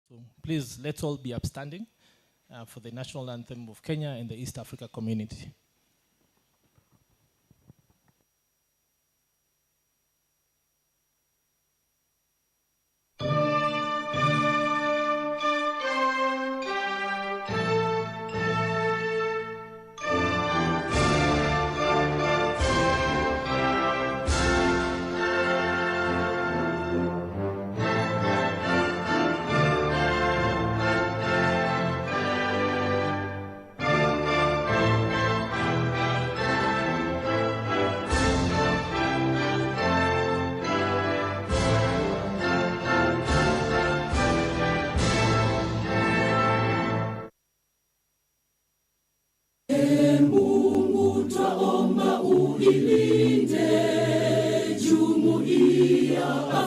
So please, let's all be upstanding for the national anthem of Kenya and the East Africa community.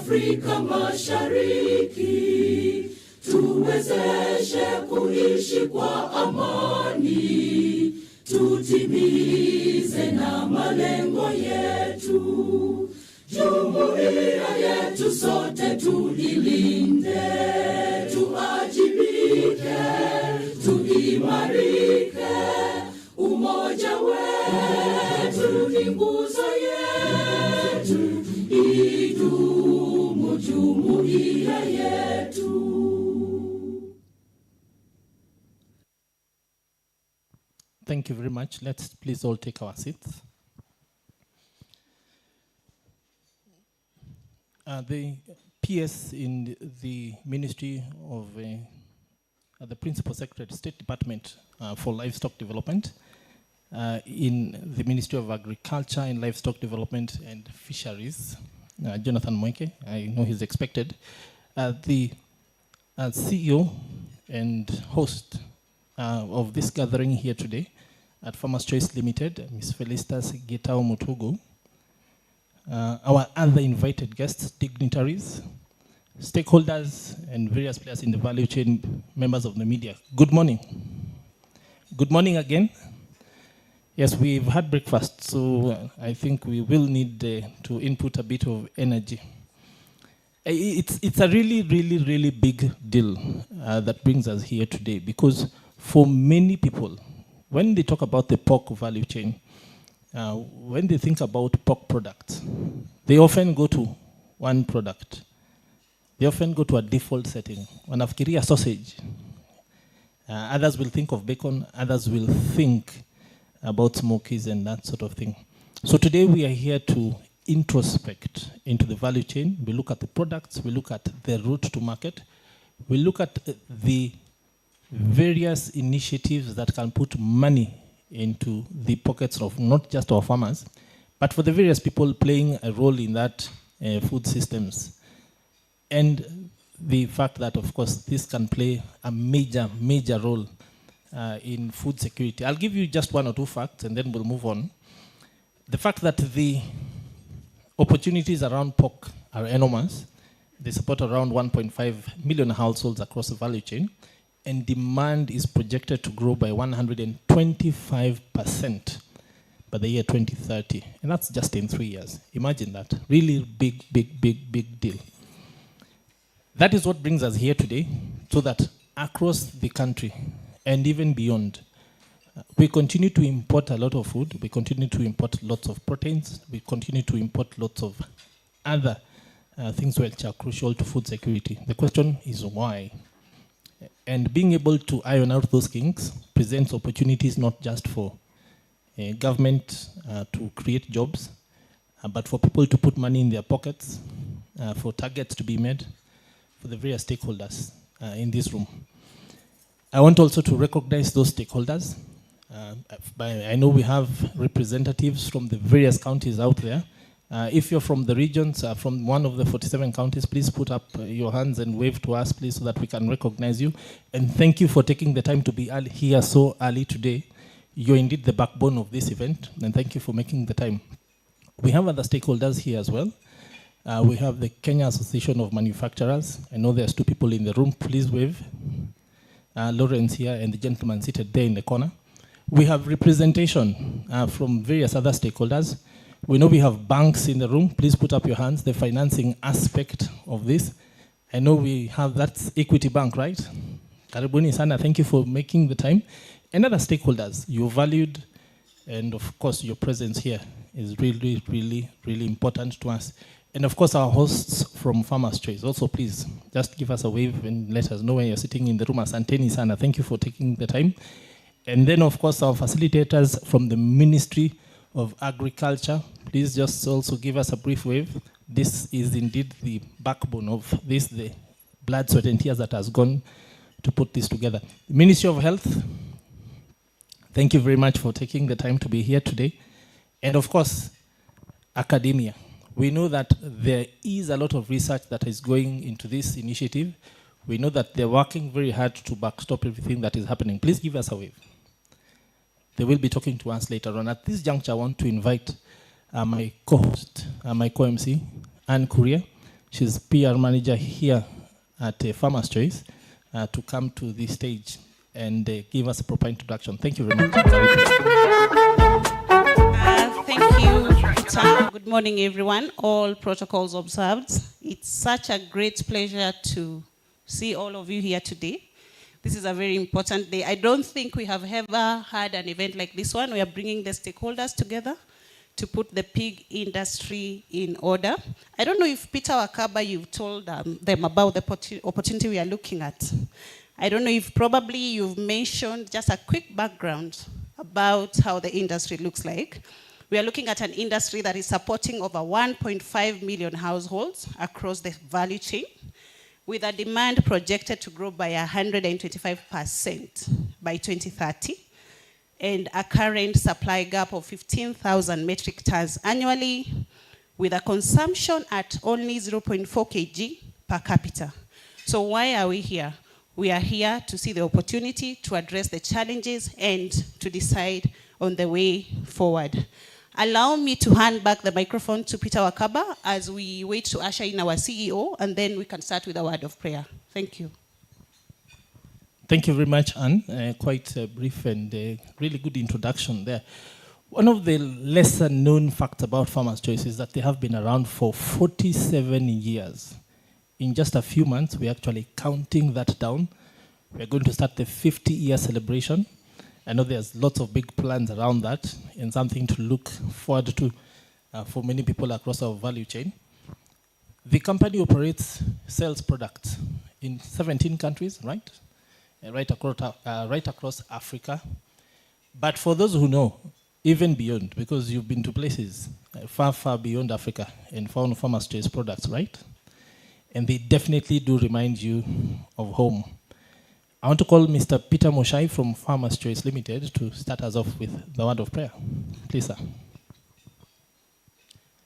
Afrika Mashariki, tuwezeshe kuishi kwa amani, tutimize na malengo yetu. Jumuiya yetu sote tuilinde, tuajibike, tuimarike. Umoja wetu ni nguzo yetu, idumu jumuiya yetu. Thank you very much. Let's please all take our seats. The PS in the Ministry of the Principal Secretary, State Department for Livestock Development, in the Ministry of Agriculture and Livestock Development and Fisheries, Jonathan Moike, I know he's expected. The CEO and host of this gathering here today at Farmers Choice Limited, Ms. Felicitas Gitao Mutugu. Our other invited guests, dignitaries, stakeholders, and various players in the value chain, members of the media. Good morning. Good morning again. Yes, we've had breakfast, so I think we will need to input a bit of energy. It's a really big deal that brings us here today, because for many people, when they talk about the pork value chain, when they think about pork products, they often go to one product. They often go to a default setting. Wanafikiria sausage. Others will think of bacon. Others will think about smokies and that sort of thing. So today we are here to introspect into the value chain. We look at the products. We look at the route to market. We look at the various initiatives that can put money into the pockets of not just our farmers, but for the various people playing a role in that food systems. And the fact that, of course, this can play a major role in food security. I'll give you just one or two facts and then we'll move on. The fact that the opportunities around pork are enormous. They support around 1.5 million households across the value chain, and demand is projected to grow by 125% by the year 2030. And that's just in 3 years. Imagine that. Really big deal. That is what brings us here today, so that across the country and even beyond, we continue to import a lot of food. We continue to import lots of proteins. We continue to import lots of other things which are crucial to food security. The question is why? And being able to iron out those kinks presents opportunities not just for government to create jobs, but for people to put money in their pockets, for targets to be made, for the various stakeholders in this room. I want also to recognize those stakeholders. I know we have representatives from the various counties out there. If you're from the regions, from one of the 47 counties, please put up your hands and wave to us, please, so that we can recognize you. And thank you for taking the time to be here so early today. You're indeed the backbone of this event, and thank you for making the time. We have other stakeholders here as well. We have the Kenya Association of Manufacturers. I know there's two people in the room. Please wave. Lawrence here and the gentleman seated there in the corner. We have representation from various other stakeholders. We know we have banks in the room. Please put up your hands, the financing aspect of this. I know we have that's Equity Bank, right? Karibuni sana, thank you for making the time. And other stakeholders, you're valued, and of course your presence here is really, really, really important to us. And of course our hosts from Farmers Choice, also please just give us a wave and let us know when you're sitting in the room. Asanteni sana, thank you for taking the time. And then of course our facilitators from the Ministry of Agriculture, please just also give us a brief wave. This is indeed the backbone of this, the blood, sweat and tears that has gone to put this together. Ministry of Health, thank you very much for taking the time to be here today. And of course, academia. We know that there is a lot of research that is going into this initiative. We know that they're working very hard to backstop everything that is happening. Please give us a wave. They will be talking to us later on. At this juncture, I want to invite my co-host, my co-MC, Anne Courier. She's PR manager here at Farmers Choice, to come to this stage and give us a proper introduction. Thank you very much. Thank you, Peter. Good morning, everyone. All protocols observed. It's such a great pleasure to see all of you here today. This is a very important day. I don't think we have ever had an event like this one. We are bringing the stakeholders together to put the pig industry in order. I don't know if Peter Wakaba, you've told them about the opportunity we are looking at. I don't know if probably you've mentioned just a quick background about how the industry looks like. We are looking at an industry that is supporting over 1.5 million households across the value chain, with a demand projected to grow by 125% by 2030, and a current supply gap of 15,000 metric tons annually, with a consumption at only 0.4 kg per capita. So why are we here? We are here to see the opportunity, to address the challenges, and to decide on the way forward. Allow me to hand back the microphone to Peter Wakaba as we wait to usher in our CEO, and then we can start with a word of prayer. Thank you. Thank you very much, Anne. Quite a brief and really good introduction there. One of the lesser known facts about Farmers Choice is that they have been around for 47 years. In just a few months, we're actually counting that down. We're going to start the 50-year celebration. I know there's lots of big plans around that and something to look forward to for many people across our value chain. The company operates, sells products in 17 countries, right? Right across Africa. But for those who know, even beyond, because you've been to places far, far beyond Africa and found Farmers Choice products, right? And they definitely do remind you of home. I want to call Mr. Peter Moshai from Farmers Choice Limited to start us off with the word of prayer. Please, sir.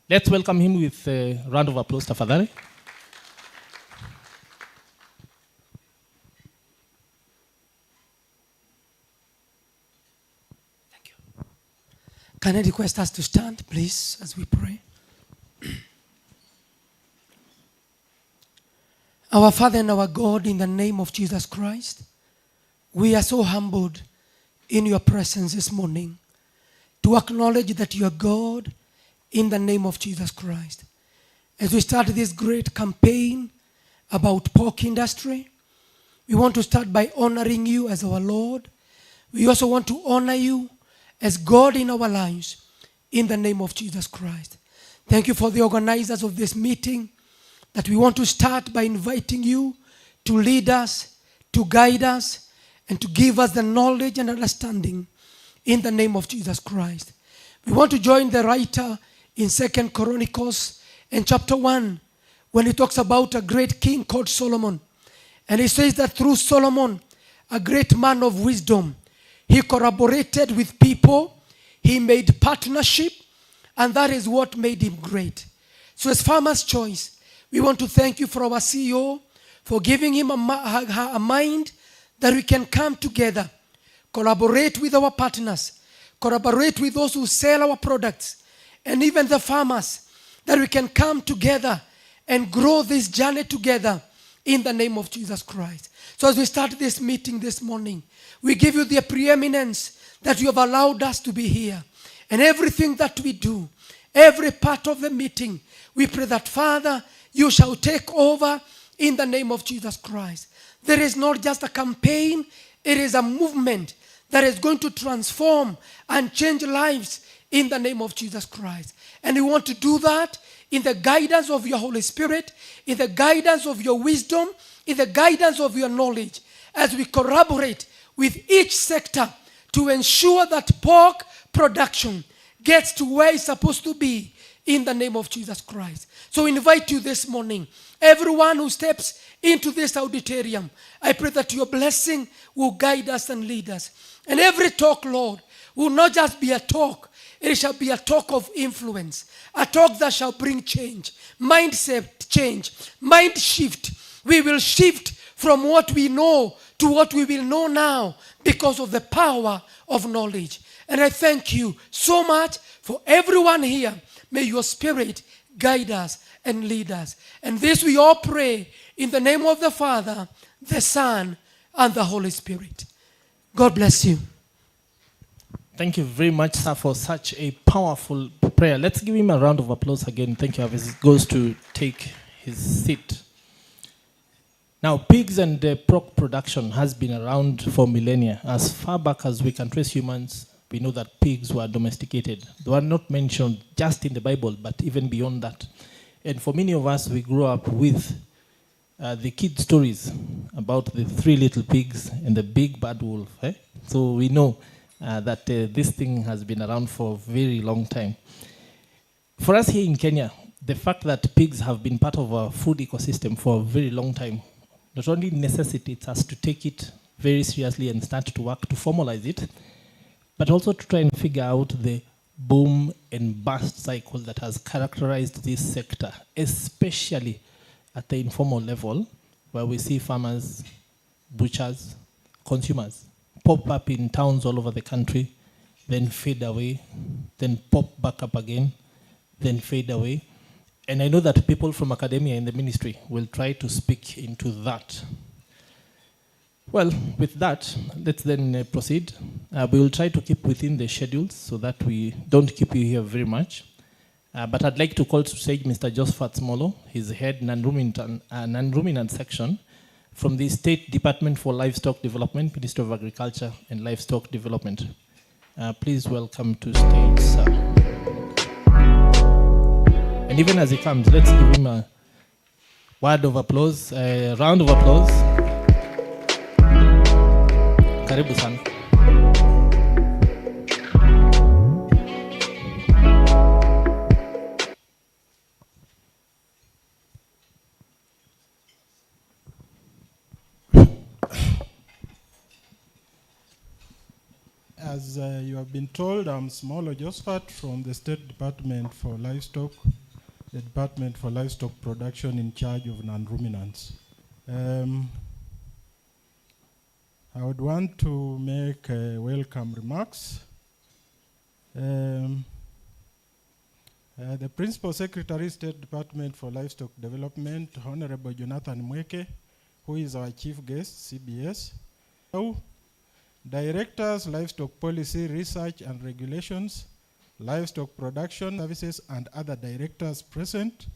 Let's welcome him with a round of applause, tafadhali. Thank you. Can I request us to stand, please, as we pray? Our Father and our God, in the name of Jesus Christ, we are so humbled in your presence this morning to acknowledge that you are God in the name of Jesus Christ. As we start this great campaign about pork industry, we want to start by honoring you as our Lord. We also want to honor you as God in our lives in the name of Jesus Christ. Thank you for the organizers of this meeting, that we want to start by inviting you to lead us, to guide us, and to give us the knowledge and understanding in the name of Jesus Christ. We want to join the writer in 2 Chronicles and chapter 1 when he talks about a great king called Solomon. And he says that through Solomon, a great man of wisdom, he collaborated with people, he made partnership, and that is what made him great. So as Farmers Choice, we want to thank you for our CEO, for giving him a mind that we can come together, collaborate with our partners, collaborate with those who sell our products, and even the farmers, that we can come together and grow this journey together in the name of Jesus Christ. So as we start this meeting this morning, we give you the preeminence that you have allowed us to be here. And everything that we do, every part of the meeting, we pray that, Father, you shall take over in the name of Jesus Christ. There is not just a campaign, it is a movement that is going to transform and change lives in the name of Jesus Christ. And we want to do that in the guidance of your Holy Spirit, in the guidance of your wisdom, in the guidance of your knowledge, as we collaborate with each sector to ensure that pork production gets to where it's supposed to be in the name of Jesus Christ. So I invite you this morning, everyone who steps into this auditorium, I pray that your blessing will guide us and lead us. And every talk, Lord, will not just be a talk, it shall be a talk of influence, a talk that shall bring change, mindset change, mind shift. We will shift from what we know to what we will know now because of the power of knowledge. And I thank you so much for everyone here. May your Spirit guide us and lead us. And this we all pray in the name of the Father, the Son, and the Holy Spirit. God bless you. Thank you very much, sir, for such a powerful prayer. Let's give him a round of applause again. Thank you, as he goes to take his seat. Now, pigs and pork production has been around for millennia. As far back as we can trace humans, we know that pigs were domesticated. They were not mentioned just in the Bible, but even beyond that. And for many of us, we grew up with the kid stories about the 3 little pigs and the big bad wolf. So we know that this thing has been around for a very long time. For us here in Kenya, the fact that pigs have been part of our food ecosystem for a very long time not only necessitates us to take it very seriously and start to work to formalize it, but also to try and figure out the boom and bust cycle that has characterized this sector, especially at the informal level, where we see farmers, butchers, consumers pop up in towns all over the country, then fade away, then pop back up again, then fade away. And I know that people from academia in the ministry will try to speak into that. Well, with that, let's then proceed. We will try to keep within the schedules so that we don't keep you here very much. But I'd like to call to stage Mr. Josephat Smolo. He's head non-ruminant section from the State Department for Livestock Development, Ministry of Agriculture and Livestock Development. Please welcome to stage, sir. And even as he comes, let's give him a word of applause, a round of applause. Karibu sana. As you have been told, I'm Smolo Josephat from the State Department for Livestock, the Department for Livestock Production in charge of non-ruminants. I would want to make welcome remarks. The Principal Secretary, State Department for Livestock Development, Honorable Jonathan Mweke, who is our chief guest, CBS. Directors, Livestock Policy, Research and Regulations, Livestock Production Services, and other directors present,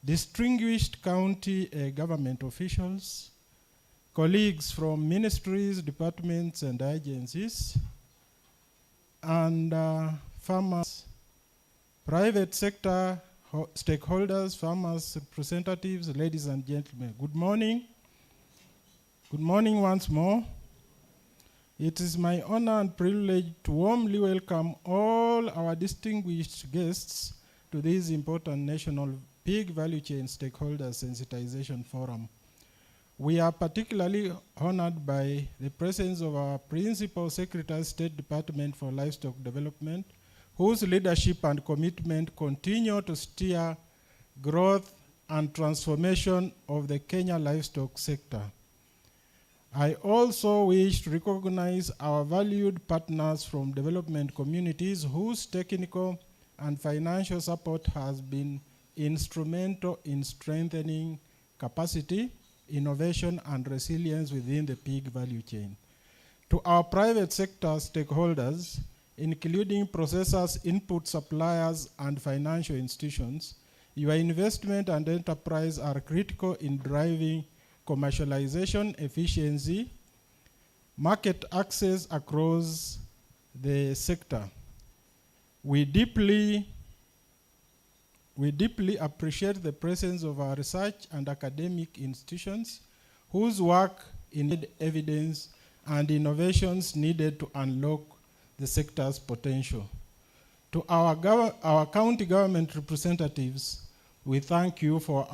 distinguished county government officials, colleagues from ministries, departments, and agencies, and farmers, private sector stakeholders, farmers, representatives, ladies and gentlemen. Good morning. Good morning once more. It is my honor and privilege to warmly welcome all our distinguished guests to this important National Pig Value Chain Stakeholder Sensitization Forum. We are particularly honored by the presence of our Principal Secretary, State Department for Livestock Development, whose leadership and commitment continue to steer growth and transformation of the Kenya livestock sector. I also wish to recognize our valued partners from development communities whose technical and financial support has been instrumental in strengthening capacity, innovation, and resilience within the pig value chain. To our private sector stakeholders, including processors, input suppliers, and financial institutions, Your investment and enterprise are critical in driving commercialization, efficiency, market access across the sector. We deeply appreciate the presence of our research and academic institutions whose work in evidence and innovations needed to unlock the sector's potential. To our county government representatives, we thank you for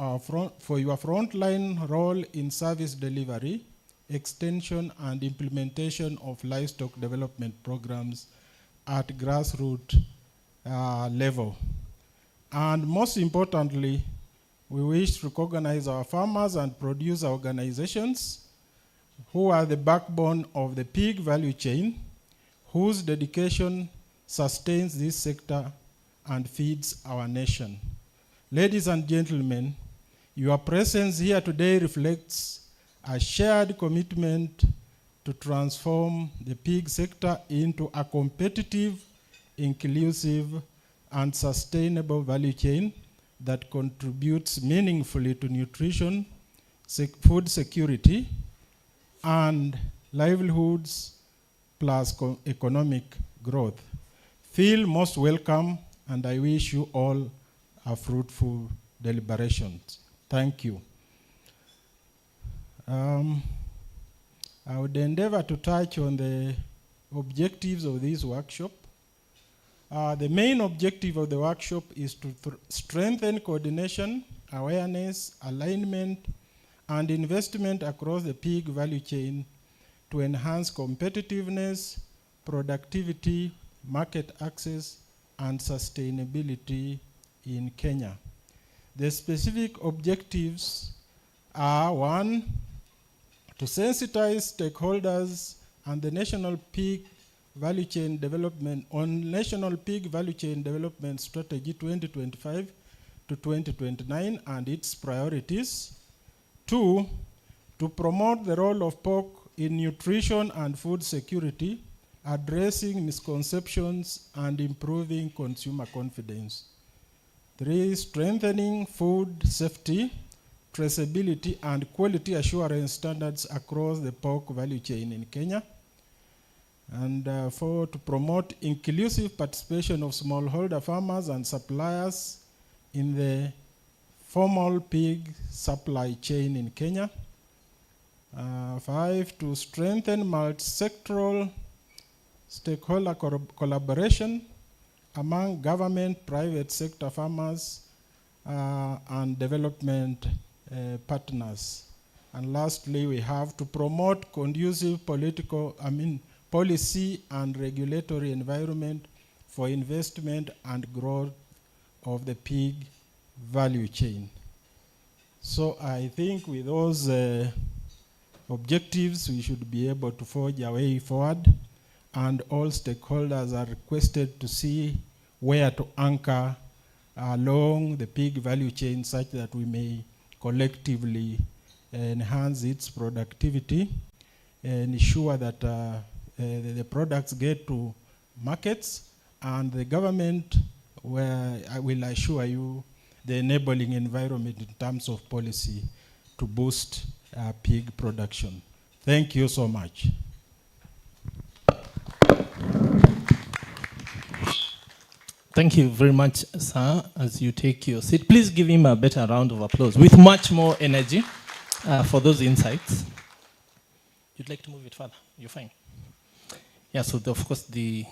your frontline role in service delivery, extension and implementation of livestock development programs at grassroots level. And most importantly, we wish to recognize our farmers and producer organizations who are the backbone of the pig value chain, whose dedication sustains this sector and feeds our nation. Ladies and gentlemen, your presence here today reflects a shared commitment to transform the pig sector into a competitive, inclusive, and sustainable value chain that contributes meaningfully to nutrition, food security, and livelihoods plus economic growth. Feel most welcome, and I wish you all a fruitful deliberations. Thank you. I would endeavor to touch on the objectives of this workshop. The main objective of the workshop is to strengthen coordination, awareness, alignment, and investment across the pig value chain to enhance competitiveness, productivity, market access, and sustainability in Kenya. The specific objectives are: 1, to sensitize stakeholders and the National Pig Value Chain Development on National Pig Value Chain Development Strategy 2025 to 2029 and its priorities. 2, to promote the role of pork in nutrition and food security, addressing misconceptions and improving consumer confidence. 3, strengthening food safety, traceability, and quality assurance standards across the pork value chain in Kenya. And 4, to promote inclusive participation of smallholder farmers and suppliers in the formal pig supply chain in Kenya. 5, to strengthen multi-sectoral stakeholder collaboration among government, private sector farmers, and development partners. And lastly, we have to promote conducive policy and regulatory environment for investment and growth of the pig value chain. So I think with those objectives, we should be able to forge a way forward, and all stakeholders are requested to see where to anchor along the pig value chain such that we may collectively enhance its productivity and ensure that the products get to markets, and the government, where I will assure you, the enabling environment in terms of policy to boost pig production. Thank you so much. Thank you very much, sir, as you take your seat. Please give him a better round of applause with much more energy for those insights. You'd like to move it further? You're fine. Yeah, so of course the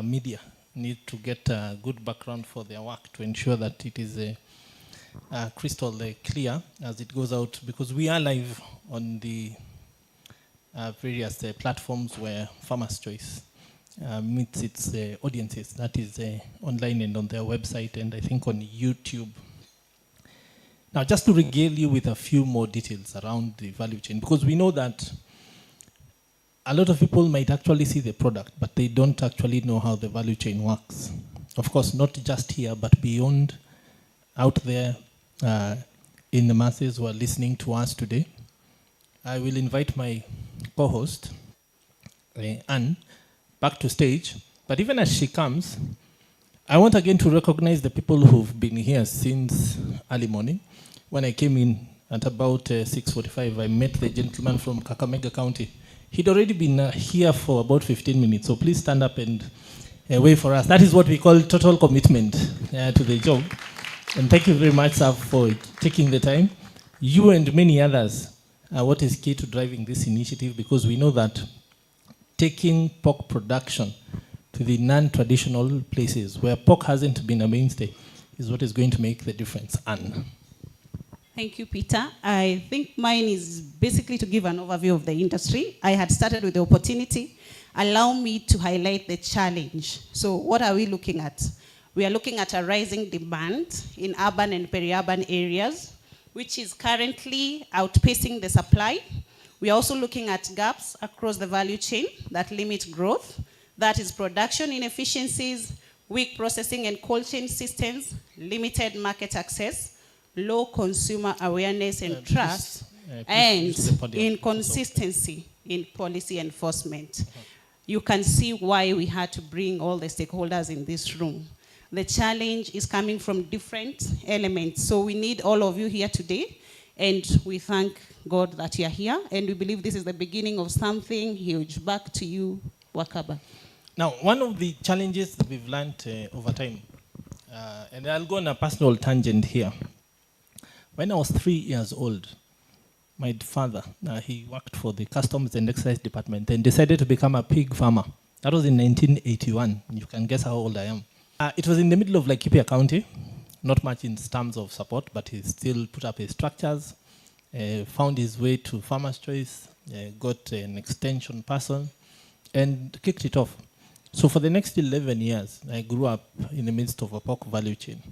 media need to get a good background for their work to ensure that it is crystal clear as it goes out, because we are live on the various platforms where Farmers Choice meets its audiences. That is online and on their website, and I think on YouTube. Now, just to regale you with a few more details around the value chain, because we know that a lot of people might actually see the product, but they don't actually know how the value chain works. Of course, not just here, but beyond, out there in the masses who are listening to us today. I will invite my co-host, Anne, back to stage. But even as she comes, I want again to recognize the people who've been here since early morning. When I came in at about 6:45, I met the gentleman from Kakamega County. He'd already been here for about 15 minutes, so please stand up and wait for us. That is what we call total commitment to the job. And thank you very much, sir, for taking the time. You and many others are what is key to driving this initiative, because we know that taking pork production to the non-traditional places where pork hasn't been a mainstay is what is going to make the difference. Anne. Thank you, Peter. I think mine is basically to give an overview of the industry. I had started with the opportunity. Allow me to highlight the challenge. So what are we looking at? We are looking at a rising demand in urban and peri-urban areas, which is currently outpacing the supply. We are also looking at gaps across the value chain that limit growth. That is production inefficiencies, weak processing and cold chain systems, limited market access, low consumer awareness and trust, and inconsistency in policy enforcement. You can see why we had to bring all the stakeholders in this room. The challenge is coming from different elements. So we need all of you here today, and we thank God that you are here, and we believe this is the beginning of something huge. Back to you, Wakaba. Now, one of the challenges that we've learned over time, and I'll go on a personal tangent here. When I was 3 years old, my father, he worked for the Customs and Excise Department and decided to become a pig farmer. That was in 1981. You can guess how old I am. It was in the middle of Laikipia County, not much in terms of support, but he still put up his structures, found his way to Farmer's Choice, got an extension person, and kicked it off. So for the next 11 years, I grew up in the midst of a pork value chain.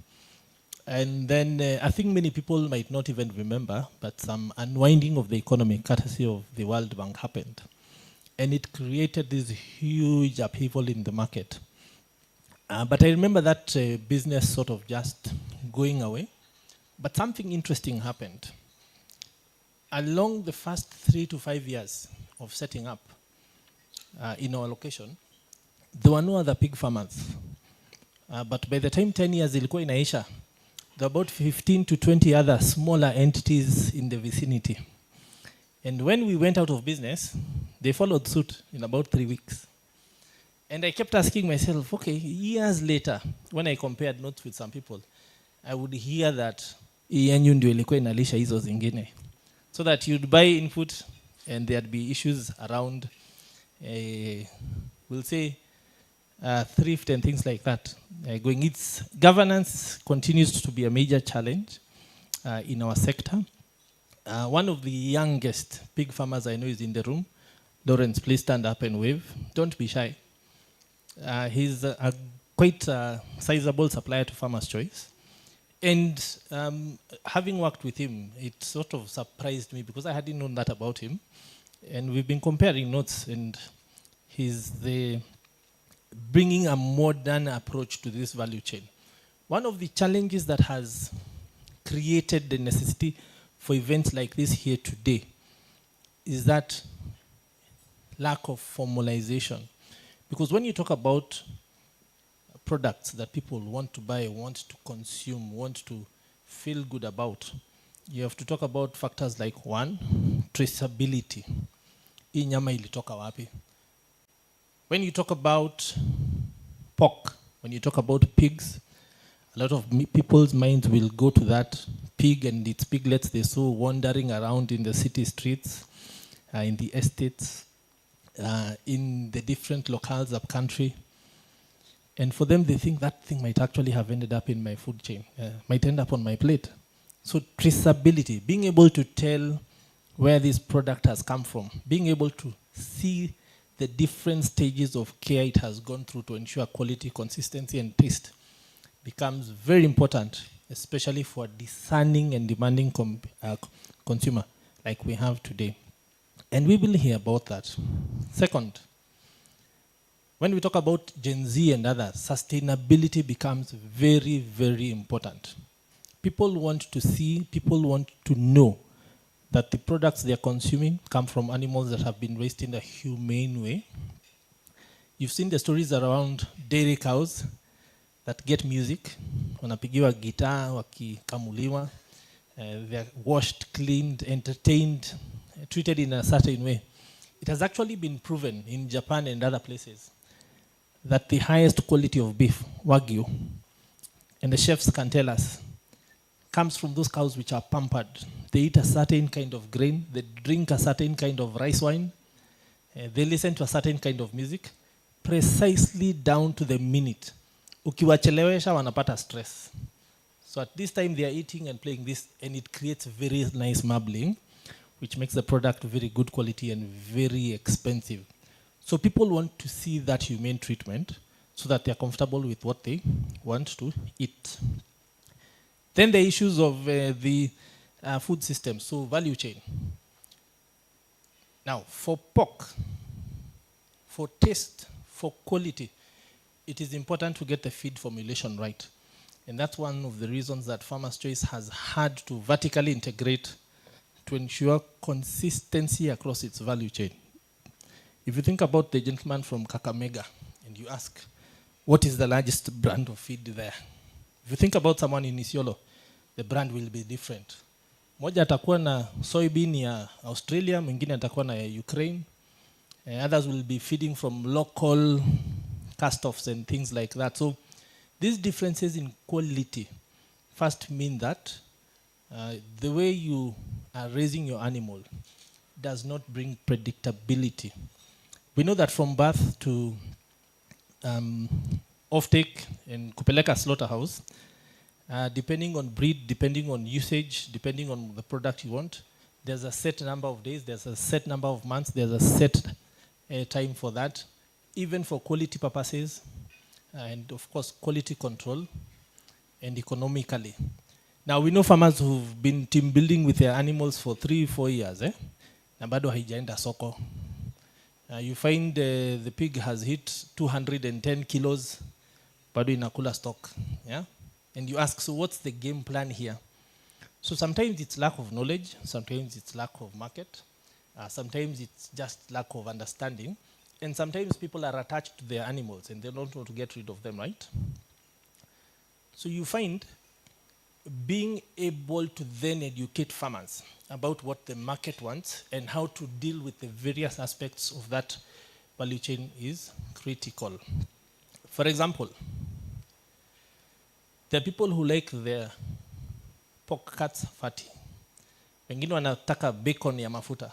And then I think many people might not even remember, but some unwinding of the economy, courtesy of the World Bank, happened. And it created this huge upheaval in the market. But I remember that business sort of just going away. But something interesting happened. Along the first 3 to 5 years of setting up in our location, there were no other pig farmers. But by the time 10 years ilikuwa inaisha, there were about 15 to 20 other smaller entities in the vicinity. And when we went out of business, they followed suit in about 3 weeks. And I kept asking myself, okay, years later, when I compared notes with some people, I would hear that yenyu ndio ilikuwa inalisha hizo zingine. So that you'd buy input and there'd be issues around, we'll say, thrift and things like that. Its governance continues to be a major challenge in our sector. One of the youngest pig farmers I know is in the room. Lawrence, please stand up and wave. Don't be shy. He's quite a sizable supplier to Farmer's Choice. And having worked with him, it sort of surprised me because I hadn't known that about him. And we've been comparing notes, and he's bringing a modern approach to this value chain. One of the challenges that has created the necessity for events like this here today is that lack of formalization. Because when you talk about products that people want to buy, want to consume, want to feel good about, you have to talk about factors like, one, traceability. Hii nyama ilitoka wapi? When you talk about pork, when you talk about pigs, a lot of people's minds will go to that pig and its piglets they saw wandering around in the city streets, in the estates, in the different locales up country. And for them, they think that thing might actually have ended up in my food chain, might end up on my plate. So traceability, being able to tell where this product has come from, being able to see the different stages of care it has gone through to ensure quality, consistency, and taste becomes very important, especially for a discerning and demanding consumer like we have today. And we will hear about that. Second, when we talk about Gen Z and others, sustainability becomes very, very important. People want to see, people want to know that the products they are consuming come from animals that have been raised in a humane way. You've seen the stories around dairy cows. that get music, wanapigiwa guitar, wakikamuliwa, they're washed, cleaned, entertained, treated in a certain way. It has actually been proven in Japan and other places that the highest quality of beef, Wagyu, and the chefs can tell us, comes from those cows which are pampered. They eat a certain kind of grain, they drink a certain kind of rice wine, they listen to a certain kind of music, precisely down to the minute. Ukiwachelewesha wanapata stress. So at this time they are eating and playing this, and it creates very nice marbling, which makes the product very good quality and very expensive. So people want to see that humane treatment so that they are comfortable with what they want to eat. Then the issues of the food system, so value chain. Now, for pork, for taste, for quality, it is important to get the feed formulation right. And that's one of the reasons that Farmer's Choice has had to vertically integrate to ensure consistency across its value chain. If you think about the gentleman from Kakamega and you ask, what is the largest brand of feed there? If you think about someone in Isiolo, the brand will be different. Moja atakuwa na soybean ya Australia, mwingine atakuwa na ya Ukraine. Others will be feeding from local cast-offs and things like that. So these differences in quality first mean that the way you are raising your animal does not bring predictability. We know that from birth to offtake and kupeleka slaughterhouse, depending on breed, depending on usage, depending on the product you want, there's a set number of days, there's a set number of months, there's a set time for that, even for quality purposes, and of course quality control, and economically. Now we know farmers who've been team building with their animals for 3-4 years, na bado haijaenda soko. You find the pig has hit 210 kilos, bado inakula stock, yeah? And you ask, so what's the game plan here? So sometimes it's lack of knowledge, sometimes it's lack of market, sometimes it's just lack of understanding, and sometimes people are attached to their animals and they don't want to get rid of them, right? So you find being able to then educate farmers about what the market wants and how to deal with the various aspects of that value chain is critical. For example, there are people who like their pork cuts fatty. Wengine wanataka bacon ya mafuta.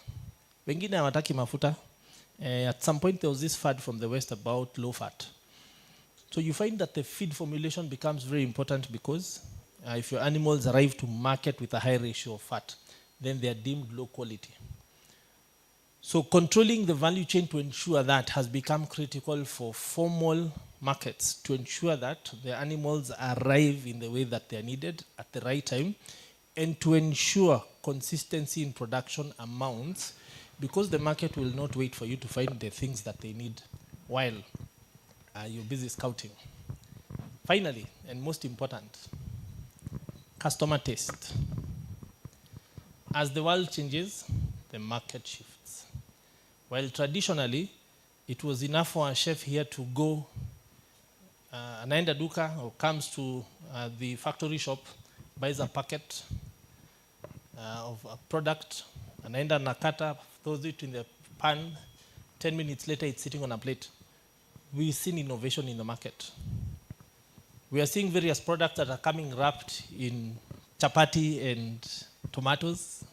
Wengine hawataki mafuta. At some point there was this fad from the West about low fat. So you find that the feed formulation becomes very important because if your animals arrive to market with a high ratio of fat, then they are deemed low quality. So controlling the value chain to ensure that has become critical for formal markets, to ensure that the animals arrive in the way that they are needed at the right time, and to ensure consistency in production amounts, because the market will not wait for you to find the things that they need while you're busy scouting. Finally, and most important, customer taste. As the world changes, the market shifts. While traditionally, it was enough for a chef here to go, anaenda duka or comes to the factory shop, buys a packet of a product, anaenda nakata, throws it in the pan, 10 minutes later it's sitting on a plate. We've seen innovation in the market. We are seeing various products that are coming wrapped in chapati and tomatoes.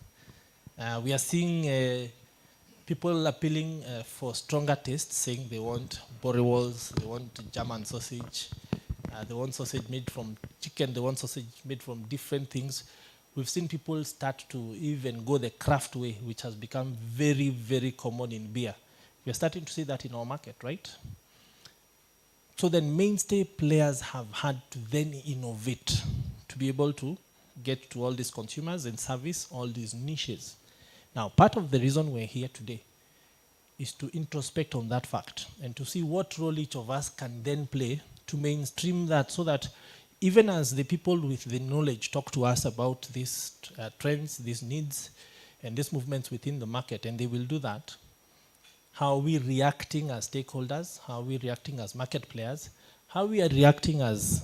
We are seeing people appealing for stronger tastes, saying they want boerewors, they want German sausage, they want sausage made from chicken, they want sausage made from different things. We've seen people start to even go the craft way, which has become very, very common in beer. We're starting to see that in our market, right? So then mainstay players have had to then innovate to be able to get to all these consumers and service all these niches. Now, part of the reason we're here today is to introspect on that fact and to see what role each of us can then play to mainstream that, so that even as the people with the knowledge talk to us about these trends, these needs, and these movements within the market, and they will do that, how are we reacting as stakeholders? How are we reacting as market players? how we are reacting as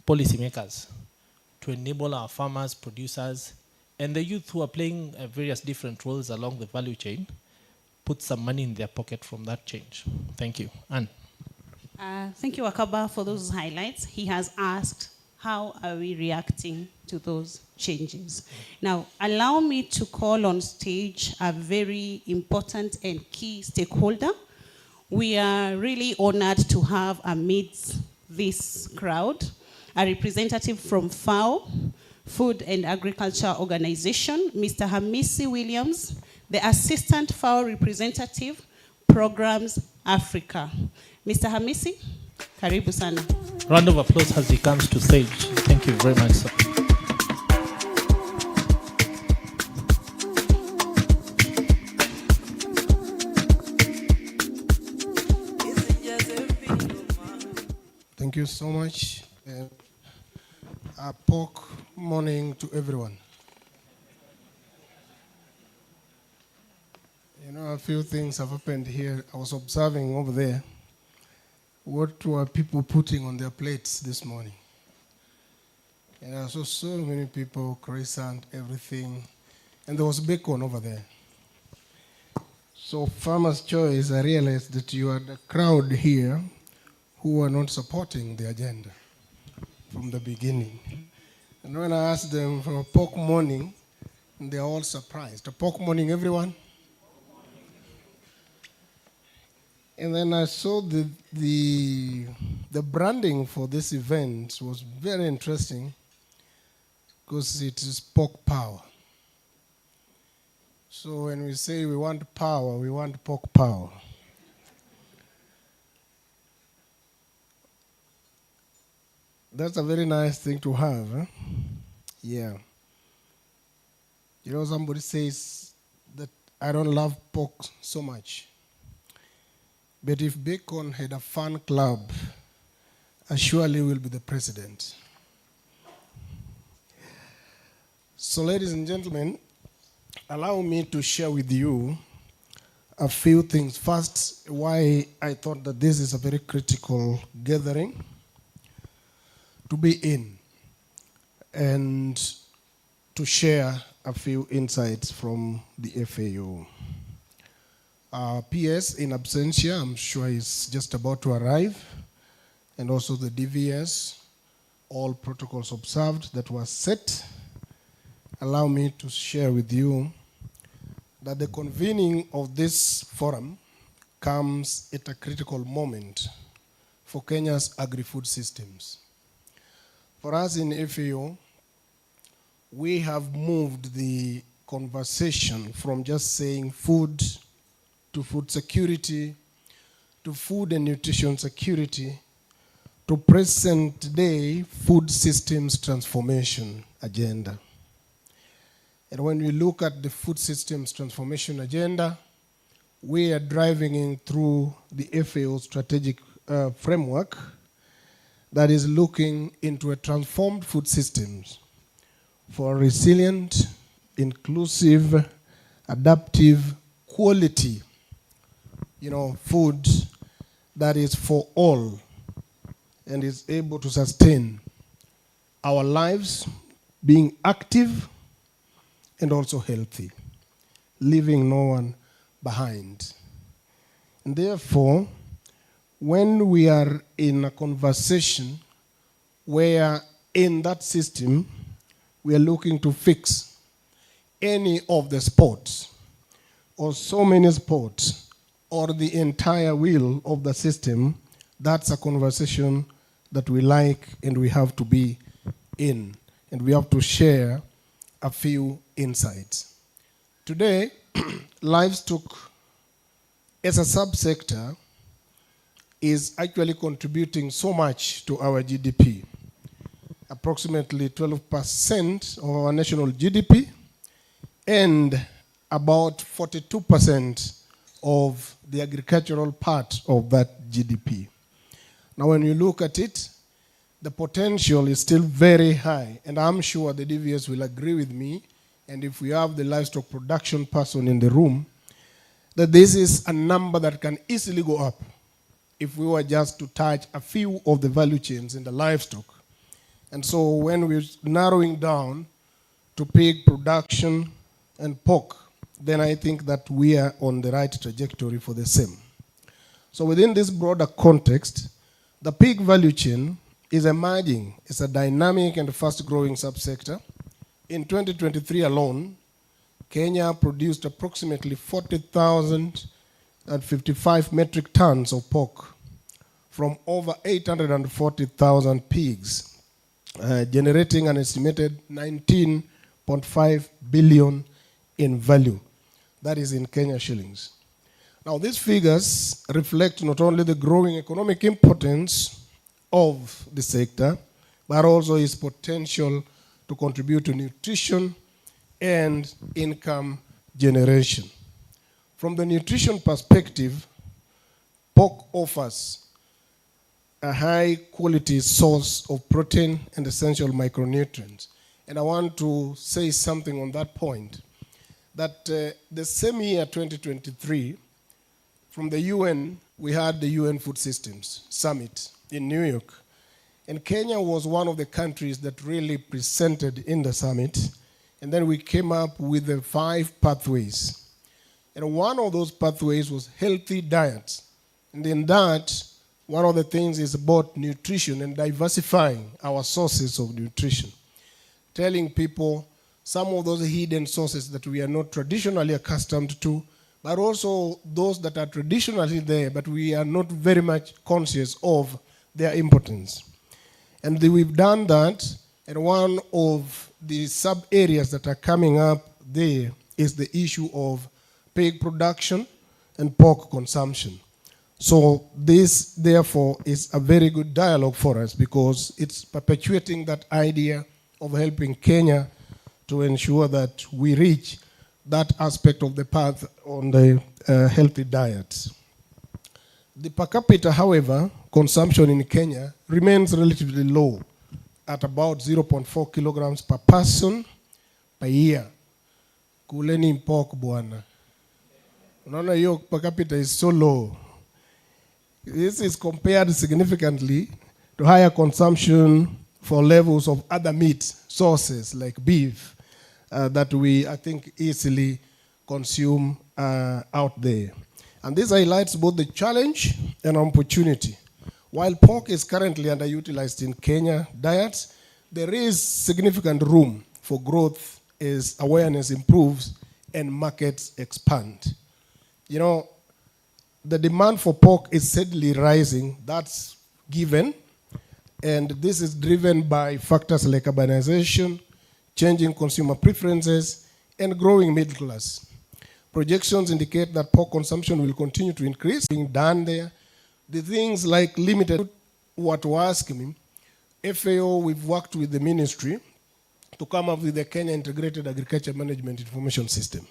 policymakers to enable our farmers, producers, and the youth who are playing various different roles along the value chain put some money in their pocket from that change. Thank you. Anne. Thank you, Akaba, for those highlights. He has asked, how are we reacting to those changes? Now, allow me to call on stage a very important and key stakeholder. We are really honored to have amidst this crowd a representative from FAO, Food and Agriculture Organization, Mr. Hamisi Williams, the Assistant FAO Representative, Programs Africa. Mr. Hamisi, karibu sana. Round of applause as he comes to stage. Thank you very much, sir. Thank you so much. A pork morning to everyone. You know, a few things have happened here. I was observing over there. What were people putting on their plates this morning? And I saw so many people, croissant, everything. And there was bacon over there. So Farmer's Choice, I realized that you are the crowd here who are not supporting the agenda from the beginning. And when I asked them for a pork morning, they're all surprised. A pork morning, everyone? And then I saw the branding for this event was very interesting because it is pork power. So when we say we want power, we want pork power. That's a very nice thing to have, huh? Yeah. You know, somebody says that I don't love pork so much. But if Bacon had a fan club, I surely will be the president. So ladies and gentlemen, allow me to share with you a few things. First, why I thought that this is a very critical gathering to be in and to share a few insights from the FAO. PS in absentia, I'm sure is just about to arrive, and also the DVS, all protocols observed that were set. Allow me to share with you that the convening of this forum comes at a critical moment for Kenya's agri-food systems. For us in FAO, we have moved the conversation from just saying food to food security, to food and nutrition security, to present day food systems transformation agenda. And when we look at the food systems transformation agenda, we are driving in through the FAO strategic framework that is looking into a transformed food systems for resilient, inclusive, adaptive, quality, food that is for all and is able to sustain our lives, being active and also healthy, leaving no one behind. And therefore, when we are in a conversation where in that system we are looking to fix any of the spots or so many spots or the entire wheel of the system, that's a conversation that we like and we have to be in, and we have to share a few insights. Today, livestock as a subsector is actually contributing so much to our GDP, approximately 12% of our national GDP, and about 42% of the agricultural part of that GDP. Now, when you look at it, the potential is still very high, and I'm sure the DVS will agree with me, and if we have the livestock production person in the room, that this is a number that can easily go up if we were just to touch a few of the value chains in the livestock. And so when we're narrowing down to pig production and pork, then I think that we are on the right trajectory for the same. So within this broader context, the pig value chain is emerging. It's a dynamic and fast-growing subsector. In 2023 alone, Kenya produced approximately 40,055 metric tons of pork from over 840,000 pigs, generating an estimated 19.5 billion in value. That is in Kenya shillings. Now, these figures reflect not only the growing economic importance of the sector, but also its potential to contribute to nutrition and income generation. From the nutrition perspective, pork offers a high-quality source of protein and essential micronutrients. And I want to say something on that point, that the same year, 2023, from the UN, we had the UN Food Systems Summit in New York. And Kenya was one of the countries that really presented in the summit. And then we came up with the 5 pathways. And one of those pathways was healthy diets. And in that, one of the things is about nutrition and diversifying our sources of nutrition. Telling people some of those hidden sources that we are not traditionally accustomed to, but also those that are traditionally there, but we are not very much conscious of their importance. And we've done that, and one of the sub-areas that are coming up there is the issue of pig production and pork consumption. So this, therefore, is a very good dialogue for us because it's perpetuating that idea of helping Kenya to ensure that we reach that aspect of the path on the healthy diets. The per capita, however, consumption in Kenya remains relatively low at about 0.4 kilograms per person per year. Kuleni pork bwana. Unaona hiyo per capita is so low. This is compared significantly to higher consumption for levels of other meat sources like beef that we, I think, easily consume out there. And this highlights both the challenge and opportunity. While pork is currently underutilized in Kenya diets, there is significant room for growth as awareness improves and markets expand. You know, the demand for pork is steadily rising. That's given. And this is driven by factors like urbanization, changing consumer preferences, and growing middle class. Projections indicate that pork consumption will continue to increase. Being done there, the things like limited, what we're asking, FAO, we've worked with the ministry to come up with the Kenya Integrated Agriculture Management Information System.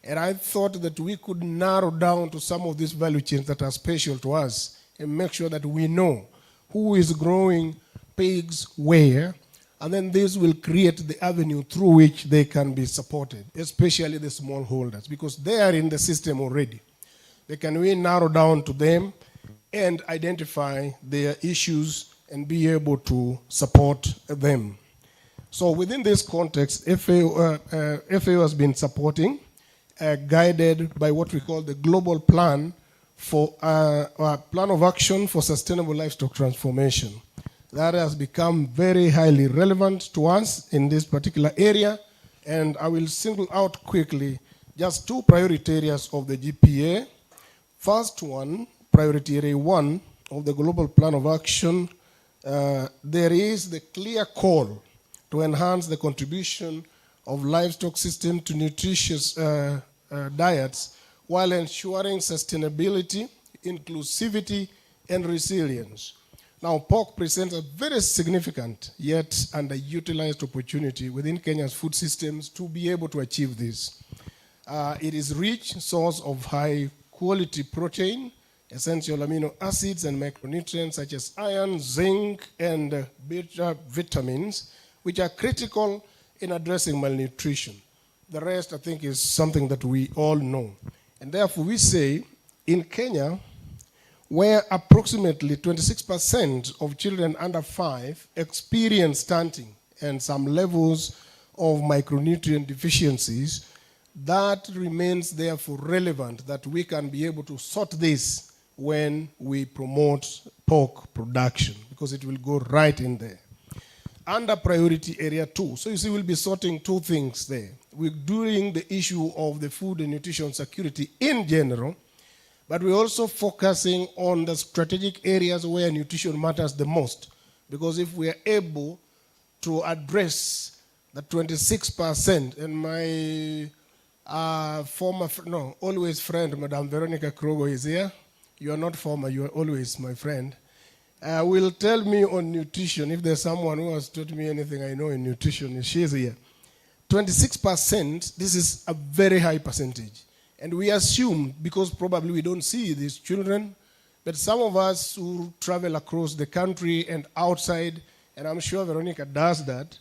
And I thought that we could narrow down to some of these value chains that are special to us and make sure that we know who is growing pigs where, and then this will create the avenue through which they can be supported, especially the smallholders, because they are in the system already. Can we narrow down to them and identify their issues and be able to support them? So within this context, FAO has been supporting, guided by what we call the Global Plan for Plan of Action for Sustainable Livestock Transformation. That has become very highly relevant to us in this particular area, and I will single out quickly just 2 priority areas of the GPA. First one, priority area 1 of the Global Plan of Action, there is the clear call to enhance the contribution of livestock system to nutritious diets while ensuring sustainability, inclusivity, and resilience. Now, pork presents a very significant yet underutilized opportunity within Kenya's food systems to be able to achieve this. It is a rich source of high-quality protein, essential amino acids, and micronutrients such as iron, zinc, and vitamins, which are critical in addressing malnutrition. The rest, I think, is something that we all know. And therefore, we say, in Kenya, where approximately 26% of children under 5 experience stunting and some levels of micronutrient deficiencies, that remains therefore relevant that we can be able to sort this when we promote pork production, because it will go right in there. Under priority area 2, so you see we'll be sorting 2 things there. We're doing the issue of the food and nutrition security in general, but we're also focusing on the strategic areas where nutrition matters the most. Because if we are able to address the 26%, and my always friend, Madam Veronica Krogo is here. You are not former, you are always my friend. Will tell me on nutrition, if there's someone who has taught me anything I know in nutrition, she's here. 26%, this is a very high percentage. And we assume, because probably we don't see these children, but some of us who travel across the country and outside, and I'm sure Veronica does that,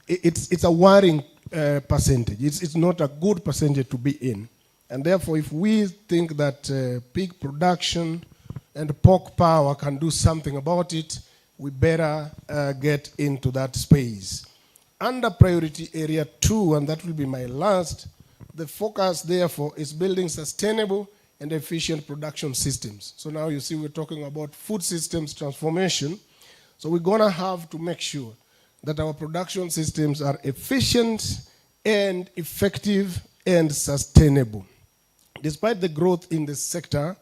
it's a worrying percentage. It's not a good percentage to be in. And therefore, if we think that pig production and pork power can do something about it, we better get into that space. Under priority area 2, and that will be my last, the focus, therefore, is building sustainable and efficient production systems. So now you see we're talking about food systems transformation. So we're going to have to make sure that our production systems are efficient and effective and sustainable. Despite the growth in this sector,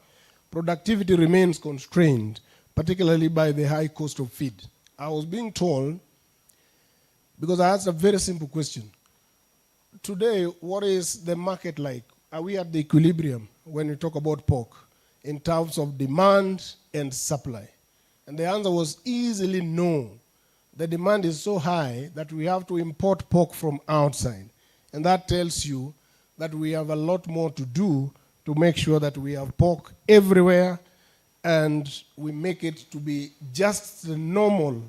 productivity remains constrained, particularly by the high cost of feed. I was being told, because I asked a very simple question, today, what is the market like? Are we at the equilibrium when we talk about pork in terms of demand and supply? And the answer was easily no. The demand is so high that we have to import pork from outside. And that tells you that we have a lot more to do to make sure that we have pork everywhere and we make it to be just the normal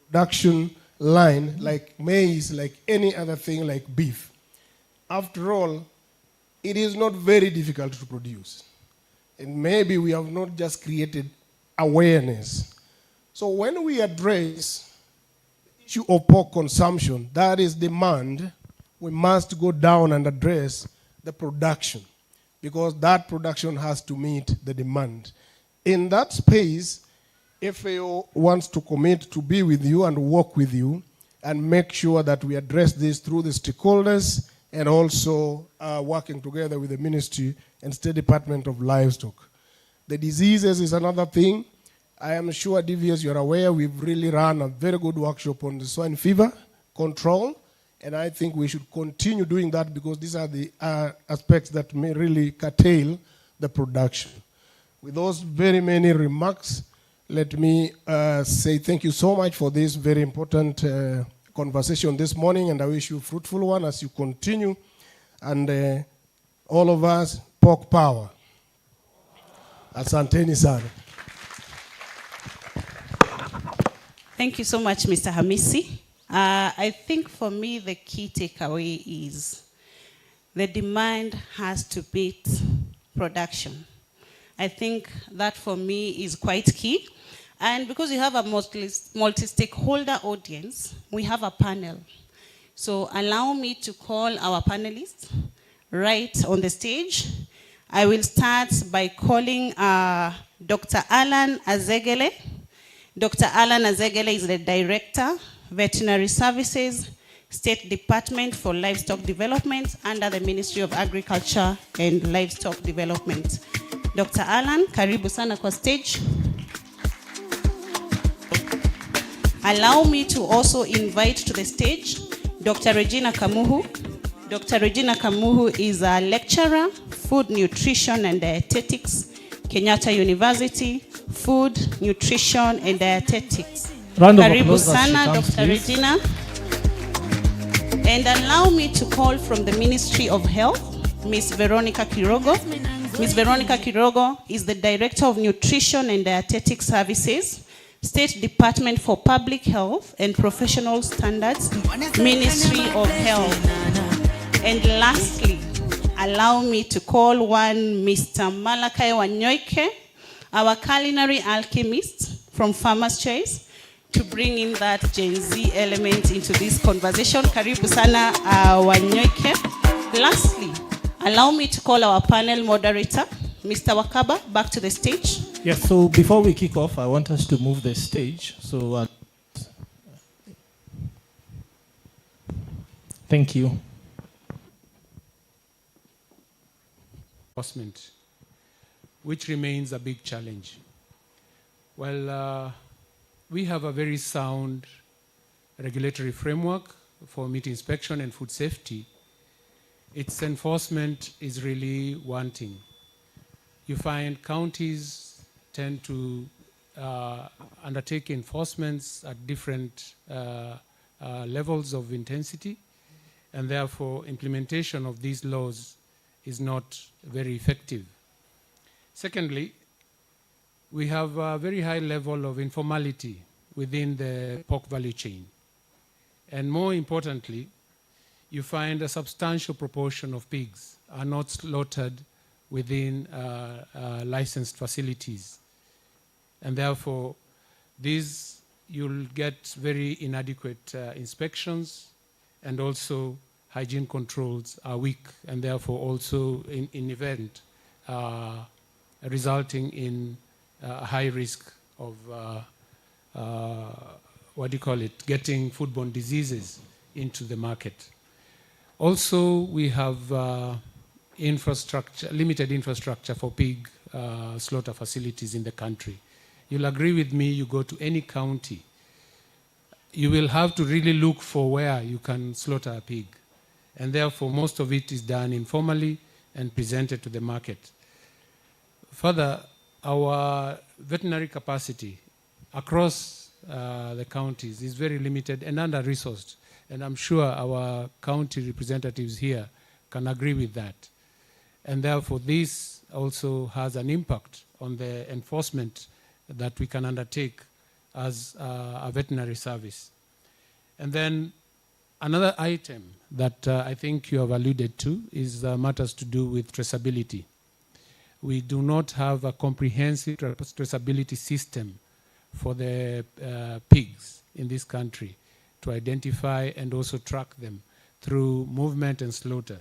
production line, like maize, like any other thing, like beef. After all, it is not very difficult to produce. And maybe we have not just created awareness. So when we address the issue of pork consumption, that is demand, we must go down and address the production, because that production has to meet the demand. In that space, FAO wants to commit to be with you and work with you and make sure that we address this through the stakeholders and also working together with the Ministry and State Department of Livestock. The diseases is another thing. I am sure, DVS, you're aware, we've really run a very good workshop on the swine fever control, and I think we should continue doing that because these are the aspects that may really curtail the production. With those very many remarks, let me say thank you so much for this very important conversation this morning, and I wish you a fruitful one as you continue. And all of us, pork power. Asanteni sana. Thank you so much, Mr. Hamisi. I think for me, the key takeaway is the demand has to beat production. I think that for me is quite key. And because we have a multi-stakeholder audience, we have a panel. So allow me to call our panelists right on the stage. I will start by calling Dr. Alan Azegele. Dr. Alan Azegele is the Director, Veterinary Services, State Department for Livestock Development under the Ministry of Agriculture and Livestock Development. Dr. Alan, karibu sana kwa stage. Allow me to also invite to the stage Dr. Regina Kamuhu. Dr. Regina Kamuhu is a lecturer, food, nutrition and dietetics, Kenyatta University, food, nutrition and dietetics. Karibu sana, Dr. Regina. And allow me to call from the Ministry of Health, Ms. Veronica Kirogo. Ms. Veronica Kirogo is the Director of Nutrition and Dietetic Services, State Department for Public Health and Professional Standards, Ministry of Health. And lastly, allow me to call one Mr. Malakai Wanyoike, our culinary alchemist from Farmer's Choice, to bring in that Gen Z element into this conversation. Karibu sana Wanyoike. Lastly, allow me to call our panel moderator, Mr. Wakaba, back to the stage. Yes, so before we kick off, I want us to move the stage. So, thank you. Enforcement, which remains a big challenge. Well, we have a very sound regulatory framework for meat inspection and food safety. Its enforcement is really wanting. You find counties tend to undertake enforcements at different levels of intensity, and therefore implementation of these laws is not very effective. Secondly, we have a very high level of informality within the pork value chain. And more importantly, you find a substantial proportion of pigs are not slaughtered within licensed facilities. And therefore, these, you'll get very inadequate inspections, and also hygiene controls are weak, and therefore also in event resulting in a high risk of getting foodborne diseases into the market. Also, we have limited infrastructure for pig slaughter facilities in the country. You'll agree with me, you go to any county, you will have to really look for where you can slaughter a pig. And therefore, most of it is done informally and presented to the market. Further, our veterinary capacity across the counties is very limited and under-resourced. And I'm sure our county representatives here can agree with that. And therefore, this also has an impact on the enforcement that we can undertake as a veterinary service. And then another item that I think you have alluded to is matters to do with traceability. We do not have a comprehensive traceability system for the pigs in this country to identify and also track them through movement and slaughter.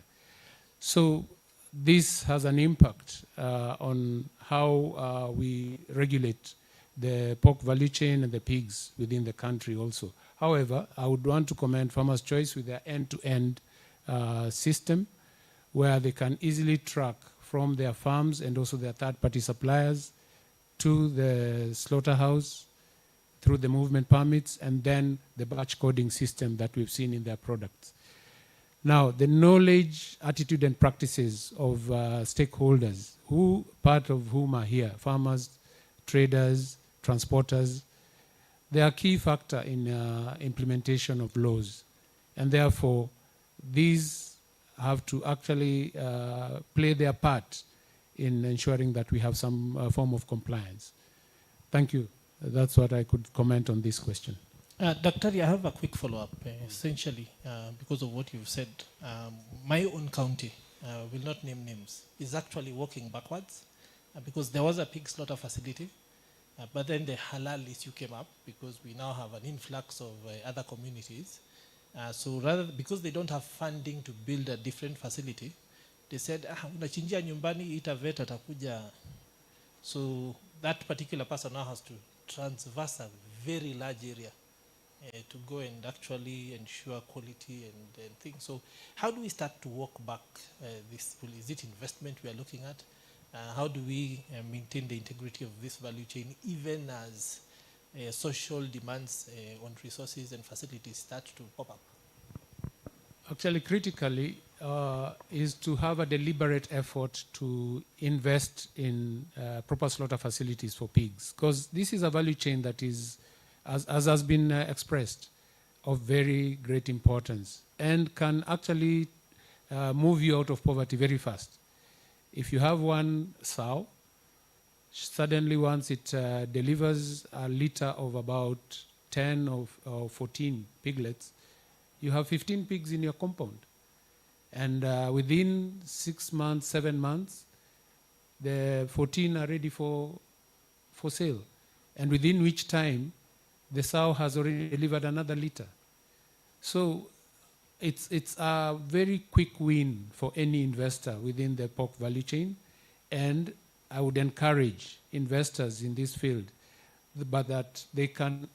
So this has an impact on how we regulate the pork value chain and the pigs within the country also. However, I would want to commend Farmer's Choice with their end-to-end system, where they can easily track from their farms and also their third-party suppliers to the slaughterhouse through the movement permits, and then the batch coding system that we've seen in their products. Now, the knowledge, attitude, and practices of stakeholders, part of whom are here, farmers, traders, transporters, they are a key factor in implementation of laws. And therefore, these have to actually play their part in ensuring that we have some form of compliance. Thank you. That's what I could comment on this question. Dr. I have a quick follow-up. Essentially, because of what you've said, my own county, will not name names, is actually walking backwards because there was a pig slaughter facility, but then the halal issue came up because we now have an influx of other communities. So rather, because they don't have funding to build a different facility, they said, unachinjia nyumbani, ita vet atakuja. So that particular person now has to transverse a very large area to go and actually ensure quality and things. So how do we start to walk back this? Is it investment we are looking at? How do we maintain the integrity of this value chain, even as social demands on resources and facilities start to pop up? Actually, critically, is to have a deliberate effort to invest in proper slaughter facilities for pigs, because this is a value chain that is, as has been expressed, of very great importance and can actually move you out of poverty very fast. If you have one sow, suddenly once it delivers a litter of about 10 or 14 piglets, you have 15 pigs in your compound. And within 6 months, 7 months, the 14 are ready for for sale, and within which time the sow has already delivered another litter. So it's a very quick win for any investor within the pork value chain, and I would encourage investors in this field, but that they can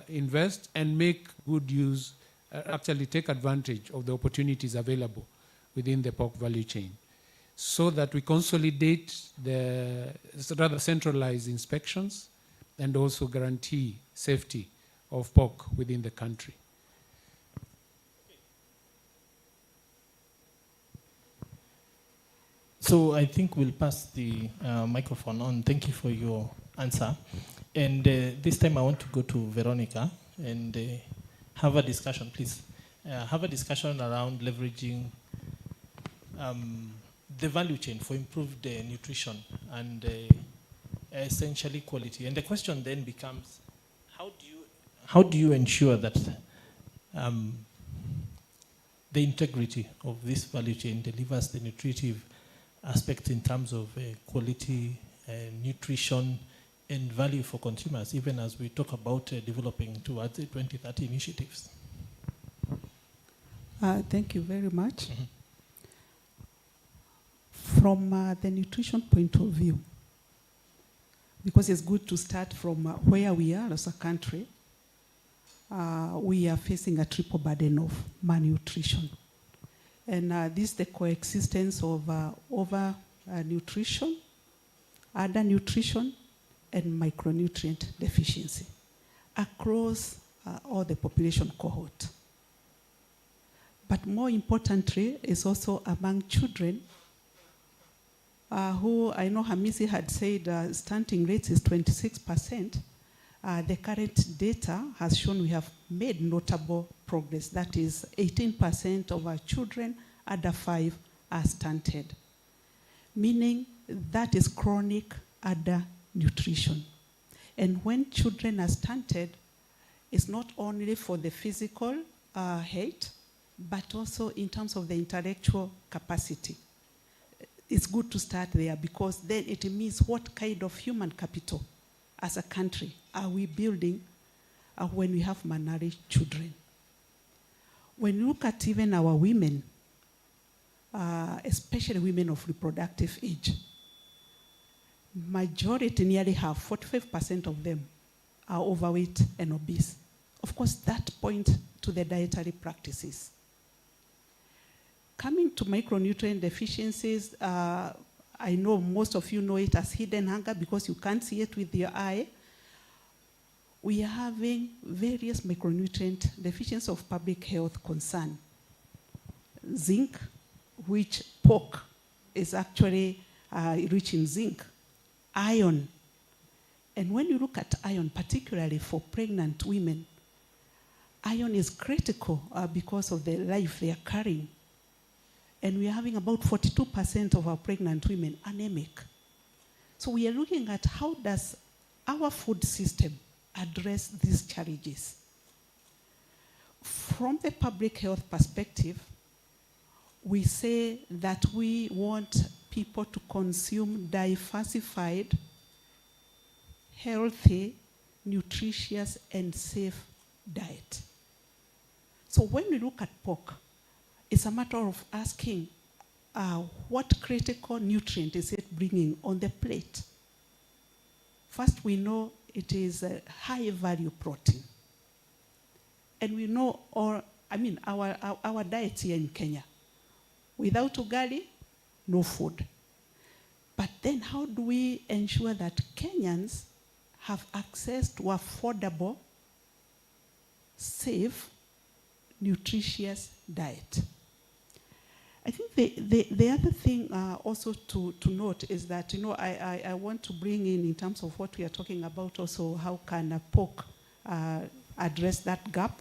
invest and make good use, actually take advantage of the opportunities available within the pork value chain, so that we consolidate the rather centralized inspections and also guarantee safety of pork within the country. So I think we'll pass the microphone on. Thank you for your answer. And this time I want to go to Veronica and have a discussion, please. Have a discussion around leveraging the value chain for improved nutrition and essentially quality. And the question then becomes, how do you ensure that the integrity of this value chain delivers the nutritive aspects in terms of quality, nutrition, and value for consumers, even as we talk about developing towards the 2030 initiatives? Thank you very much. Mm-hmm. From the nutrition point of view, because it's good to start from where we are as a country, we are facing a triple burden of malnutrition. And this is the coexistence of overnutrition, undernutrition, and micronutrient deficiency across all the population cohort. But more importantly, is also among children who, I know Hamisi had said stunting rates is 26%. The current data has shown we have made notable progress. That is 18% of our children under 5 are stunted, meaning that is chronic undernutrition. And when children are stunted, it's not only for the physical health, but also in terms of the intellectual capacity. It's good to start there, because then it means what kind of human capital as a country are we building when we have malnourished children. When you look at even our women, especially women of reproductive age, majority, nearly half, 45% of them are overweight and obese. Of course, that points to the dietary practices. Coming to micronutrient deficiencies, I know most of you know it as hidden hunger because you can't see it with your eye. We are having various micronutrient deficiencies of public health concern. Zinc, which pork is actually rich in zinc. Iron. And when you look at iron, particularly for pregnant women, iron is critical because of the life they are carrying. And we are having about 42% of our pregnant women anemic. So we are looking at how does our food system address these challenges. From the public health perspective, we say that we want people to consume diversified, healthy, nutritious, and safe diet. So when we look at pork, it's a matter of asking what critical nutrient is it bringing on the plate. First, we know it is a high value protein. And we know our diet here in Kenya. Without ugali, no food. But then how do we ensure that Kenyans have access to affordable, safe, nutritious diet? I think the other thing also to note is that, I want to bring in terms of what we are talking about also, how can pork address that gap?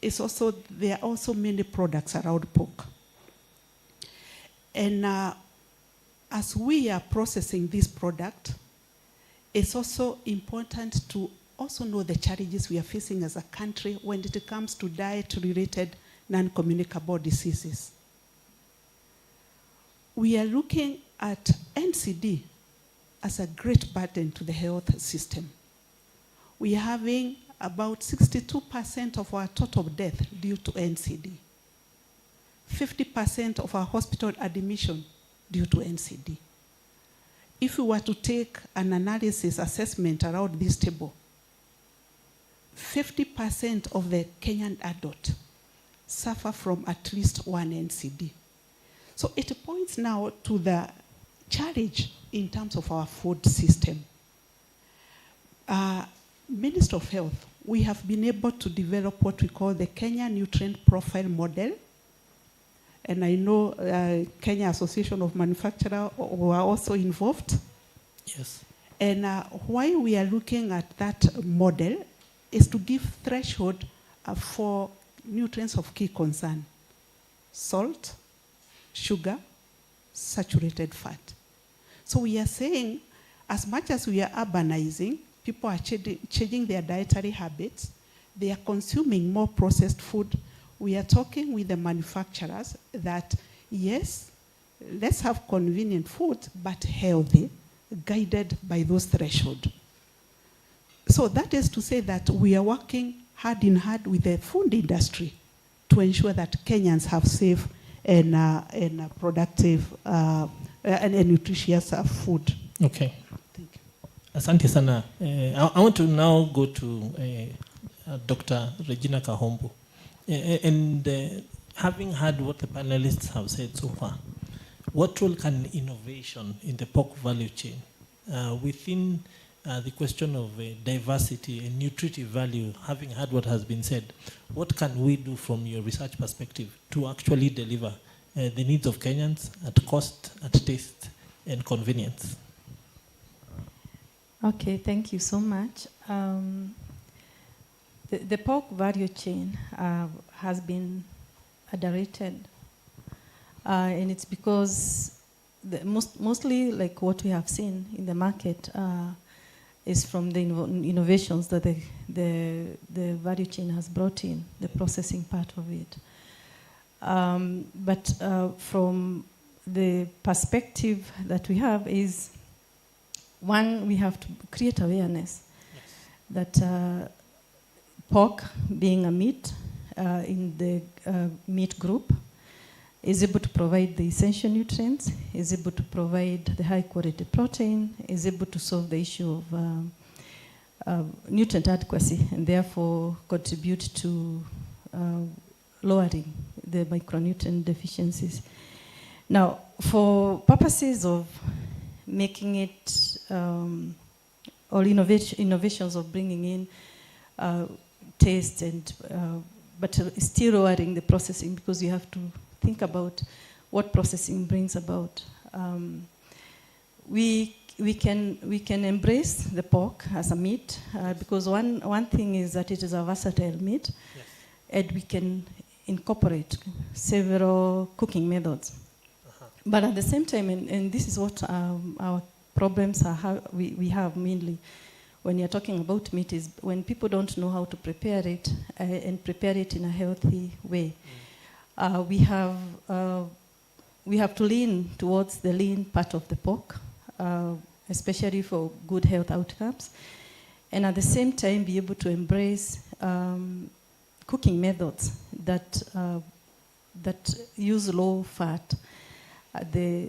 It's also, there are also many products around pork. And as we are processing this product, it's also important to also know the challenges we are facing as a country when it comes to diet-related non-communicable diseases. We are looking at NCD as a great burden to the health system. We are having about 62% of our total death due to NCD. 50% of our hospital admission due to NCD. If we were to take an analysis assessment around this table, 50% of the Kenyan adult suffer from at least one NCD. So it points now to the challenge in terms of our food system. Minister of Health, we have been able to develop what we call the Kenya Nutrient Profile Model. And I know Kenya Association of Manufacturers were also involved. Yes. And why we are looking at that model is to give threshold for nutrients of key concern: salt, sugar, saturated fat. So we are saying, as much as we are urbanizing, people are changing their dietary habits, they are consuming more processed food. We are talking with the manufacturers that, yes, let's have convenient food, but healthy, guided by those thresholds. So that is to say that we are working hand in hand with the food industry to ensure that Kenyans have safe and productive and nutritious food. Okay. Thank you. Asante sana. I want to now go to Dr. Regina Kahombo. And having heard what the panelists have said so far, what role can innovation in the pork value chain within the question of diversity and nutritive value, having heard what has been said, what can we do from your research perspective to actually deliver the needs of Kenyans at cost, at taste, and convenience? Okay, thank you so much. The pork value chain has been underrated, and it's because mostly like what we have seen in the market is from the innovations that the value chain has brought in, the processing part of it. But from the perspective that we have is, one, we have to create awareness that pork, being a meat in the meat group, is able to provide the essential nutrients, is able to provide the high quality protein, is able to solve the issue of nutrient adequacy, and therefore contribute to lowering the micronutrient deficiencies. Now, for purposes of making it, or innovations of bringing in taste and, but still lowering the processing, because you have to think about what processing brings about. We can embrace the pork as a meat because one thing is that it is a versatile meat, yes, and we can incorporate several cooking methods. But at the same time, and this is what our problems are, we have mainly when you're talking about meat, is when people don't know how to prepare it and prepare it in a healthy way. We have to lean towards the lean part of the pork, especially for good health outcomes, and at the same time be able to embrace cooking methods that use low fat,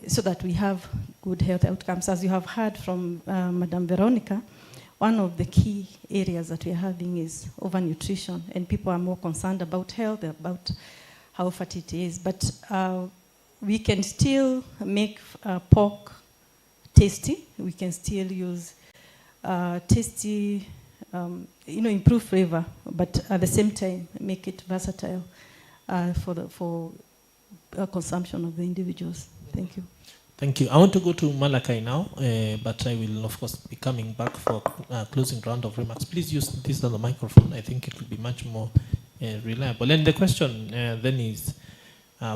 so that we have good health outcomes. As you have heard from Madam Veronica, one of the key areas that we're having is overnutrition, and people are more concerned about health, about how fat it is. But we can still make pork tasty. We can still use tasty, improve flavor, but at the same time make it versatile for consumption of the individuals. Thank you. Thank you. I want to go to Malachi now, but I will, of course, be coming back for closing round of remarks. Please use this on the microphone. I think it will be much more reliable. And the question then is,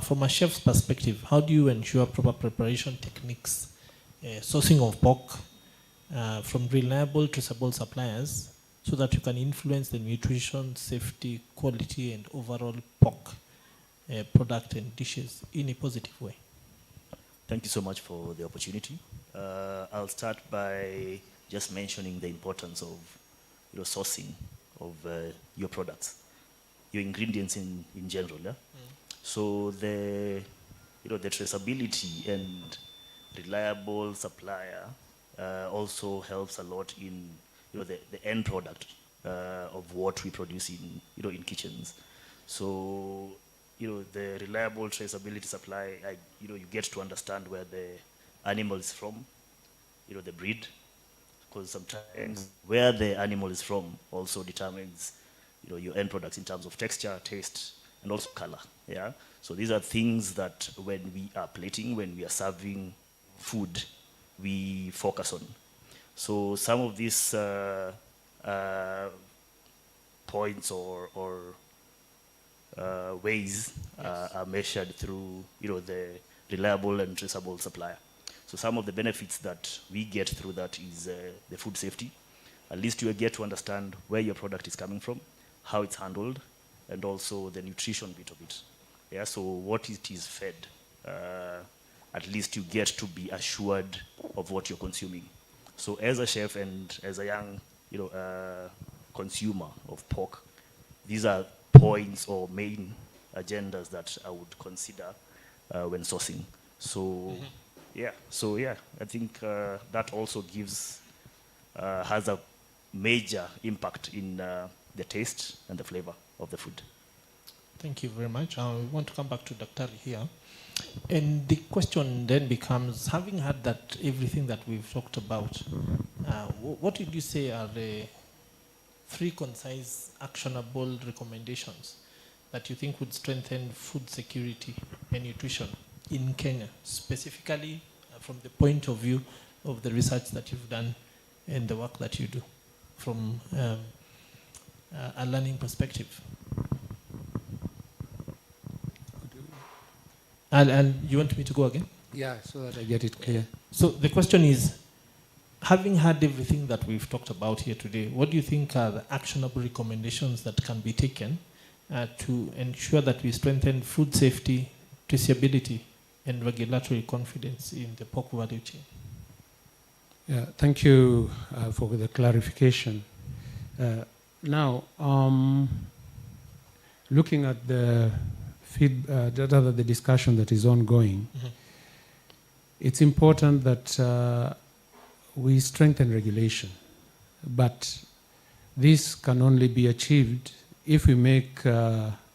from a chef's perspective, how do you ensure proper preparation techniques, sourcing of pork from reliable, traceable suppliers, so that you can influence the nutrition, safety, quality, and overall pork product and dishes in a positive way? Thank you so much for the opportunity. I'll start by just mentioning the importance of sourcing of your products, your ingredients in general. Yeah? So the the traceability and reliable supplier also helps a lot in the end product of what we produce in in kitchens. So the reliable traceability supply, you get to understand where the animal is from, the breed, because sometimes where the animal is from also determines your end products in terms of texture, taste, and also color. Yeah. So these are things that when we are plating, when we are serving food, we focus on. So some of these points or ways are measured through the reliable and traceable supplier. So some of the benefits that we get through that is the food safety. At least you get to understand where your product is coming from, how it's handled, and also the nutrition bit of it. Yeah, so what it is fed, at least you get to be assured of what you're consuming. So as a chef and as a young consumer of pork, these are points or main agendas that I would consider when sourcing. So I think that also has a major impact in the taste and the flavor of the food. Thank you very much. I want to come back to Dr. here. And the question then becomes, having had that everything that we've talked about, what did you say are the 3 concise, actionable recommendations that you think would strengthen food security and nutrition in Kenya, specifically from the point of view of the research that you've done and the work that you do from a learning perspective? And you want me to go again? Yeah, so that I get it clear. So the question is, having had everything that we've talked about here today, what do you think are the actionable recommendations that can be taken to ensure that we strengthen food safety, traceability, and regulatory confidence in the pork value chain? Yeah, thank you for the clarification. Now, looking at the the discussion that is ongoing, it's important that we strengthen regulation, but this can only be achieved if we make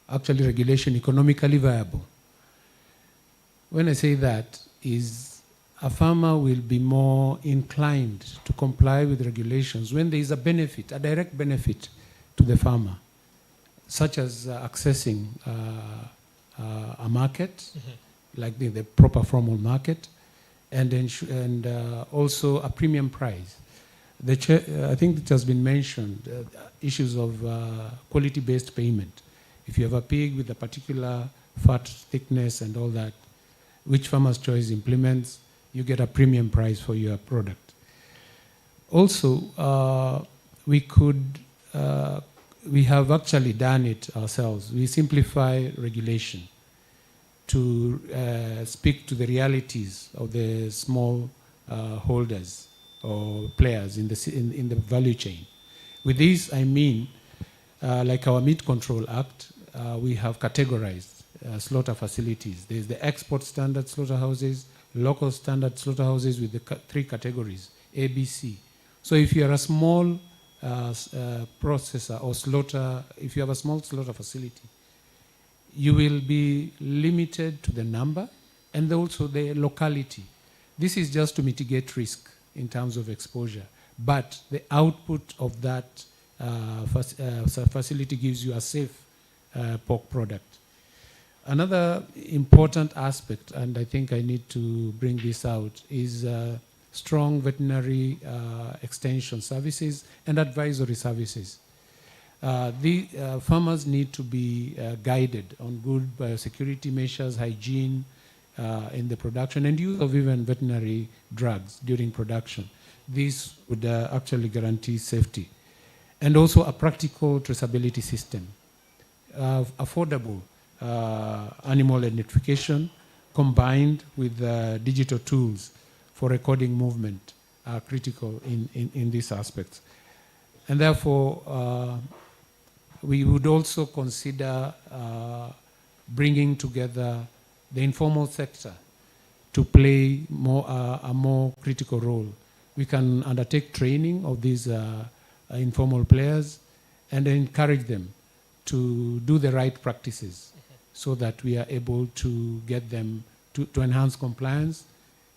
actually regulation economically viable. When I say that, is a farmer will be more inclined to comply with regulations when there is a benefit, a direct benefit to the farmer, such as accessing a market, like the proper formal market, and also a premium price. I think it has been mentioned, issues of quality-based payment. If you have a pig with a particular fat thickness and all that, which Farmer's Choice implements, you get a premium price for your product. Also, we have actually done it ourselves. We simplify regulation to speak to the realities of the small holders or players in the value chain. With this, I mean, like our Meat Control Act, we have categorized slaughter facilities. There's the export standard slaughterhouses, local standard slaughterhouses with the 3 categories, A, B, C. So if you are a small processor or slaughter, if you have a small slaughter facility, you will be limited to the number and also the locality. This is just to mitigate risk in terms of exposure, but the output of that facility gives you a safe pork product. Another important aspect, and I think I need to bring this out, is strong veterinary extension services and advisory services. The farmers need to be guided on good biosecurity measures, hygiene in the production, and use of even veterinary drugs during production. This would actually guarantee safety. And also a practical traceability system, affordable animal identification combined with digital tools for recording movement are critical in these aspects. And therefore, we would also consider bringing together the informal sector to play a more critical role. We can undertake training of these informal players and encourage them to do the right practices so that we are able to get them to enhance compliance.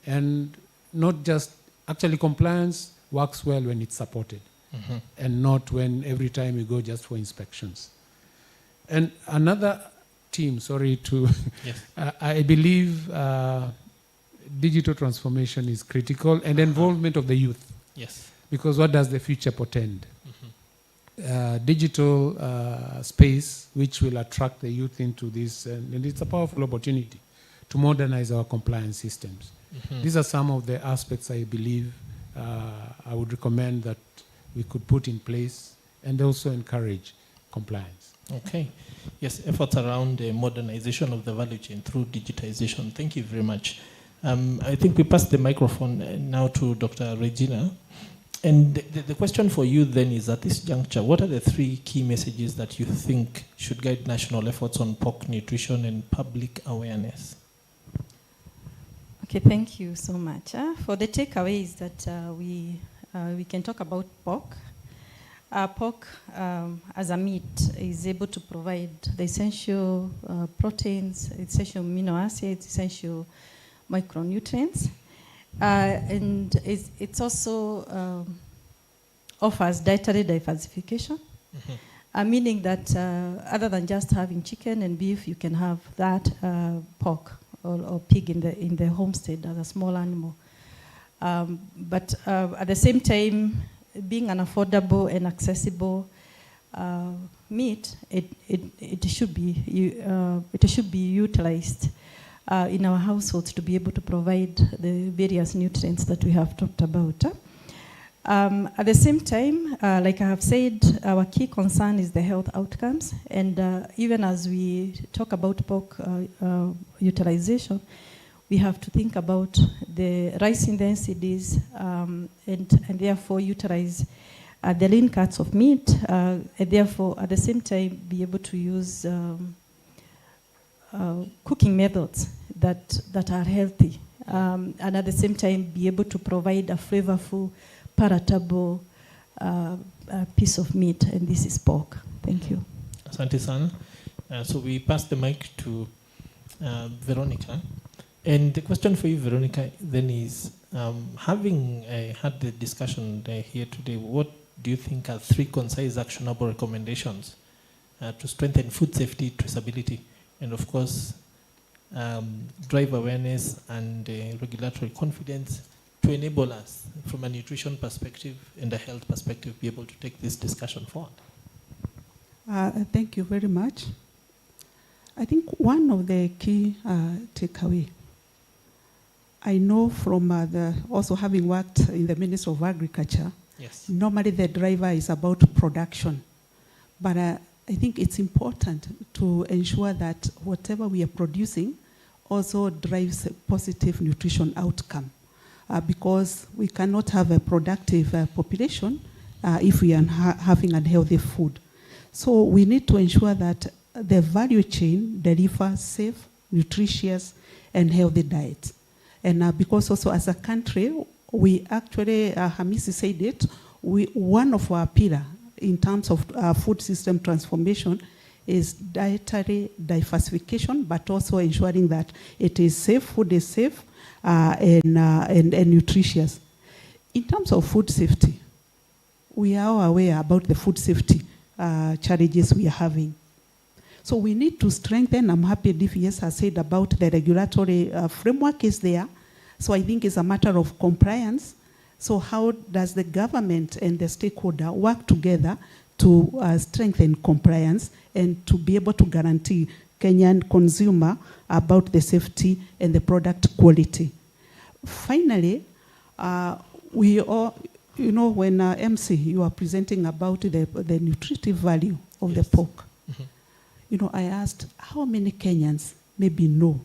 And not just, actually compliance works well when it's supported and not when every time we go just for inspections. And another team, sorry to, yes. I believe digital transformation is critical and involvement of the youth. Yes. Because what does the future portend? Digital space which will attract the youth into this, and it's a powerful opportunity to modernize our compliance systems. These are some of the aspects I believe I would recommend that we could put in place and also encourage compliance. Okay. Yes, efforts around the modernization of the value chain through digitization. Thank you very much. I think we pass the microphone now to Dr. Regina. And the question for you then is, at this juncture, what are the 3 key messages that you think should guide national efforts on pork nutrition and public awareness? Okay, thank you so much. For the takeaways that we can talk about pork. Pork as a meat is able to provide the essential proteins, essential amino acids, essential micronutrients. And it's also offers dietary diversification, meaning that other than just having chicken and beef, you can have that pork or pig in the homestead as a small animal. But at the same time, being an affordable and accessible meat, it should be utilized in our households to be able to provide the various nutrients that we have talked about. At the same time, like I have said, our key concern is the health outcomes. And even as we talk about pork utilization, we have to think about the rising densities and therefore utilize the lean cuts of meat, and therefore at the same time be able to use cooking methods that are healthy, and at the same time be able to provide a flavorful, palatable piece of meat, and this is pork. Thank you. Asante sana. So we pass the mic to Veronica. And the question for you, Veronica, then is, having had the discussion here today, what do you think are 3 concise actionable recommendations to strengthen food safety, traceability, and of course, drive awareness and regulatory confidence to enable us, from a nutrition perspective and a health perspective, be able to take this discussion forward? Thank you very much. I think one of the key takeaway, I know from also having worked in the Ministry of Agriculture, yes, normally the driver is about production. But I think it's important to ensure that whatever we are producing also drives a positive nutrition outcome. Because we cannot have a productive population if we are having unhealthy food. So we need to ensure that the value chain delivers safe, nutritious, and healthy diets. And because also as a country, we actually, Hamisi said it, one of our pillars in terms of food system transformation is dietary diversification, but also ensuring that it is safe, food is safe, and nutritious. In terms of food safety, we are all aware about the food safety challenges we are having. So we need to strengthen, I'm happy DVS has said about the regulatory framework is there. So I think it's a matter of compliance. So how does the government and the stakeholder work together to strengthen compliance and to be able to guarantee Kenyan consumer about the safety and the product quality? Finally, we all, you know, when MC, you are presenting about the nutritive value of the pork. You know, I asked how many Kenyans maybe know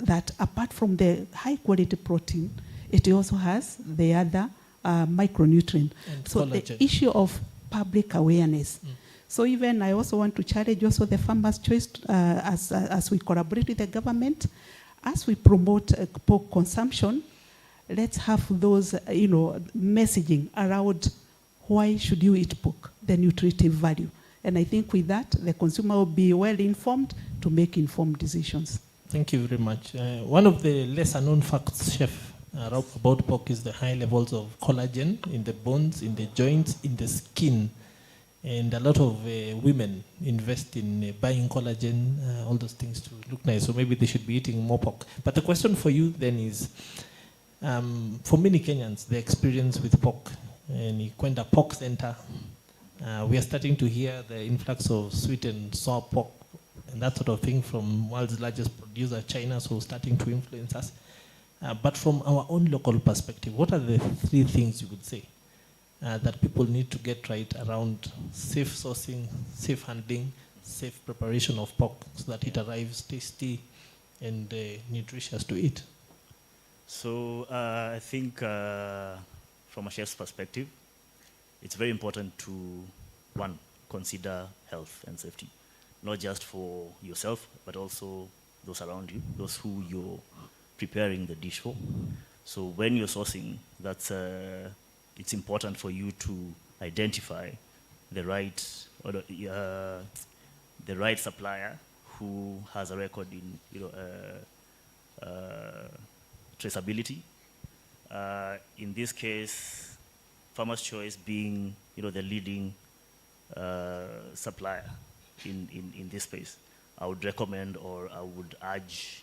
that apart from the high quality protein, it also has the other micronutrient. And so collagen. the issue of public awareness. So even I also want to challenge also the Farmers' Choice as we collaborate with the government, as we promote pork consumption, let's have those messaging around why should you eat pork, the nutritive value. And I think with that, the consumer will be well informed to make informed decisions. Thank you very much. One of the lesser known facts, Chef, about pork is the high levels of collagen in the bones, in the joints, in the skin. And a lot of women invest in buying collagen, all those things to look nice. So maybe they should be eating more pork. But the question for you then is, for many Kenyans, the experience with pork, and you went a pork center, we are starting to hear the influx of sweet and sour pork and that sort of thing from world's largest producer, China, so starting to influence us. But from our own local perspective, what are the 3 things you would say that people need to get right around safe sourcing, safe handling, safe preparation of pork so that it arrives tasty and nutritious to eat? So I think from a chef's perspective, it's very important to, 1, consider health and safety, not just for yourself, but also those around you, those who you're preparing the dish for. So when you're sourcing, that's it's important for you to identify the right supplier who has a record in traceability. In this case, Farmers' Choice being the leading supplier in this space, I would recommend, or I would urge,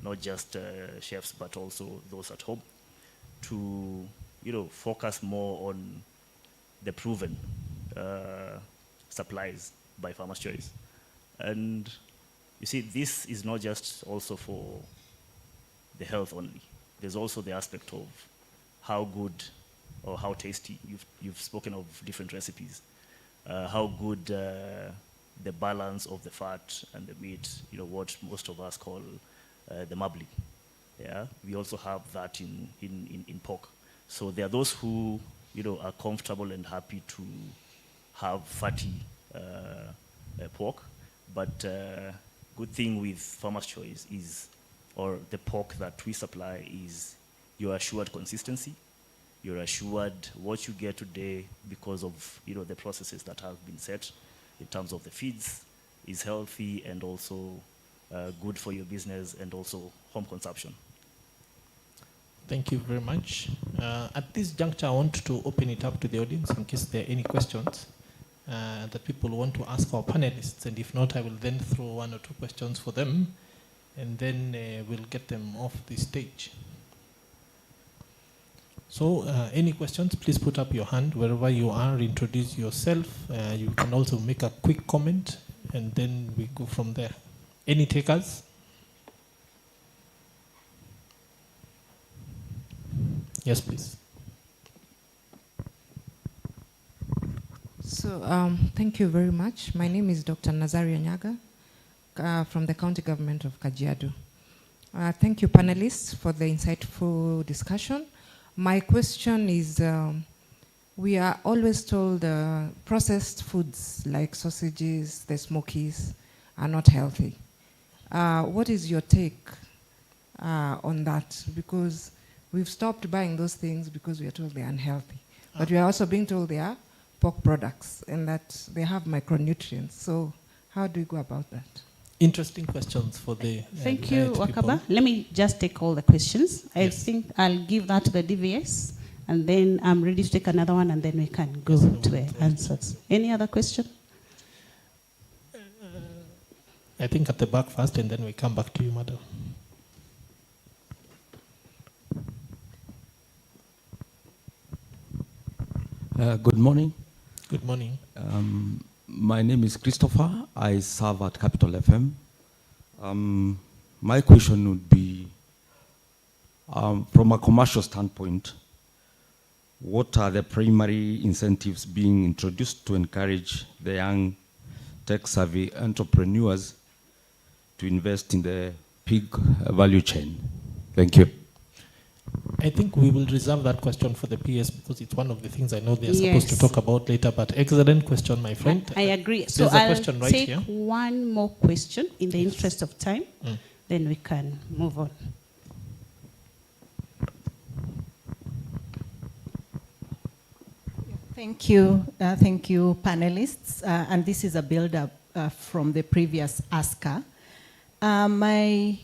not just chefs but also those at home, to focus more on the proven supplies by Farmers' Choice. And you see, this is not just also for the health only. There's also the aspect of how good or how tasty. You've spoken of different recipes. How good the balance of the fat and the meat, what most of us call the marbling. Yeah, we also have that in pork. So there are those who are comfortable and happy to have fatty pork, but good thing with Farmers' Choice is, or the pork that we supply, is you're assured consistency. You're assured what you get today because of the processes that have been set in terms of the feeds is healthy and also good for your business and also home consumption. Thank you very much. At this juncture, I want to open it up to the audience in case there are any questions that people want to ask our panelists. And if not, I will then throw 1 or 2 questions for them, and then we'll get them off the stage. So any questions, please put up your hand wherever you are, introduce yourself. You can also make a quick comment, and then we go from there. Any takers? Yes, please. So thank you very much. My name is Dr. Nazaria Nyaga from the County Government of Kajiado. Thank you, panelists, for the insightful discussion. My question is, we are always told processed foods like sausages, the smokies, are not healthy. What is your take on that? Because we've stopped buying those things because we are told they are unhealthy. But we are also being told they are pork products and that they have micronutrients. So how do you go about that? Interesting questions for the Thank you, Wakaba. Let me just take all the questions. I think I'll give that to the DVS, and then I'm ready to take another one, and then we can go to the answers. Any other question? I think at the back first, and then we come back to you, madam. Good morning. Good morning. My name is Christopher. I serve at Capital FM. My question would be, from a commercial standpoint, what are the primary incentives being introduced to encourage the young tech-savvy entrepreneurs to invest in the pig value chain? Thank you. I think we will reserve that question for the PS because it's one of the things I know they're supposed to talk about later, but excellent question, my friend. I agree. So There's a question I'll right take here. one more question in the interest of time, then we can move on. Thank you, panelists. And this is a build-up from the previous asker. My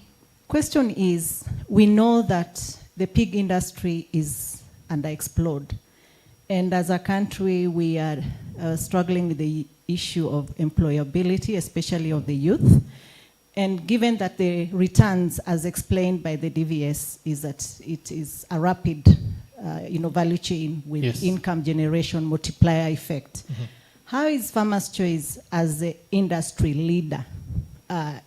question is, we know that the pig industry is underexplored. And as a country, we are struggling with the issue of employability, especially of the youth. And given that the returns, as explained by the DVS, is that it is a rapid value chain with income generation multiplier effect. How is Farmers Choice, as the industry leader,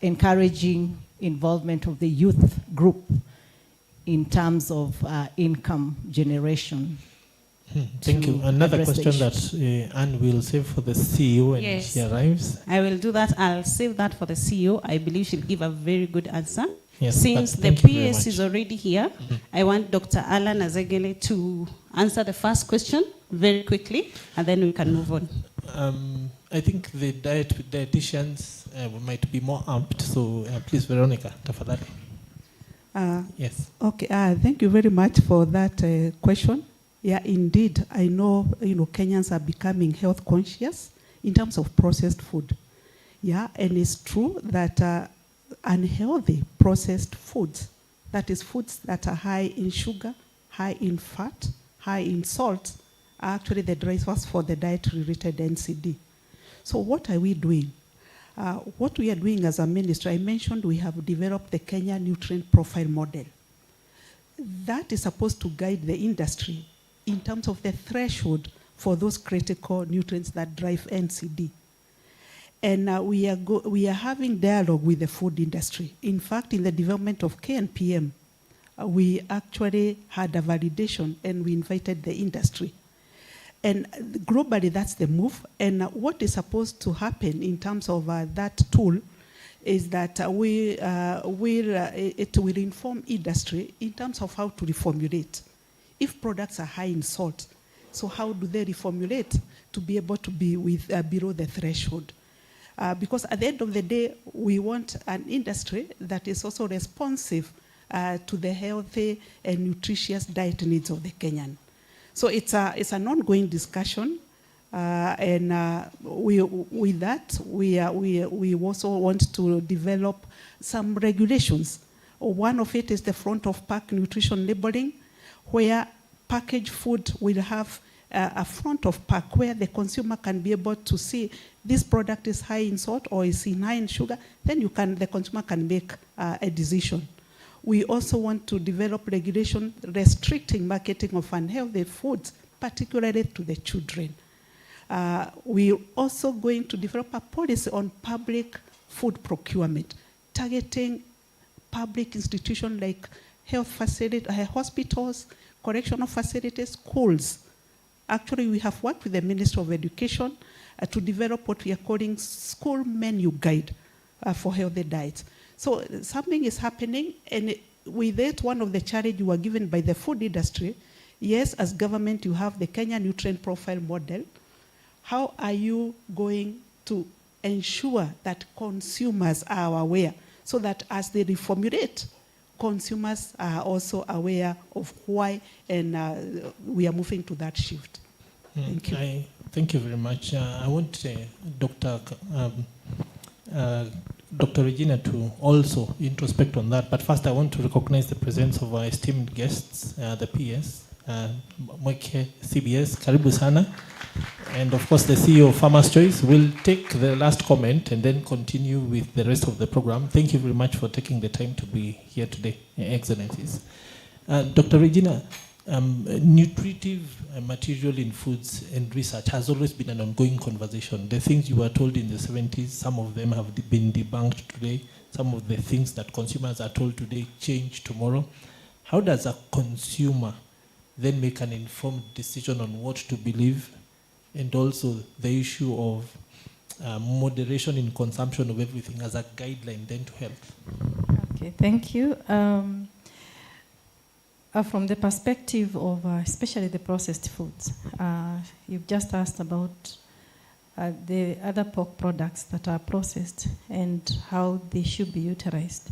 encouraging involvement of the youth group in terms of income generation? Thank you. Another question that Anne will save for the CEO when she arrives. I will do that. I'll save that for the CEO. I believe she'll give a very good answer. Yes, since the PS is already here, I want Dr. Alan Azegele to answer the first question very quickly, and then we can move on. I think the dietitians might be more amped, so please, Veronica, tafadhali. Yes. Okay, thank you very much for that question. Yeah, indeed, I know, Kenyans are becoming health conscious in terms of processed food. Yeah, and it's true that unhealthy processed foods, that is foods that are high in sugar, high in fat, high in salt, are actually the drivers for the dietary-related NCD. So what are we doing? What we are doing as a ministry, I mentioned we have developed the Kenya Nutrient Profile Model. That is supposed to guide the industry in terms of the threshold for those critical nutrients that drive NCD. And we are having dialogue with the food industry. In fact, in the development of KNPM, we actually had a validation and we invited the industry. And globally, that's the move. And what is supposed to happen in terms of that tool is that it will inform industry in terms of how to reformulate. If products are high in salt, so how do they reformulate to be able to be with below the threshold? Because at the end of the day, we want an industry that is also responsive to the healthy and nutritious diet needs of the Kenyan. So it's an ongoing discussion, and with that, we also want to develop some regulations. One of it is the front of pack nutrition labeling, where packaged food will have a front of pack where the consumer can be able to see this product is high in salt or is high in sugar, then the consumer can make a decision. We also want to develop regulation restricting marketing of unhealthy foods, particularly to the children. We're also going to develop a policy on public food procurement, targeting public institutions like health facilities, hospitals, correctional facilities, schools. Actually, we have worked with the Ministry of Education to develop what we are calling school menu guide for healthy diets. So something is happening, and with it, one of the challenges were given by the food industry. Yes, as government, you have the Kenya Nutrient Profile Model. How are you going to ensure that consumers are aware so that as they reformulate, consumers are also aware of why, and we are moving to that shift. Thank you. Thank you very much. I want Dr. Regina to also introspect on that, but first I want to recognize the presence of our esteemed guests, the PS, Mweke CBS, karibu sana, and of course the CEO of Farmers Choice. Will take the last comment and then continue with the rest of the program. Thank you very much for taking the time to be here today, Excellencies. Dr. Regina, nutritive material in foods and research has always been an ongoing conversation. The things you were told in the 70s, some of them have been debunked today. Some of the things that consumers are told today change tomorrow. How does a consumer then make an informed decision on what to believe, and also the issue of moderation in consumption of everything as a guideline then to health? Okay. Okay, thank you. From the perspective of especially the processed foods, you've just asked about the other pork products that are processed and how they should be utilized.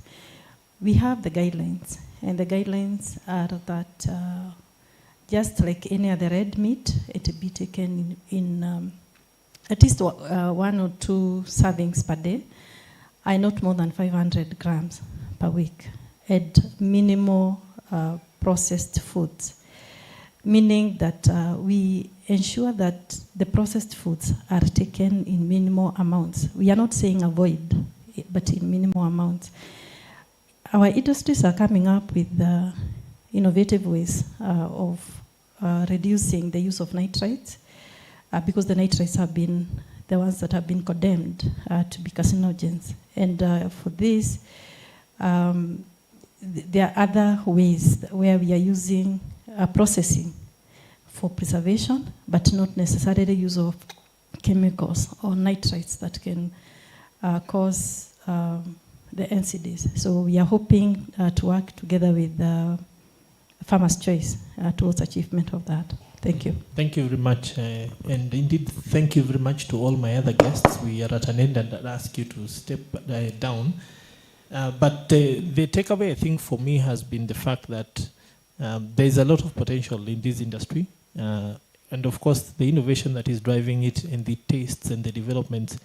We have the guidelines, and the guidelines are that just like any other red meat, it be taken in at least 1 or 2 servings per day, and not more than 500 grams per week, and minimal processed foods, meaning that we ensure that the processed foods are taken in minimal amounts. We are not saying avoid, but in minimal amounts. Our industries are coming up with innovative ways of reducing the use of nitrates, because the nitrates have been the ones that have been condemned to be carcinogens. And for this, there are other ways where we are using processing for preservation, but not necessarily use of chemicals or nitrates that can cause the NCDs. So we are hoping to work together with Farmer's Choice towards achievement of that. Thank you. Thank you very much. And indeed, thank you very much to all my other guests. We are at an end and I'll ask you to step down. But the takeaway, I think, for me has been the fact that there is a lot of potential in this industry. And of course, the innovation that is driving it and the tastes and the developments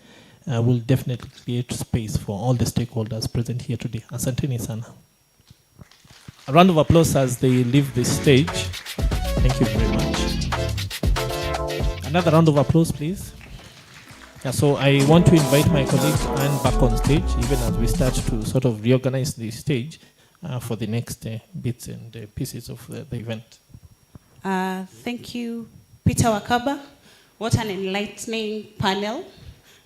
will definitely create space for all the stakeholders present here today. Asanteni sana. A round of applause as they leave the stage. Thank you very much. Another round of applause, please. Yeah, so I want to invite my colleague Anne back on stage, even as we start to sort of reorganize the stage for the next bits and pieces of the event. Thank you, Peter Wakaba. What an enlightening panel.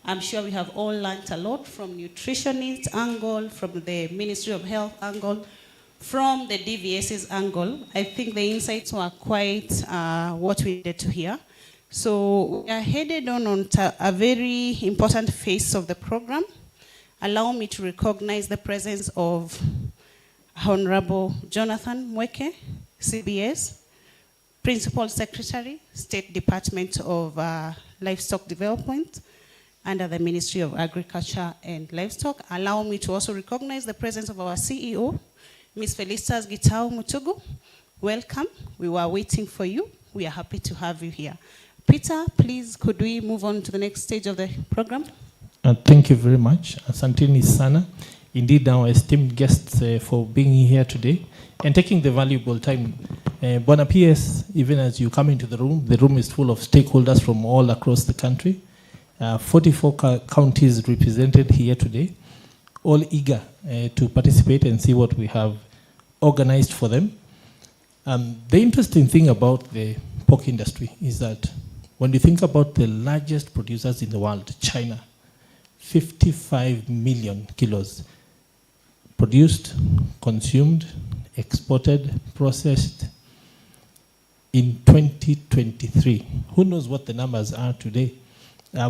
I'm sure we have all learned a lot from nutritionist angle, from the Ministry of Health angle, from the DVS's angle. I think the insights were quite what we needed to hear. So we are headed on to a very important phase of the program. Allow me to recognize the presence of Honorable Jonathan Mweke, CBS, Principal Secretary, State Department of Livestock Development, under the Ministry of Agriculture and Livestock. Allow me to also recognize the presence of our CEO, Ms. Felicitas Gitau Mutugu. Welcome. We were waiting for you. We are happy to have you here. Peter, please, could we move on to the next stage of the program? Thank you very much. Asanteni sana. Indeed, our esteemed guests for being here today and taking the valuable time. Bona PS, even as you come into the room is full of stakeholders from all across the country. 44 counties represented here today, all eager to participate and see what we have organized for them. The interesting thing about the pork industry is that when you think about the largest producers in the world, China, 55 million kilos produced, consumed, exported, processed in 2023. Who knows what the numbers are today?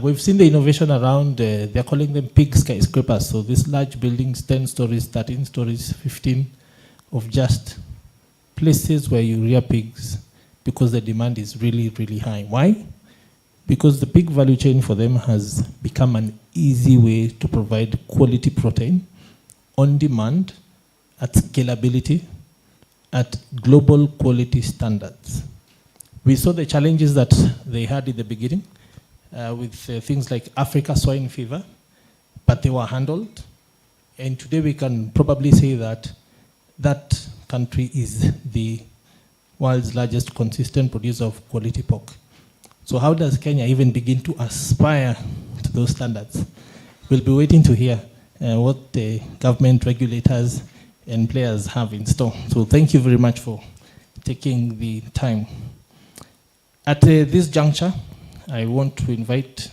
We've seen the innovation around, they're calling them pig skyscrapers. So these large buildings, 10 stories, 13 stories, 15, of just places where you rear pigs because the demand is really, really high. Why? Because the pig value chain for them has become an easy way to provide quality protein on demand, at scalability, at global quality standards. We saw the challenges that they had in the beginning with things like Africa swine fever, but they were handled. And today we can probably say that that country is the world's largest consistent producer of quality pork. So how does Kenya even begin to aspire to those standards? We'll be waiting to hear what the government, regulators, and players have in store. So thank you very much for taking the time. At this juncture, I want to invite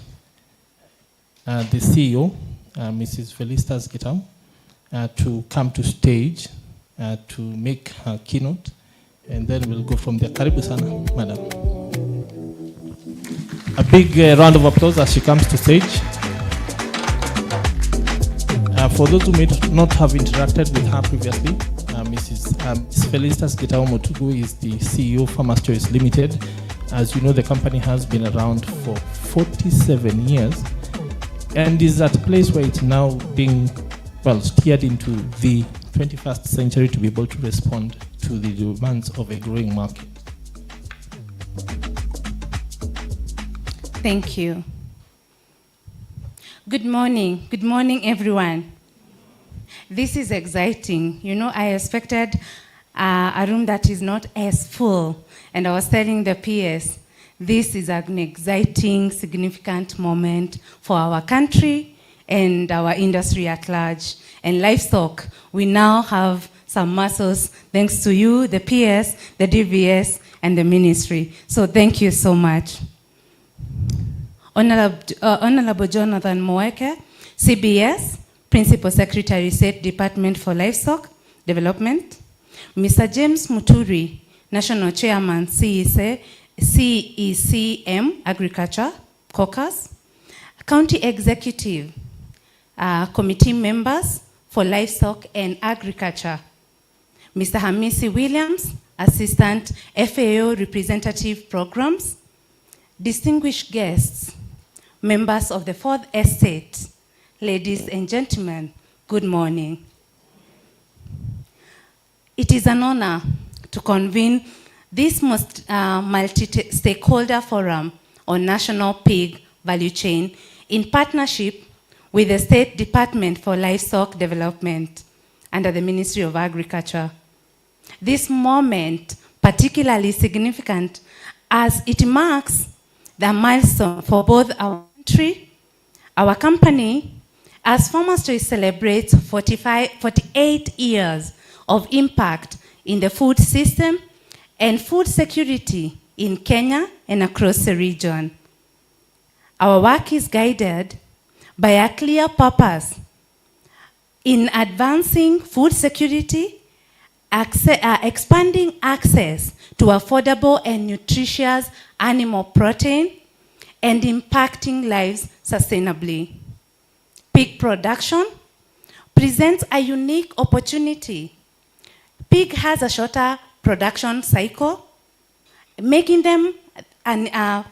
the CEO, Mrs. Felicitas Gitau, to come to stage to make her keynote, and then we'll go from there. Karibu sana, madam. A big round of applause as she comes to stage. For those who may not have interacted with her previously, Ms. Felicitas Gitao-Motugu is the CEO of Farmers Choice Limited. As you know, the company has been around for 47 years and is at a place where it's now being, well, steered into the 21st century to be able to respond to the demands of a growing market. Thank you. Good morning. Good morning, everyone. This is exciting. You know, I expected a room that is not as full. And I was telling the PS, this is an exciting, significant moment for our country and our industry at large. And livestock, we now have some muscles thanks to you, the PS, the DVS, and the ministry. So thank you so much. Honorable Jonathan Moeke, CBS, Principal Secretary, State Department for Livestock Development. Mr. James Muturi, National Chairman, CECM, Agriculture, Caucus. County Executive, Committee Members for Livestock and Agriculture. Mr. Hamisi Williams, Assistant FAO Representative Programs. Distinguished guests, members of the Fourth Estate, ladies and gentlemen, good morning. It is an honor to convene this multi-stakeholder forum on national pig value chain in partnership with the State Department for Livestock Development under the Ministry of Agriculture. This moment particularly significant as it marks the milestone for both our country, our company, as Farmers Choice celebrates 48 years of impact in the food system and food security in Kenya and across the region. Our work is guided by a clear purpose in advancing food security, expanding access to affordable and nutritious animal protein, and impacting lives sustainably. Pig production presents a unique opportunity. Pig has a shorter production cycle, making them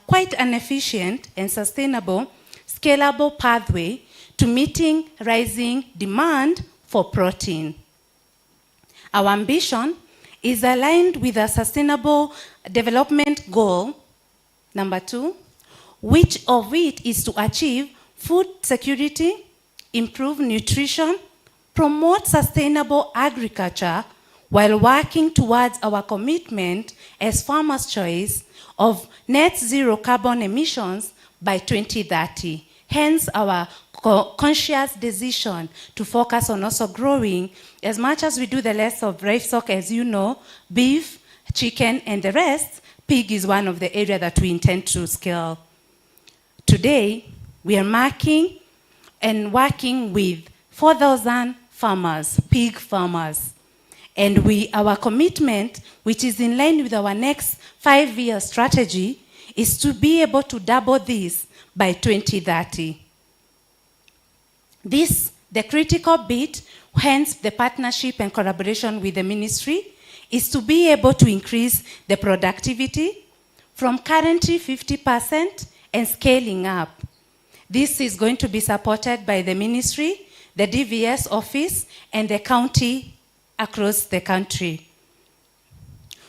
quite an efficient and sustainable, scalable pathway to meeting rising demand for protein. Our ambition is aligned with a sustainable development goal, number 2, which of it is to achieve food security, improve nutrition, promote sustainable agriculture, while working towards our commitment as Farmers Choice of net zero carbon emissions by 2030. Hence our conscious decision to focus on also growing, as much as we do the rest of livestock, as you know, beef, chicken, and the rest, pig is one of the areas that we intend to scale. Today, we are marking and working with 4,000 farmers, pig farmers. And our commitment, which is in line with our next 5-year strategy, is to be able to double this by 2030. This, the critical bit, hence the partnership and collaboration with the ministry, is to be able to increase the productivity from currently 50% and scaling up. This is going to be supported by the ministry, the DVS office, and the county across the country.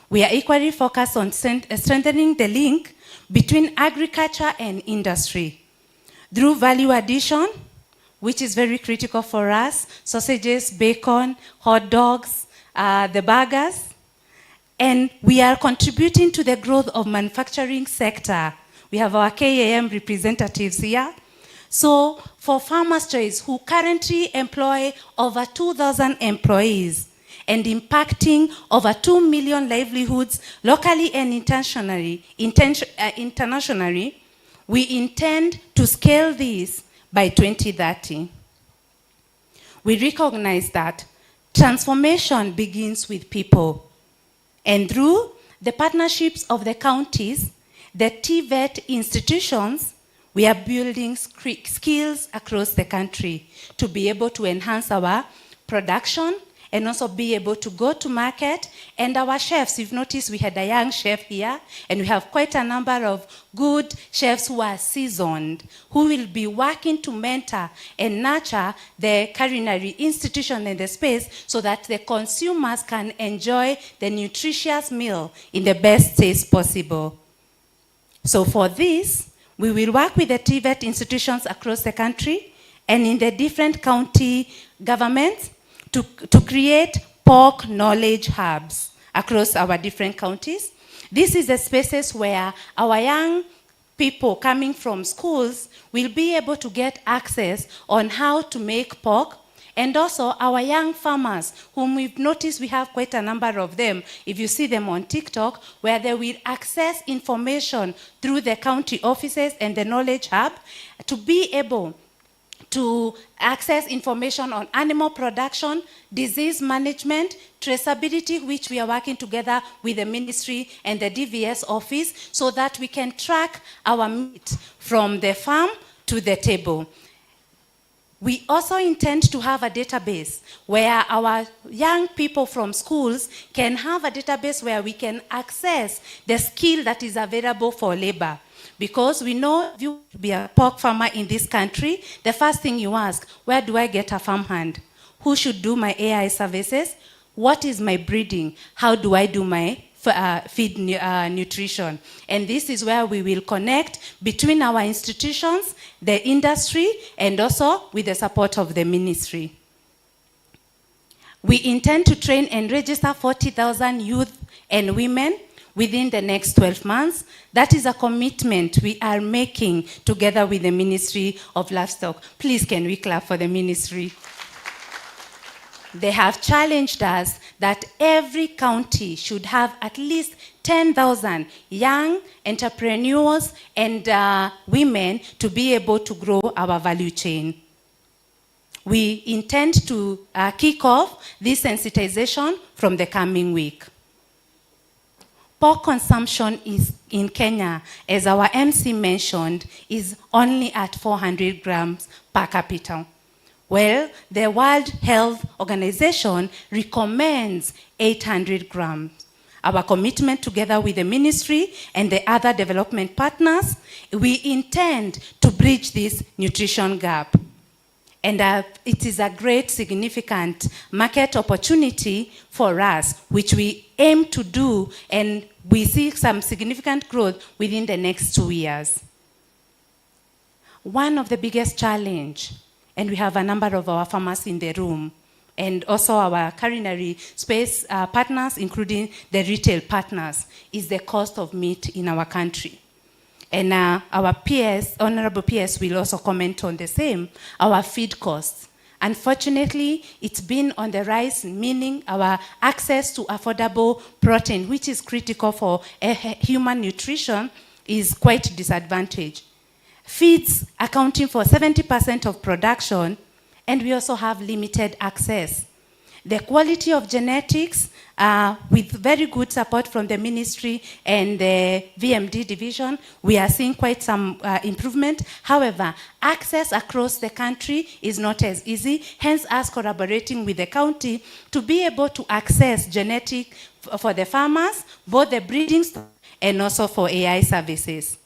We are equally focused on strengthening the link between agriculture and industry through value addition, which is very critical for us, sausages, bacon, hot dogs, the burgers, and we are contributing to the growth of manufacturing sector. We have our KAM representatives here. So for Farmers Choice, who currently employ over 2,000 employees and impacting over 2 million livelihoods locally and internationally, we intend to scale this by 2030. We recognize that transformation begins with people. And through the partnerships of the counties, the TVET institutions, We are building skills across the country to be able to enhance our production and also be able to go to market. And our chefs, you've noticed we had a young chef here, and we have quite a number of good chefs who are seasoned, who will be working to mentor and nurture the culinary institution in the space so that the consumers can enjoy the nutritious meal in the best taste possible. So for this, we will work with the TVET institutions across the country and in the different county governments to create pork knowledge hubs across our different counties. This is the spaces where our young people coming from schools will be able to get access on how to make pork, and also our young farmers, whom we've noticed we have quite a number of them, if you see them on TikTok, where they will access information through the county offices and the knowledge hub to be able to access information on animal production, disease management, traceability, which we are working together with the ministry and the DVS office so that we can track our meat from the farm to the table. We also intend to have a database where our young people from schools can have a database where we can access the skill that is available for labor. Because we know if you be a pork farmer in this country, the first thing you ask, where do I get a farmhand? Who should do my AI services? What is my breeding? How do I do my feed nutrition? And this is where we will connect between our institutions, the industry, and also with the support of the ministry. We intend to train and register 40,000 youth and women within the next 12 months. That is a commitment we are making together with the Ministry of Livestock. Please, can we clap for the ministry? They have challenged us that every county should have at least 10,000 young entrepreneurs and women to be able to grow our value chain. We intend to kick off this sensitization from the coming week. Pork consumption in Kenya, as our MC mentioned, is only at 400 grams per capita. Well, the World Health Organization recommends 800 grams. Our commitment together with the ministry and the other development partners, we intend to bridge this nutrition gap. And it is a great, significant market opportunity for us, which we aim to do, and we see some significant growth within the next 2 years. One of the biggest challenge, and we have a number of our farmers in the room, and also our culinary space partners, including the retail partners, is the cost of meat in our country. And our PS, Honorable PS, will also comment on the same, our feed costs. Unfortunately, it's been on the rise, meaning our access to affordable protein, which is critical for human nutrition, is quite disadvantaged. Feeds accounting for 70% of production, and we also have limited access. The quality of genetics, with very good support from the ministry and the VMD division, we are seeing quite some improvement. However, access across the country is not as easy, hence us collaborating with the county to be able to access genetic for the farmers, both the breeding and also for AI services.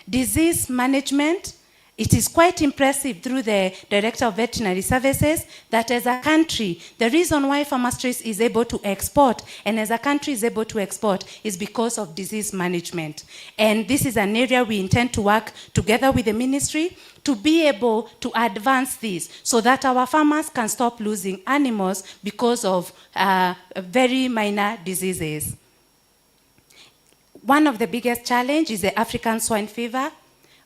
Disease management, it is quite impressive through the Director of Veterinary Services that as a country, the reason why Ministries is able to export and as a country is able to export is because of disease management. And this is an area we intend to work together with the ministry to be able to advance this so that our farmers can stop losing animals because of very minor diseases. One of the biggest challenges is the African swine fever.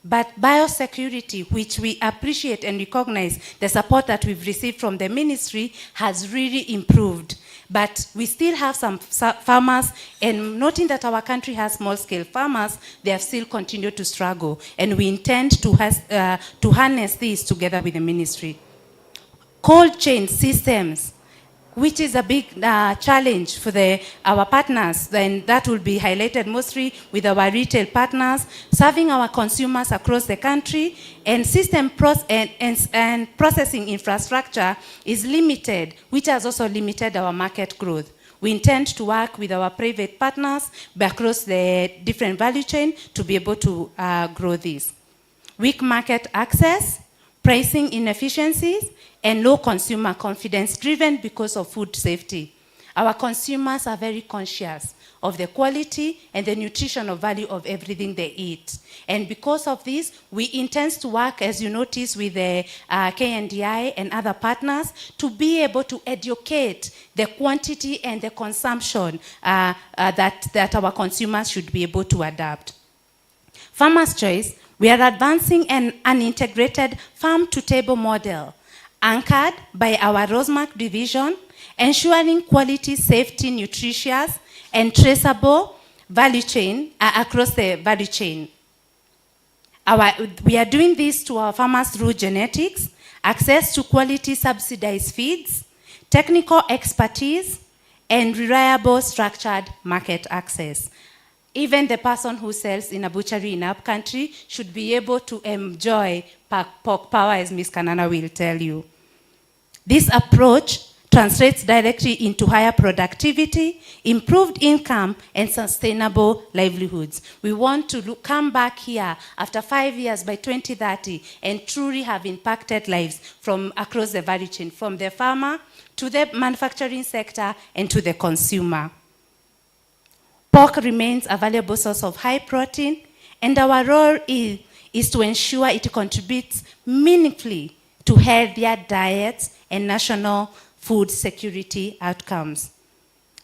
But biosecurity, which we appreciate and recognize the support that we've received from the ministry, has really improved. But we still have some farmers, and noting that our country has small-scale farmers, they have still continued to struggle. And we intend to harness this together with the ministry. Cold chain systems. which is a big challenge for our partners. Then that will be highlighted mostly with our retail partners, serving our consumers across the country, and system and processing infrastructure is limited, which has also limited our market growth. We intend to work with our private partners across the different value chain to be able to grow this. Weak market access, pricing inefficiencies, and low consumer confidence driven because of food safety. Our consumers are very conscious of the quality and the nutritional value of everything they eat. And because of this, we intend to work, as you notice, with the KNDI and other partners to be able to educate the quantity and the consumption that our consumers should be able to adapt. Farmer's Choice, we are advancing an integrated farm-to-table model anchored by our Rosemark division, ensuring quality, safety, nutritious, and traceable value chain across the value chain. We are doing this to our farmers through genetics, access to quality subsidized feeds, technical expertise, and reliable structured market access. Even the person who sells in a butchery in our country should be able to enjoy pork power, as Ms. Kanana will tell you. This approach translates directly into higher productivity, improved income, and sustainable livelihoods. We want to come back here after 5 years by 2030 and truly have impacted lives from across the value chain, from the farmer to the manufacturing sector and to the consumer. Pork remains a valuable source of high protein, and our role is to ensure it contributes meaningfully to healthier diets and national food security outcomes.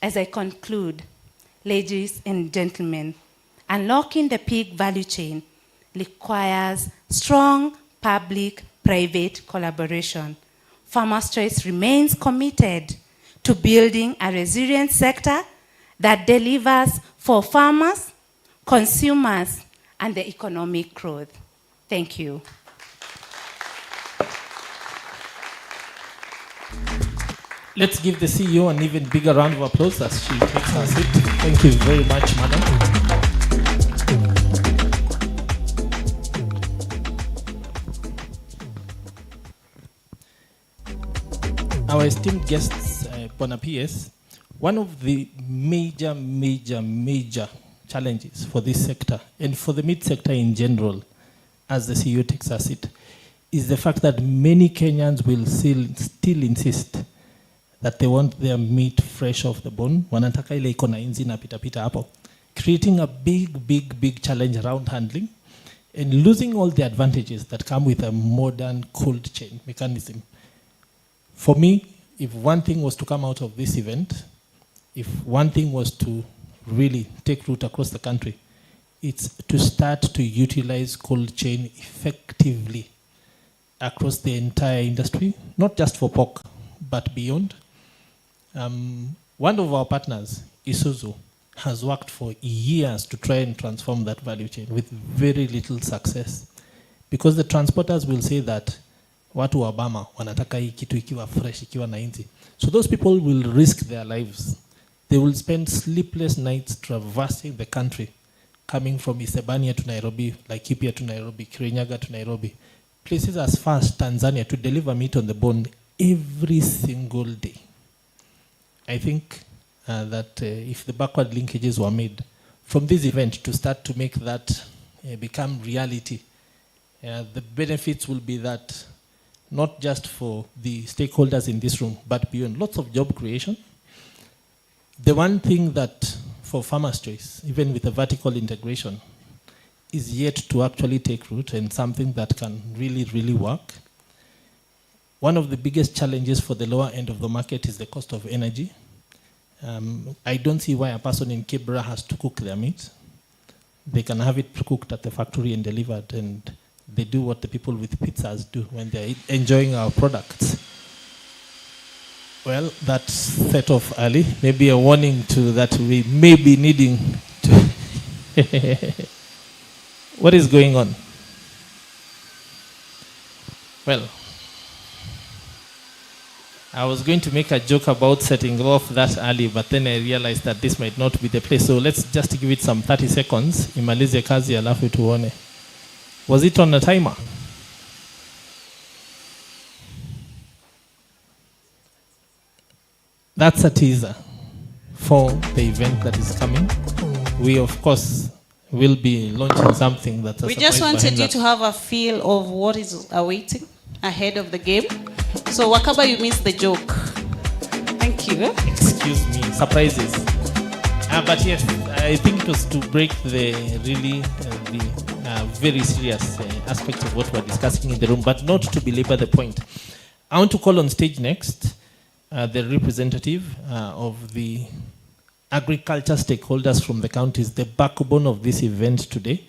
As I conclude, ladies and gentlemen, unlocking the pig value chain requires strong public-private collaboration. Farmers' Choice remains committed to building a resilient sector that delivers for farmers, consumers, and the economic growth. Thank you. Let's give the CEO an even bigger round of applause as she takes her seat. Thank you very much, madam. Our esteemed guests, Bona PS, one of the major challenges for this sector and for the meat sector in general, as the CEO takes her seat, is the fact that many Kenyans will still insist that they want their meat fresh off the bone. Wanataka ile iko na inzi na pita hapo, creating a big challenge around handling and losing all the advantages that come with a modern cold chain mechanism. For me, if one thing was to come out of this event, if one thing was to really take root across the country, it's to start to utilize cold chain effectively across the entire industry, not just for pork, but beyond. One of our partners, Isuzu, has worked for years to try and transform that value chain with very little success. Because the transporters will say that watu wa Bama wanataka hii kitu ikiwa fresh, ikiwa na inzi. So those people will risk their lives. They will spend sleepless nights traversing the country, coming from Isebania to Nairobi, Laikipia to Nairobi, Kirinyaga to Nairobi, places as far as Tanzania, to deliver meat on the bone every single day. I think that if the backward linkages were made from this event to start to make that become reality, the benefits will be that not just for the stakeholders in this room, but beyond, lots of job creation. The one thing that for Farmers' Choice, even with the vertical integration, is yet to actually take root and something that can really work. One of the biggest challenges for the lower end of the market is the cost of energy. I don't see why a person in Kibra has to cook their meat. They can have it cooked at the factory and delivered, and they do what the people with pizzas do when they're enjoying our products. Well, that's set off early. Maybe a warning to that we may be needing to... What is going on? Well, I was going to make a joke about setting off that early, but then I realized that this might not be the place. So let's just give it some 30 seconds. Imalize kazi alafu tuone. Was it on a timer? That's a teaser for the event that is coming. We, of course, will be launching something that's a We just surprise wanted behind you that. to have a feel of what is awaiting ahead of the game. So Wakaba, you missed the joke. Thank you. Excuse me, surprises. But yes, I think it was to break the really very serious aspects of what we're discussing in the room, but not to belabor the point. I want to call on stage next the representative of the agriculture stakeholders from the counties, the backbone of this event today.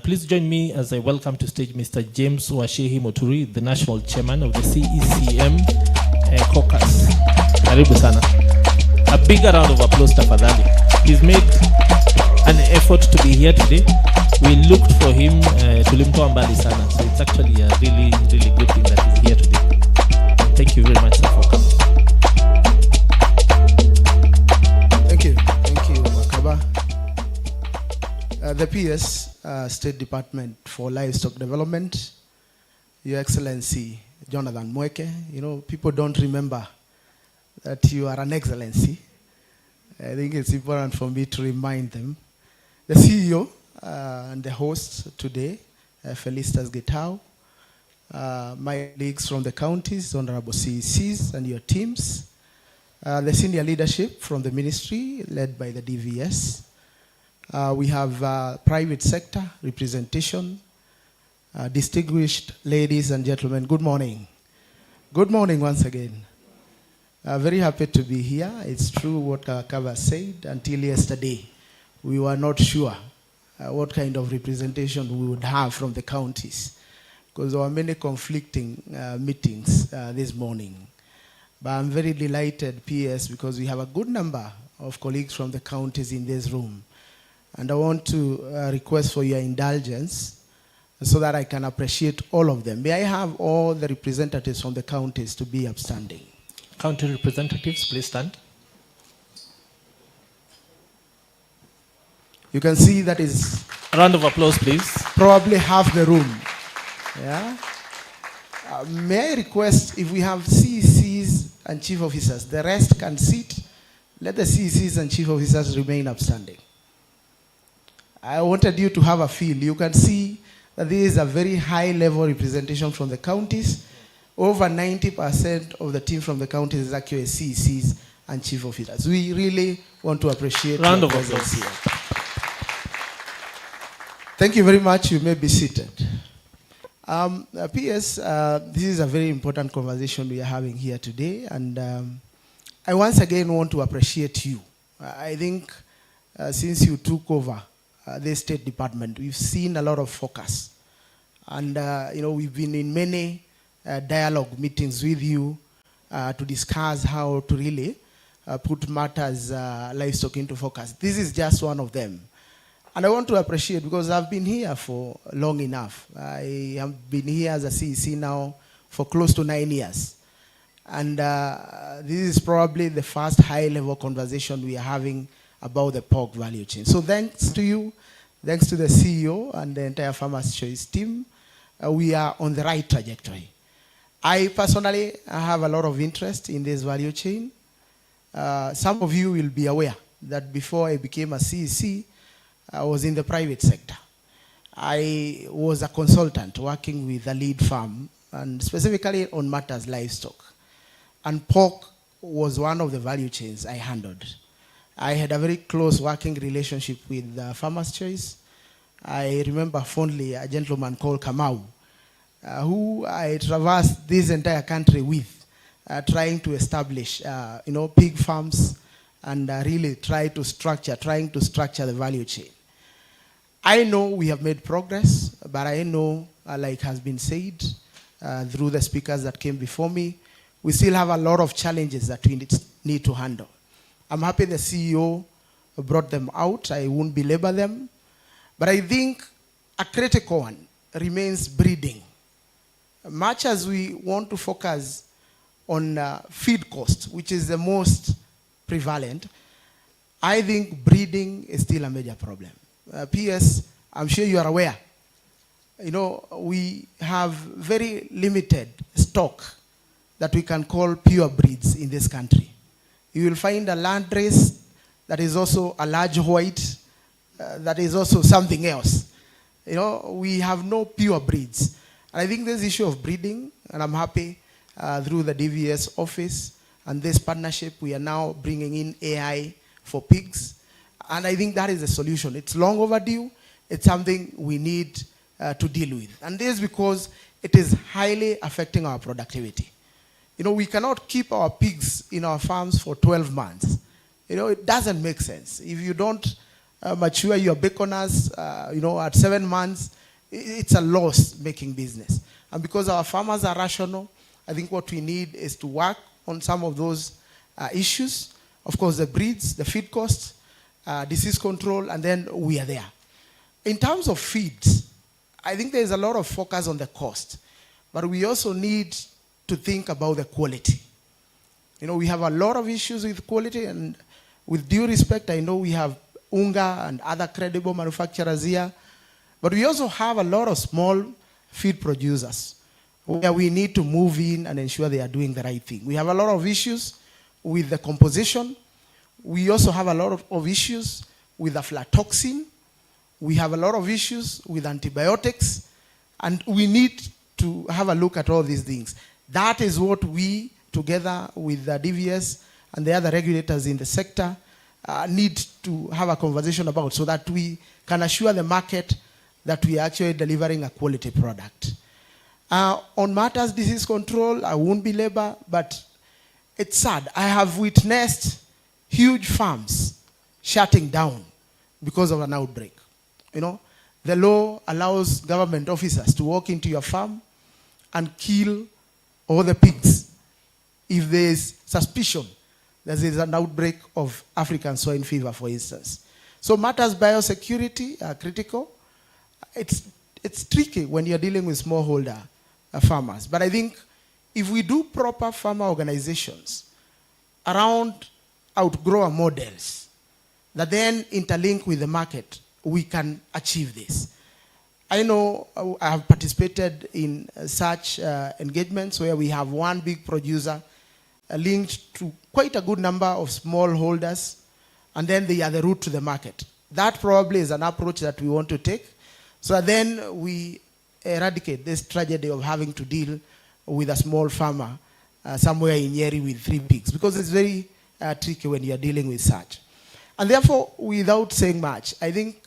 Please join me as I welcome to stage Mr. James Washehi Moturi, the national chairman of the CECM caucus. Karibu sana. A bigger round of applause, tafadhali. He's made an effort to be here today. We looked for him, tulimtoa mbali sana. So it's actually a really, really good thing that he's here today. Thank you very much for coming. Thank you, Wakaba. The PS, State Department for Livestock Development, Your Excellency Jonathan Mweke. You know, people don't remember that you are an excellency. I think it's important for me to remind them. The CEO and the host today, Felicitas Getao, my colleagues from the counties, honorable CECs and your teams, the senior leadership from the ministry led by the DVS. We have private sector representation, distinguished ladies and gentlemen, good morning. Good morning once again. Very happy to be here. It's true what Kava said. Until yesterday, we were not sure what kind of representation we would have from the counties, because there were many conflicting meetings this morning. But I'm very delighted, PS, because we have a good number of colleagues from the counties in this room. And I want to request for your indulgence so that I can appreciate all of them. May I have all the representatives from the counties to be upstanding? County representatives, please stand. You can see that is... A round of applause, please. Probably half the room. Yeah. May I request, if we have CECs and chief officers, the rest can sit. Let the CECs and chief officers remain upstanding. I wanted you to have a feel. You can see that this is a very high level representation from the counties. Over 90% of the team from the counties is actually CECs and chief officers. We really want to appreciate round your of presence applause here. Thank you very much. You may be seated. PS, this is a very important conversation we are having here today, and I once again want to appreciate you. I think since you took over the State Department, we've seen a lot of focus, and you know, we've been in many dialogue meetings with you to discuss how to really put matters livestock into focus. This is just one of them. And I want to appreciate, because I've been here for long enough. I have been here as a CEC now for close to 9 years. And this is probably the first high-level conversation we are having about the pork value chain. So thanks to you, thanks to the CEO and the entire Farmers' Choice team, we are on the right trajectory. I personally have a lot of interest in this value chain. Some of you will be aware that before I became a CEC, I was in the private sector. I was a consultant working with a lead farm, and specifically on matters livestock. And pork was one of the value chains I handled. I had a very close working relationship with Farmers' Choice. I remember fondly a gentleman called Kamau, who I traversed this entire country with, trying to establish pig farms and really trying to structure the value chain. I know we have made progress, but I know, like has been said through the speakers that came before me, we still have a lot of challenges that we need to handle. I'm happy the CEO brought them out. I won't belabor them. But I think a critical one remains breeding. Much as we want to focus on feed cost, which is the most prevalent, I think breeding is still a major problem. PS, I'm sure you are aware, you know, we have very limited stock that we can call pure breeds in this country. You will find a land race that is also a large white, that is also something else. You know, we have no pure breeds. And I think this issue of breeding, and I'm happy through the DVS office and this partnership, we are now bringing in AI for pigs. And I think that is the solution. It's long overdue. It's something we need to deal with. And this is because it is highly affecting our productivity. You know, we cannot keep our pigs in our farms for 12 months. You know, it doesn't make sense. If you don't mature your baconers, you know, at 7 months, it's a loss-making business. And because our farmers are rational, I think what we need is to work on some of those issues. Of course, the breeds, the feed costs, disease control, and then we are there. In terms of feeds, I think there's a lot of focus on the cost, but we also need to think about the quality. You know, we have a lot of issues with quality, and with due respect, I know we have UNGA and other credible manufacturers here, but we also have a lot of small feed producers where we need to move in and ensure they are doing the right thing. We have a lot of issues with the composition. We also have a lot of issues with aflatoxin. We have a lot of issues with antibiotics, and we need to have a look at all these things. That is what we, together with the DVS and the other regulators in the sector, need to have a conversation about so that we can assure the market that we are actually delivering a quality product. On matters disease control, I won't belabor, but it's sad. I have witnessed huge farms shutting down because of an outbreak. You know, the law allows government officers to walk into your farm and kill all the pigs if there is suspicion that there is an outbreak of African swine fever, for instance. So matters biosecurity are critical. It's tricky when you're dealing with smallholder farmers. But I think if we do proper farmer organizations around outgrower models that then interlink with the market, we can achieve this. I know I have participated in such engagements where we have one big producer linked to quite a good number of small holders, and then they are the route to the market. That probably is an approach that we want to take, so that then we eradicate this tragedy of having to deal with a small farmer somewhere in Nyeri with 3 pigs, because it's very tricky when you're dealing with such. And therefore, without saying much, I think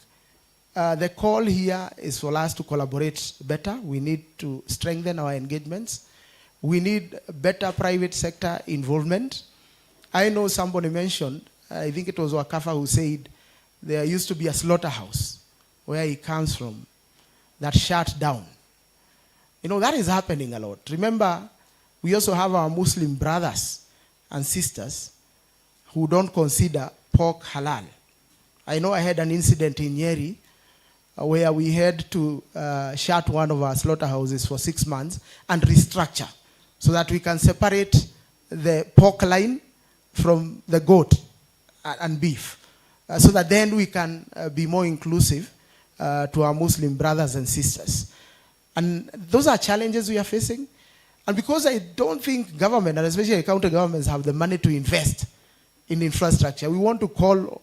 the call here is for us to collaborate better. We need to strengthen our engagements. We need better private sector involvement. I know somebody mentioned, I think it was Wakafa who said, there used to be a slaughterhouse where he comes from that shut down. You know, that is happening a lot. Remember, we also have our Muslim brothers and sisters who don't consider pork halal. I know I had an incident in Nyeri where we had to shut one of our slaughterhouses for 6 months and restructure so that we can separate the pork line from the goat and beef, so that then we can be more inclusive to our Muslim brothers and sisters. And those are challenges we are facing. And because I don't think government, and especially county governments, have the money to invest in infrastructure, we want to call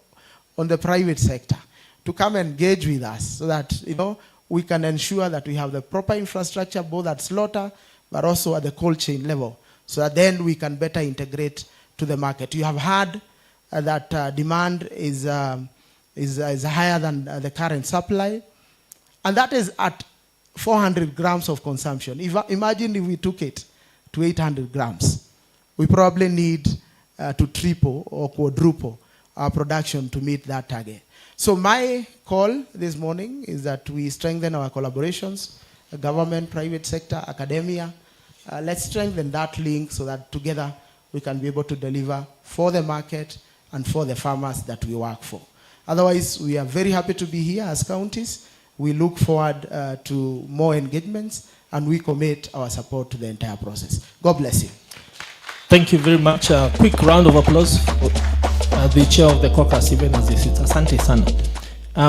on the private sector to come and engage with us so that, you know, we can ensure that we have the proper infrastructure both at slaughter but also at the cold chain level, so that then we can better integrate to the market. You have heard that demand is higher than the current supply, and that is at 400 grams of consumption. Imagine if we took it to 800 grams. We probably need to triple or quadruple our production to meet that target. So my call this morning is that we strengthen our collaborations, government, private sector, academia. Let's strengthen that link so that together we can be able to deliver for the market and for the farmers that we work for. Otherwise, we are very happy to be here as counties. We look forward to more engagements, and we commit our support to the entire process. God bless you. Thank you very much. A quick round of applause for the chair of the caucus, even as this is Asante Sana.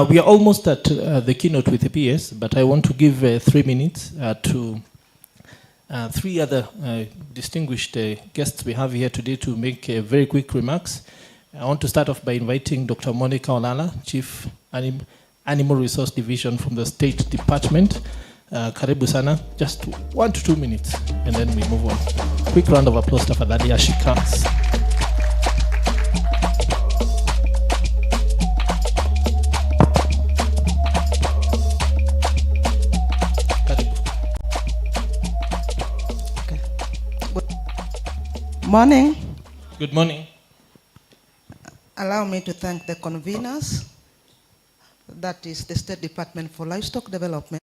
We are almost at the keynote with the PS, but I want to give 3 minutes to 3 other distinguished guests we have here today to make very quick remarks. I want to start off by inviting Dr. Monica Olala, Chief Animal Resource Division from the State Department. Karibu sana, just 1 to 2 minutes, and then we move on. Quick round of applause, tafadhali, as she comes. Morning. Good morning. Allow me to thank the conveners, that is the State Department for Livestock Development.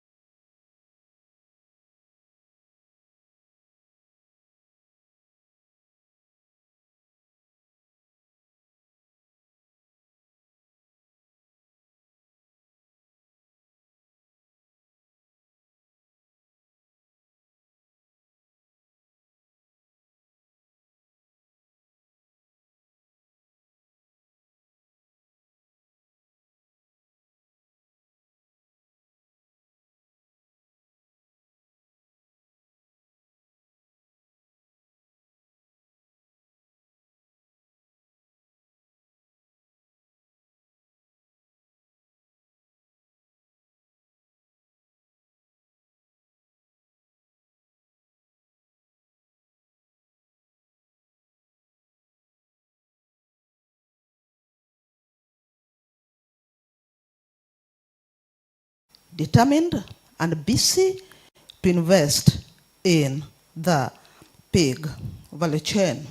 Determined and busy to invest in the pig value chain.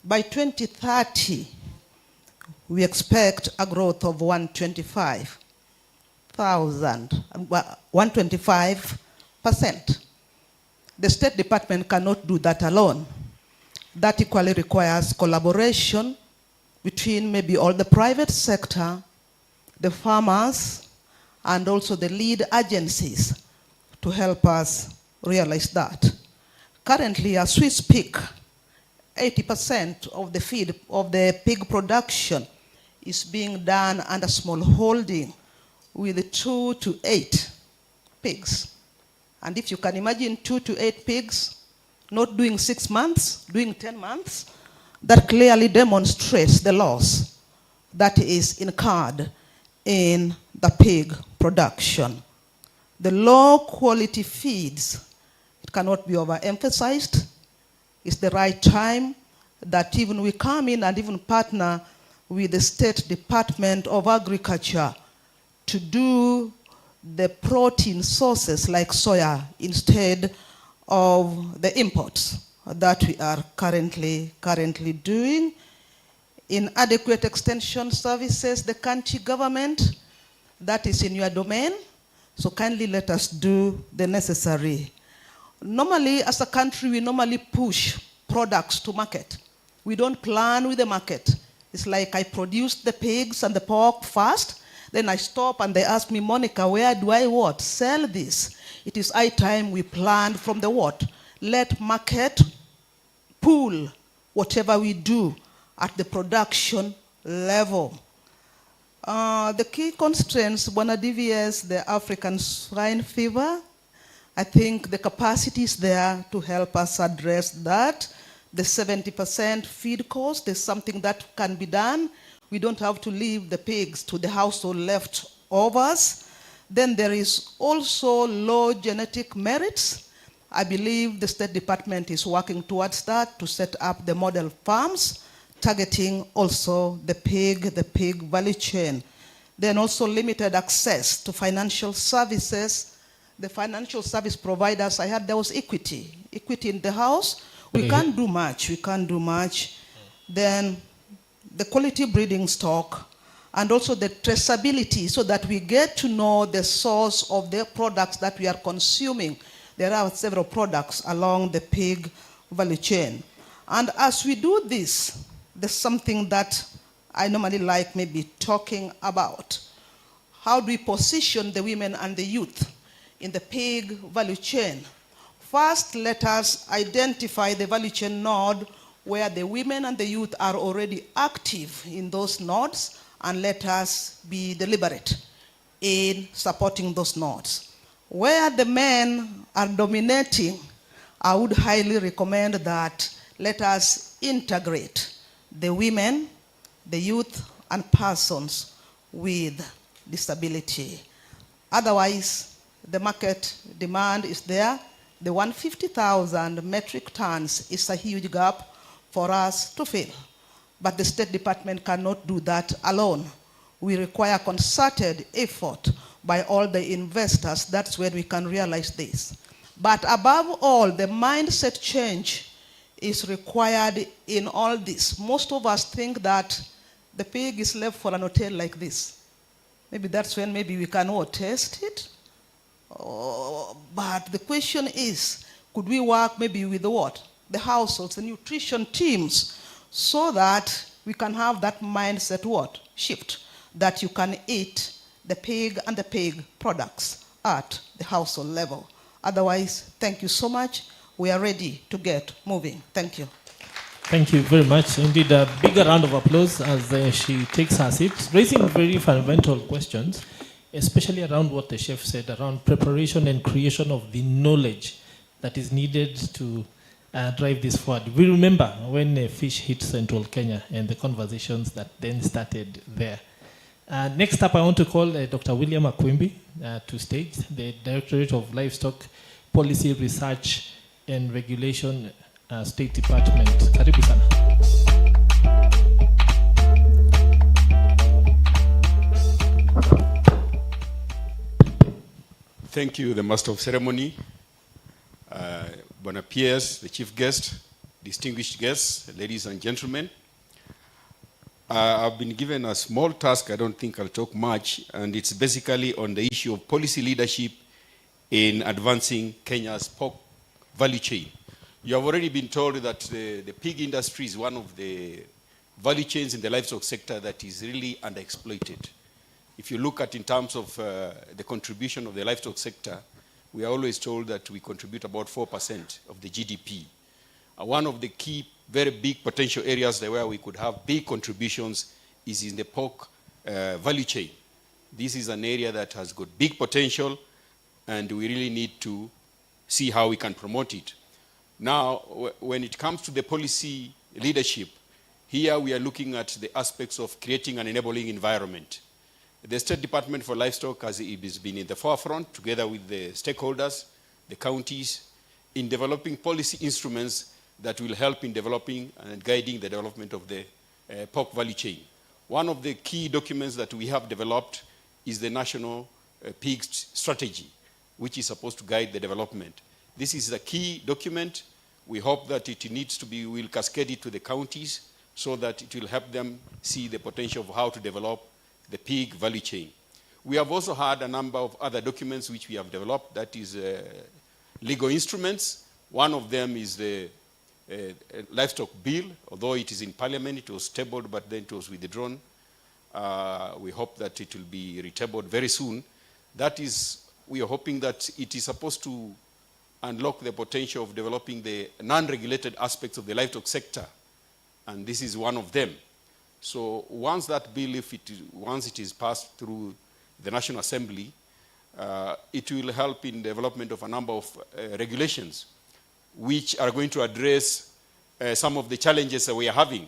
By 2030, we expect a growth of 125%. The State Department cannot do that alone. That equally requires collaboration between maybe all the private sector, the farmers, and also the lead agencies to help us realize that. Currently, as we speak, 80% of the feed of the pig production is being done under small holding with 2 to 8 pigs. And if you can imagine 2 to 8 pigs not doing 6 months, doing 10 months, that clearly demonstrates the loss that is incurred in the pig production. The low quality feeds, it cannot be overemphasized. It's the right time that even we come in and even partner with the State Department of Agriculture to do the protein sources like soya instead of the imports that we are currently doing. Inadequate extension services, the country government, that is in your domain, so kindly let us do the necessary. Normally, as a country, we normally push products to market. We don't plan with the market. It's like I produce the pigs and the pork first, then I stop and they ask me, Monica, where do I what? Sell this. It is high time we plan from the what? Let market pull whatever we do at the production level. The key constraints, Bwana DVS, the African swine fever, I think the capacity is there to help us address that. The 70% feed cost is something that can be done. We don't have to leave the pigs to the household leftovers. Then there is also low genetic merits. I believe the State Department is working towards that to set up the model farms, targeting also the pig value chain. Then also limited access to financial services. The financial service providers, I heard there was equity in the house. We can't do much. Then the quality breeding stock and also the traceability so that we get to know the source of the products that we are consuming. There are several products along the pig value chain. And as we do this, there's something that I normally like maybe talking about. How do we position the women and the youth in the pig value chain? First, let us identify the value chain node where the women and the youth are already active in those nodes, and let us be deliberate in supporting those nodes. Where the men are dominating, I would highly recommend that let us integrate the women, the youth, and persons with disability. Otherwise, the market demand is there. The 150,000 metric tons is a huge gap for us to fill. But the State Department cannot do that alone. We require concerted effort by all the investors. That's when we can realize this. But above all, the mindset change is required in all this. Most of us think that the pig is left for an hotel like this. Maybe that's when maybe we can all taste it. But the question is, could we work maybe with the what? The households, the nutrition teams, so that we can have that mindset what? Shift, that you can eat the pig and the pig products at the household level. Otherwise, thank you so much. We are ready to get moving. Thank you. Thank you very much. Indeed, a bigger round of applause as she takes her seat, raising very fundamental questions, especially around what the chef said, around preparation and creation of the knowledge that is needed to drive this forward. We remember when fish hit Central Kenya and the conversations that then started there. Next up, I want to call Dr. William Akwimbi to stage, the Directorate of Livestock Policy Research and Regulation, State Department. Karibu sana. Thank you, the Master of Ceremony, Bona Piers, the Chief Guest, distinguished guests, ladies and gentlemen. I've been given a small task. I don't think I'll talk much, and it's basically on the issue of policy leadership in advancing Kenya's pork value chain. You have already been told that the pig industry is one of the value chains in the livestock sector that is really underexploited. If you look at in terms of the contribution of the livestock sector, we are always told that we contribute about 4% of the GDP. One of the key, very big potential areas where we could have big contributions is in the pork value chain. This is an area that has got big potential, and we really need to see how we can promote it. Now, when it comes to the policy leadership, here we are looking at the aspects of creating an enabling environment. The State Department for Livestock has been in the forefront, together with the stakeholders, the counties, in developing policy instruments that will help in developing and guiding the development of the pork value chain. One of the key documents that we have developed is the National Pig Strategy, which is supposed to guide the development. This is a key document. We hope that it needs to be, we'll cascade it to the counties so that it will help them see the potential of how to develop the pig value chain. We have also had a number of other documents which we have developed, that is legal instruments. One of them is the livestock bill. Although it is in Parliament, it was tabled, but then it was withdrawn. We hope that it will be retabled very soon. That is, we are hoping that it is supposed to unlock the potential of developing the non-regulated aspects of the livestock sector, and this is one of them. So once that bill, once it is passed through the National Assembly, it will help in development of a number of regulations which are going to address some of the challenges that we are having.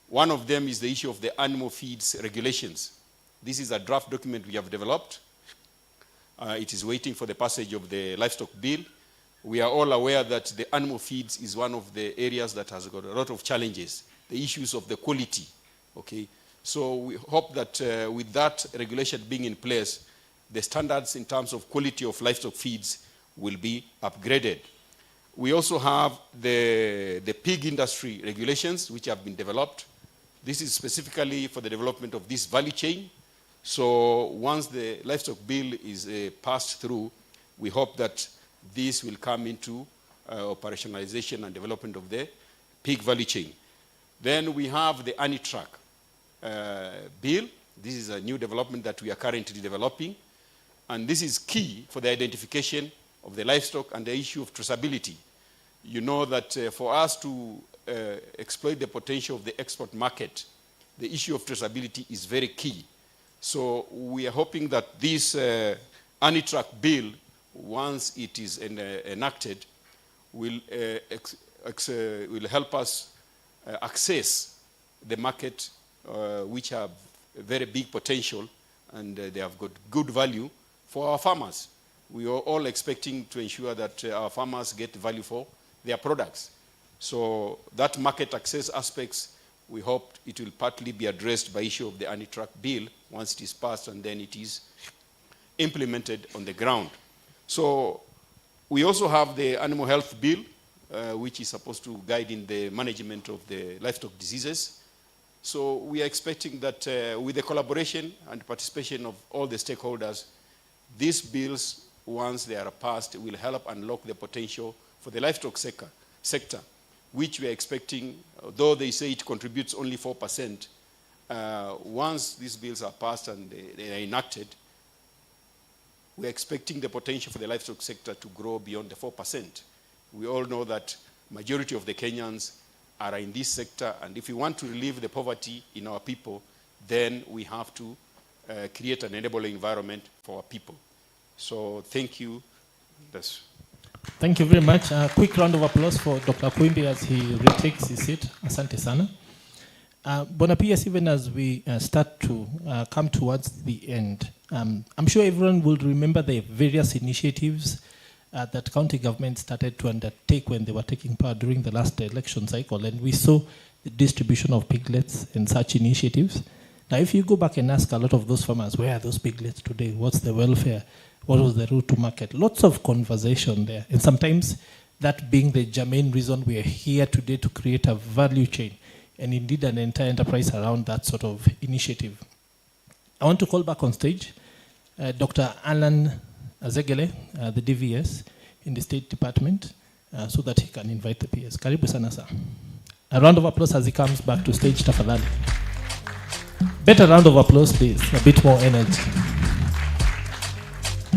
One of them is the issue of the animal feeds regulations. This is a draft document we have developed. It is waiting for the passage of the livestock bill. We are all aware that the animal feeds is one of the areas that has got a lot of challenges, the issues of the quality. Okay, so we hope that with that regulation being in place, the standards in terms of quality of livestock feeds will be upgraded. We also have the pig industry regulations which have been developed. This is specifically for the development of this value chain. So once the livestock bill is passed through, we hope that this will come into operationalization and development of the pig value chain. Then we have the anti-track bill. This is a new development that we are currently developing. And this is key for the identification of the livestock and the issue of traceability. You know that for us to exploit the potential of the export market, the issue of traceability is very key. So we are hoping that this anti-truck bill, once it is enacted, will help us access the market which have very big potential, and they have got good value for our farmers. We are all expecting to ensure that our farmers get value for their products. So that market access aspects, we hope it will partly be addressed by issue of the anti-truck bill once it is passed and then it is implemented on the ground. So we also have the animal health bill, which is supposed to guide in the management of the livestock diseases. So we are expecting that with the collaboration and participation of all the stakeholders, these bills, once they are passed, will help unlock the potential for the livestock sector, which we are expecting, though they say it contributes only 4%, once these bills are passed and they are enacted, we are expecting the potential for the livestock sector to grow beyond the 4%. We all know that majority of the Kenyans are in this sector, and if we want to relieve the poverty in our people, then we have to create an enabling environment for our people. So thank you. Thank you very much. A quick round of applause for Dr. Kwimbi as he retakes his seat. Asante sana. Bona PS, even as we start to come towards the end, I'm sure everyone will remember the various initiatives that county government started to undertake when they were taking part during the last election cycle, and we saw the distribution of piglets and such initiatives. Now, if you go back and ask a lot of those farmers, where are those piglets today? What's the welfare? What was the route to market? Lots of conversation there. And sometimes that being the germane reason we are here today to create a value chain and indeed an entire enterprise around that sort of initiative. I want to call back on stage Dr. Alan Azegele, the DVS in the State Department, so that he can invite the PS. Karibu sana sa. A round of applause as he comes back to stage, tafadhali. Better round of applause, please. A bit more energy.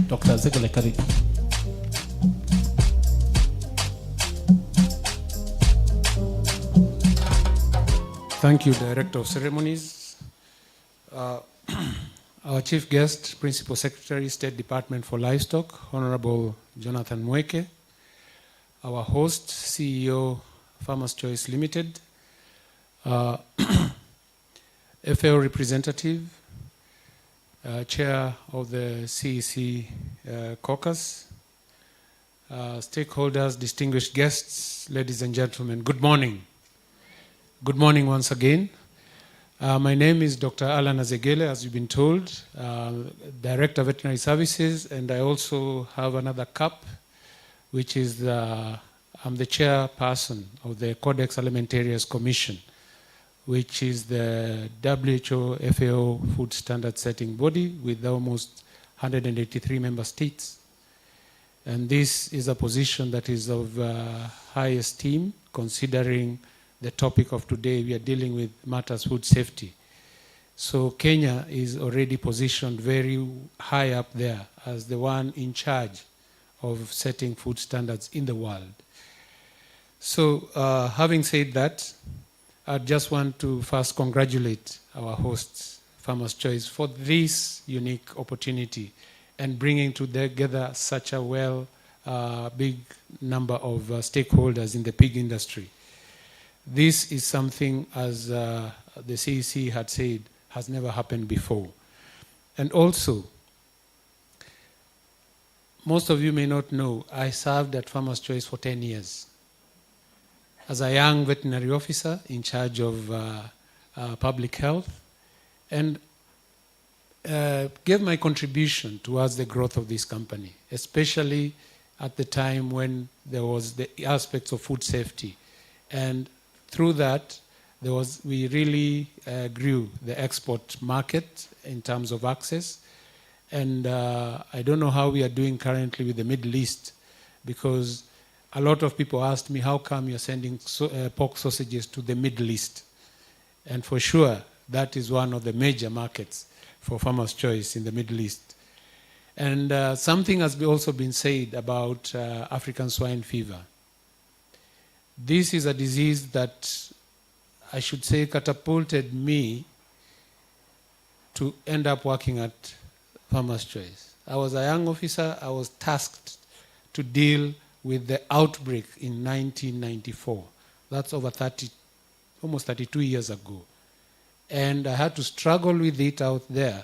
Dr. Azegele, karibu. Thank you, Director of Ceremonies. Our chief guest, Principal Secretary, State Department for Livestock, Honorable Jonathan Mweke. Our host, CEO, Farmers Choice Limited. FAO representative, Chair of the CEC caucus, stakeholders, distinguished guests, ladies and gentlemen, good morning. Good morning once again. My name is Dr. Alan Azegele, as you've been told, Director of Veterinary Services, and I also have another cap, which is I'm the chairperson of the Codex Alimentarius Commission, which is the WHO FAO food standard setting body with almost 183 member states. And this is a position that is of high esteem, considering the topic of today. We are dealing with matters food safety. So Kenya is already positioned very high up there as the one in charge of setting food standards in the world. So having said that, I just want to first congratulate our hosts, Farmers Choice, for this unique opportunity and bringing together such a big number of stakeholders in the pig industry. This is something, as the CEC had said, has never happened before. And also, most of you may not know, I served at Farmers Choice for 10 years. As a young veterinary officer in charge of public health, and gave my contribution towards the growth of this company, especially at the time when there was the aspects of food safety. And through that, we really grew the export market in terms of access. And I don't know how we are doing currently with the Middle East, because a lot of people asked me, how come you're sending pork sausages to the Middle East? And for sure, that is one of the major markets for Farmers Choice in the Middle East. And something has also been said about African swine fever. This is a disease that, I should say, catapulted me to end up working at Farmer's Choice. I was a young officer. I was tasked to deal with the outbreak in 1994. That's over almost 32 years ago. And I had to struggle with it out there.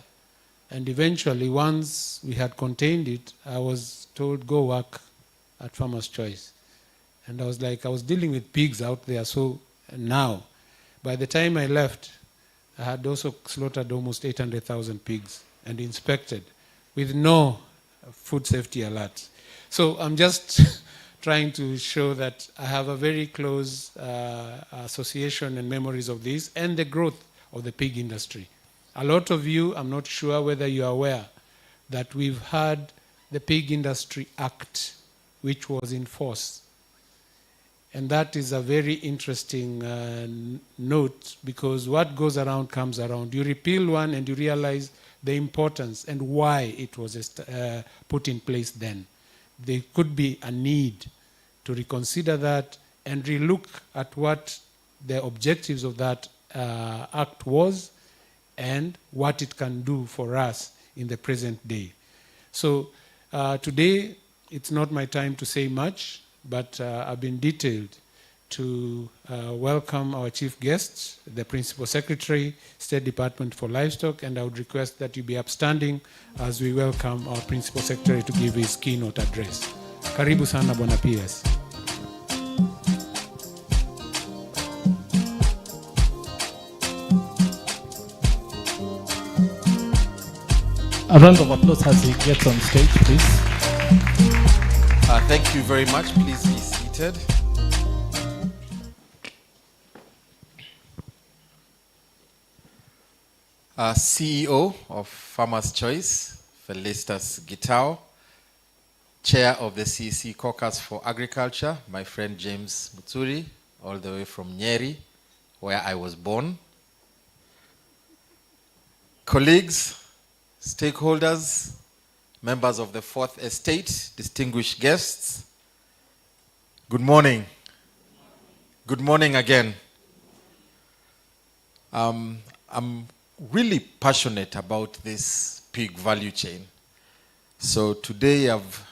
And eventually, once we had contained it, I was told, go work at Farmer's Choice. And I was like, I was dealing with pigs out there. So now, by the time I left, I had also slaughtered almost 800,000 pigs and inspected with no food safety alert. So I'm just trying to show that I have a very close association and memories of this and the growth of the pig industry. A lot of you, I'm not sure whether you are aware, that we've had the Pig Industry Act, which was in force. And that is a very interesting note, because what goes around comes around. You repeal one and you realize the importance and why it was put in place then. There could be a need to reconsider that and relook at what the objectives of that act was and what it can do for us in the present day. So today, it's not my time to say much, but I've been detailed to welcome our chief guests, the Principal Secretary, State Department for Livestock, and I would request that you be upstanding as we welcome our Principal Secretary to give his keynote address. Karibu sana Bwana PS. A round of applause as he gets on stage, please. Thank you very much. Please be seated. CEO of Farmer's Choice, Felicitas Gitao, Chair of the CEC Caucus for Agriculture, my friend James Mutsuri, all the way from Nyeri, where I was born. Colleagues, stakeholders, members of the Fourth Estate, distinguished guests, good morning. Good morning again. I'm really passionate about this pig value chain. So today I've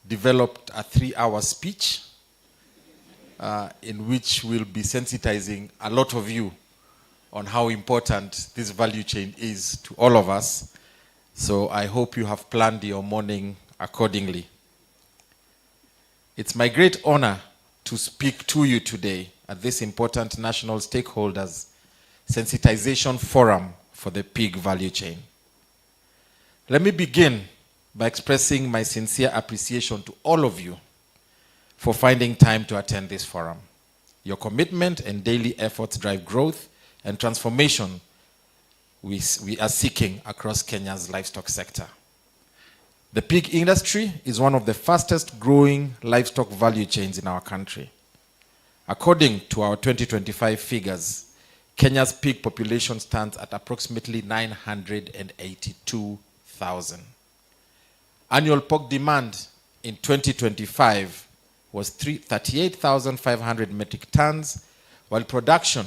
developed a 3-hour speech in which we'll be sensitizing a lot of you on how important this value chain is to all of us. So I hope you have planned your morning accordingly. It's my great honor to speak to you today at this important National Stakeholders Sensitization Forum for the pig value chain. Let me begin by expressing my sincere appreciation to all of you for finding time to attend this forum. Your commitment and daily efforts drive growth and transformation we are seeking across Kenya's livestock sector. The pig industry is one of the fastest growing livestock value chains in our country. According to our 2025 figures, Kenya's pig population stands at approximately 982,000. Annual pork demand in 2025 was 38,500 metric tons, while production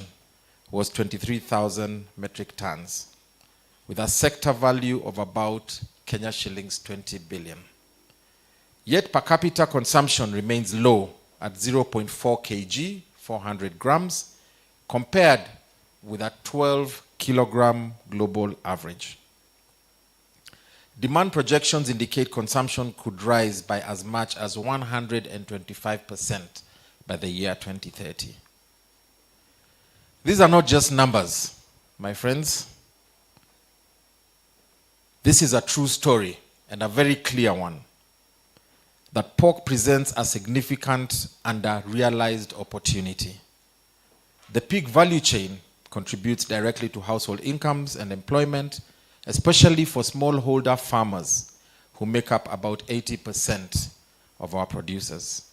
was 23,000 metric tons, with a sector value of about Kenya shillings 20 billion. Yet per capita consumption remains low at 0.4 kg, 400 grams, compared with a 12 kilogram global average. Demand projections indicate consumption could rise by as much as 125% by the year 2030. These are not just numbers, my friends. This is a true story and a very clear one, that pork presents a significant under-realized opportunity. The pig value chain contributes directly to household incomes and employment, especially for smallholder farmers who make up about 80% of our producers.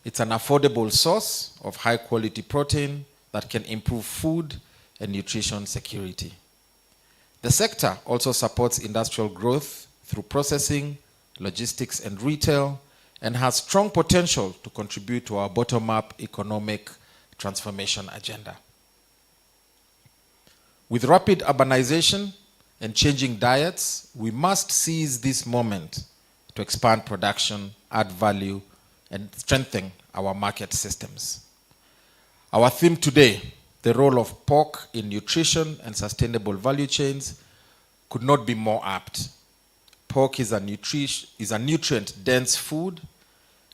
It's an affordable source of high-quality protein that can improve food and nutrition security. The sector also supports industrial growth through processing, logistics and retail, and has strong potential to contribute to our bottom-up economic transformation agenda. With rapid urbanization and changing diets, we must seize this moment to expand production, add value, and strengthen our market systems. Our theme today, the role of pork in nutrition and sustainable value chains, could not be more apt. Pork is a nutrient-dense food,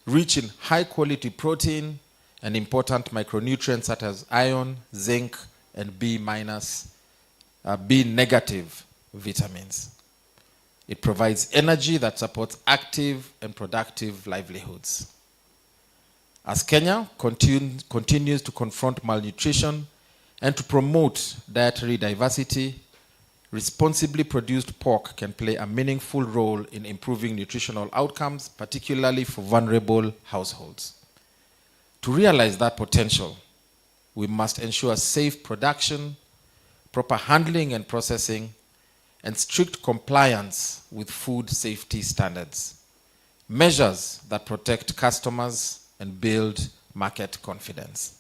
rich in high-quality protein and important micronutrients such as iron, zinc, and B negative vitamins. It provides energy that supports active and productive livelihoods. As Kenya continues to confront malnutrition and to promote dietary diversity, responsibly produced pork can play a meaningful role in improving nutritional outcomes, particularly for vulnerable households. To realize that potential, we must ensure safe production, proper handling and processing, and strict compliance with food safety standards, measures that protect customers and build market confidence.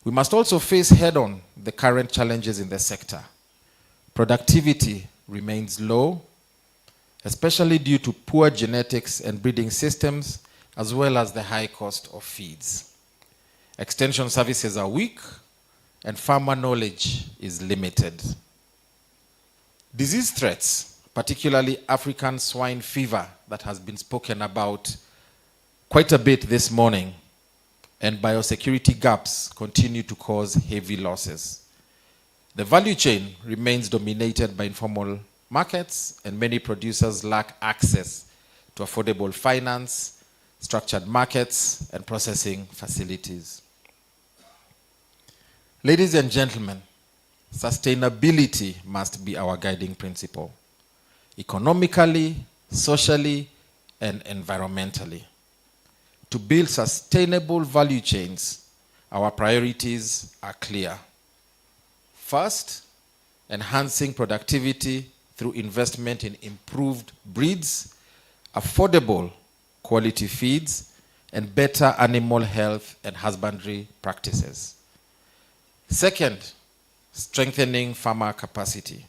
We must also face head-on the current challenges in the sector. Productivity remains low, especially due to poor genetics and breeding systems, as well as the high cost of feeds. Extension services are weak, and farmer knowledge is limited. Disease threats, particularly African swine fever that has been spoken about quite a bit this morning, and biosecurity gaps continue to cause heavy losses. The value chain remains dominated by informal markets, and many producers lack access to affordable finance, structured markets, and processing facilities. Ladies and gentlemen, sustainability must be our guiding principle, economically, socially, and environmentally. To build sustainable value chains, our priorities are clear. First, enhancing productivity through investment in improved breeds, affordable quality feeds, and better animal health and husbandry practices. Second, strengthening farmer capacity.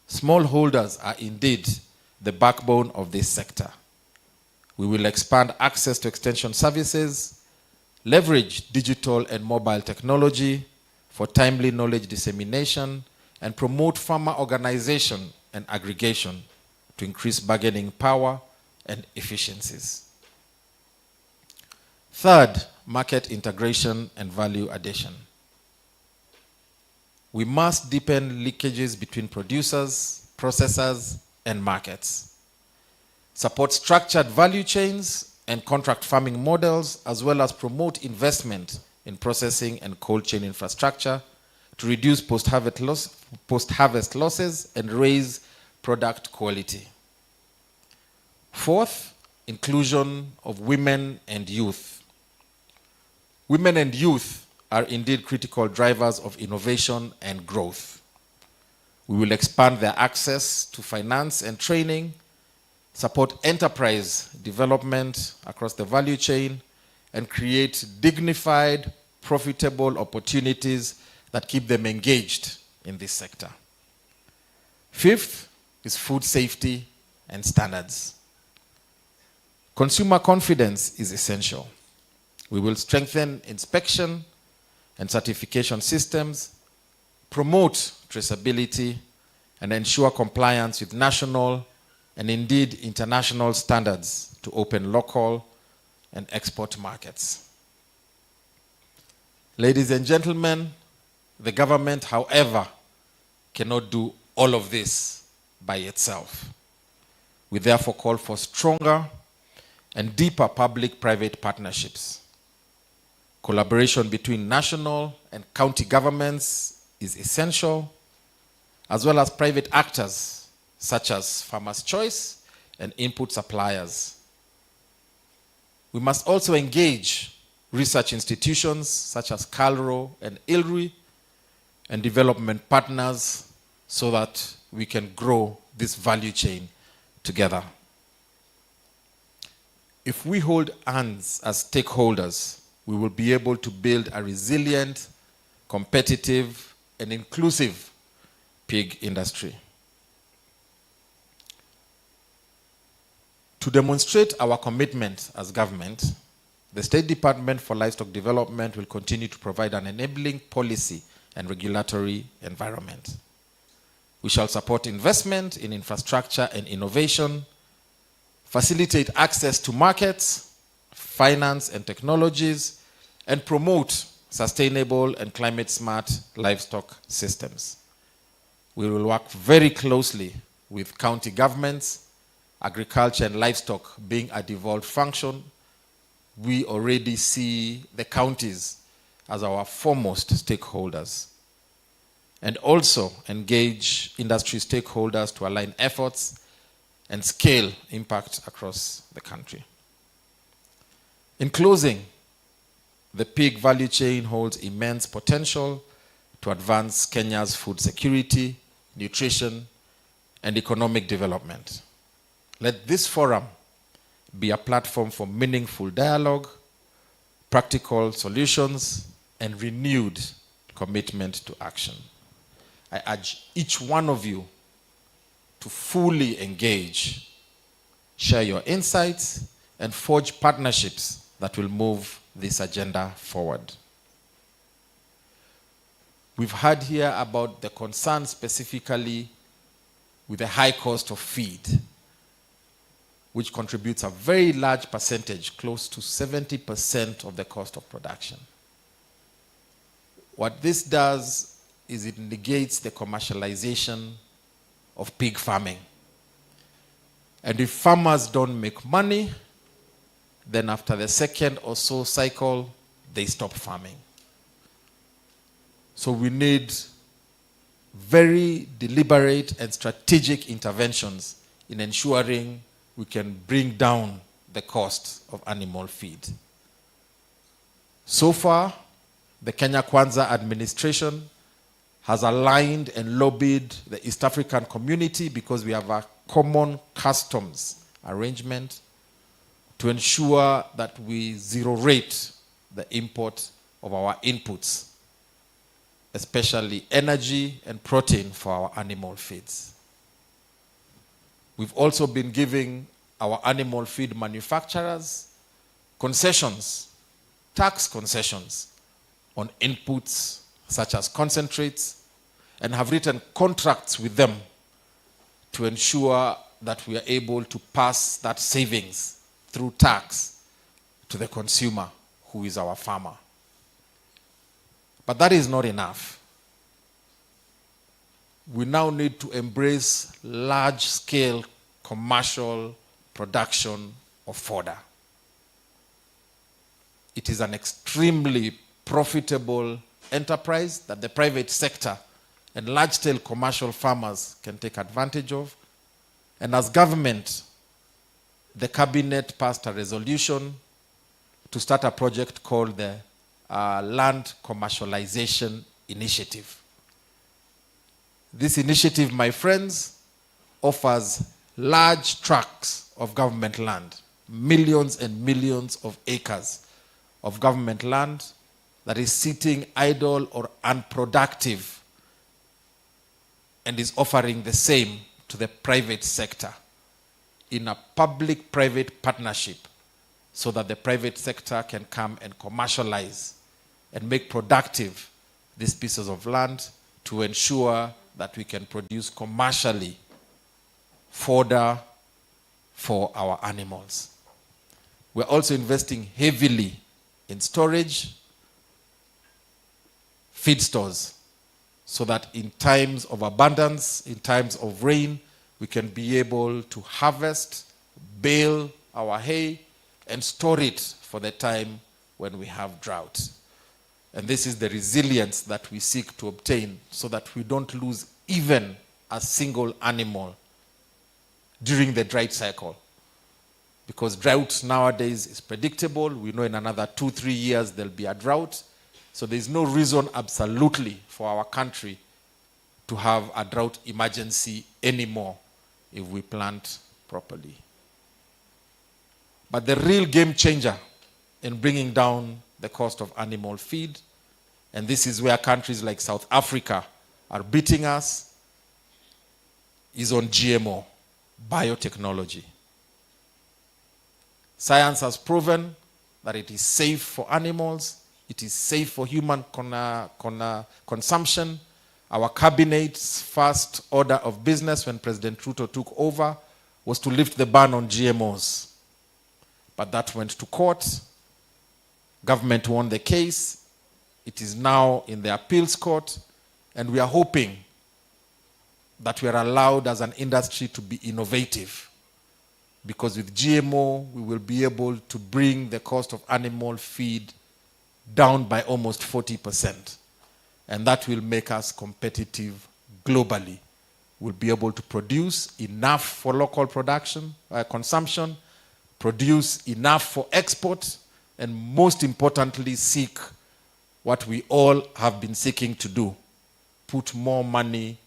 Smallholders are indeed the backbone of this sector. We will expand access to extension services, leverage digital and mobile technology for timely knowledge dissemination, and promote farmer organization and aggregation to increase bargaining power and efficiencies. Third, market integration and value addition. We must deepen linkages between producers, processors, and markets. Support structured value chains and contract farming models, as well as promote investment in processing and cold chain infrastructure to reduce post-harvest losses and raise product quality. Fourth, inclusion of women and youth. Women and youth are indeed critical drivers of innovation and growth. We will expand their access to finance and training, support enterprise development across the value chain, and create dignified, profitable opportunities that keep them engaged in this sector. Fifth is food safety and standards. Consumer confidence is essential. We will strengthen inspection and certification systems, promote traceability, and ensure compliance with national and indeed international standards to open local and export markets. Ladies and gentlemen, the government, however, cannot do all of this by itself. We therefore call for stronger and deeper public-private partnerships. Collaboration between national and county governments is essential, as well as private actors such as Farmers' Choice and input suppliers. We must also engage research institutions such as CALRO and ILRI and development partners so that we can grow this value chain together. if we hold hands as stakeholders, we will be able to build a resilient, competitive, and inclusive pig industry. To demonstrate our commitment as government, the State Department for Livestock Development will continue to provide an enabling policy and regulatory environment. We shall support investment in infrastructure and innovation, facilitate access to markets, finance and technologies, and promote sustainable and climate-smart livestock systems. We will work very closely with county governments, agriculture and livestock being a devolved function. We already see the counties as our foremost stakeholders, and also engage industry stakeholders to align efforts and scale impact across the country. In closing, the pig value chain holds immense potential to advance Kenya's food security, nutrition, and economic development. Let this forum be a platform for meaningful dialogue, practical solutions, and renewed commitment to action. I urge each one of you to fully engage, share your insights, and forge partnerships that will move this agenda forward. We've heard here about the concerns specifically with the high cost of feed, which contributes a very large percentage, close to 70% of the cost of production. What this does is it negates the commercialization of pig farming. And if farmers don't make money, then after the second or so cycle, they stop farming. So we need very deliberate and strategic interventions in ensuring we can bring down the cost of animal feed. So far, the Kenya Kwanza administration has aligned and lobbied the East African community because we have a common customs arrangement to ensure that we zero rate the import of our inputs, especially energy and protein for our animal feeds. We've also been giving our animal feed manufacturers concessions, tax concessions on inputs such as concentrates, and have written contracts with them to ensure that we are able to pass that savings through tax to the consumer, who is our farmer. But that is not enough. We now need to embrace large-scale commercial production of fodder. It is an extremely profitable enterprise that the private sector and large-scale commercial farmers can take advantage of. And as government, the cabinet passed a resolution to start a project called the Land Commercialization Initiative. This initiative, my friends, offers large tracts of government land, millions and millions of acres of government land that is sitting idle or unproductive, and is offering the same to the private sector in a public-private partnership, so that the private sector can come and commercialize and make productive these pieces of land to ensure that we can produce commercially fodder for our animals. We're also investing heavily in storage, feed stores, so that in times of abundance, in times of rain, we can be able to harvest, bale our hay, and store it for the time when we have drought. And this is the resilience that we seek to obtain, so that we don't lose even a single animal during the drought cycle. Because drought nowadays is predictable. We know in another 2-3 years there'll be a drought. So there's no reason absolutely for our country to have a drought emergency anymore if we plant properly. But the real game changer in bringing down the cost of animal feed, and this is where countries like South Africa are beating us, is on GMO, biotechnology. Science has proven that it is safe for animals, it is safe for human consumption. Our cabinet's first order of business when President Ruto took over was to lift the ban on GMOs. But that went to court. Government won the case. It is now in the appeals court, and we are hoping that we are allowed as an industry to be innovative, because with GMO, we will be able to bring the cost of animal feed down by almost 40%. And that will make us competitive globally. We'll be able to produce enough for local production, consumption, produce enough for export, and most importantly, seek what we all have been seeking to do, put more money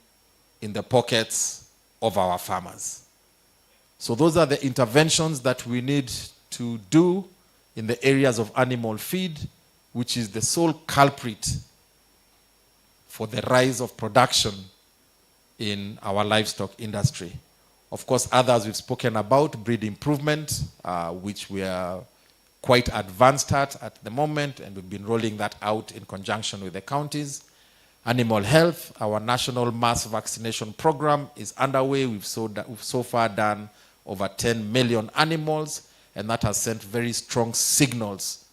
in the pockets of our farmers. So those are the interventions that we need to do in the areas of animal feed, which is the sole culprit for the rise of production in our livestock industry. Of course, others we've spoken about, breed improvement, which we are quite advanced at the moment, and we've been rolling that out in conjunction with the counties. Animal health, our national mass vaccination program is underway. We've so far done over 10 million animals, and that has sent very strong signals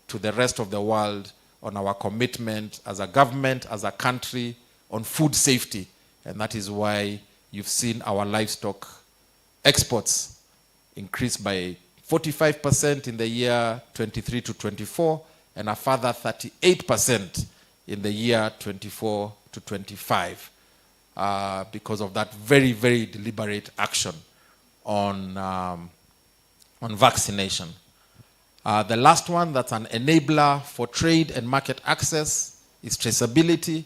to the rest of the world on our commitment as a government, as a country, on food safety. And that is why you've seen our livestock exports increase by 45% in the year 23 to 24, and a further 38% in the year 24 to 25, because of that very, very deliberate action on vaccination. The last one that's an enabler for trade and market access is traceability.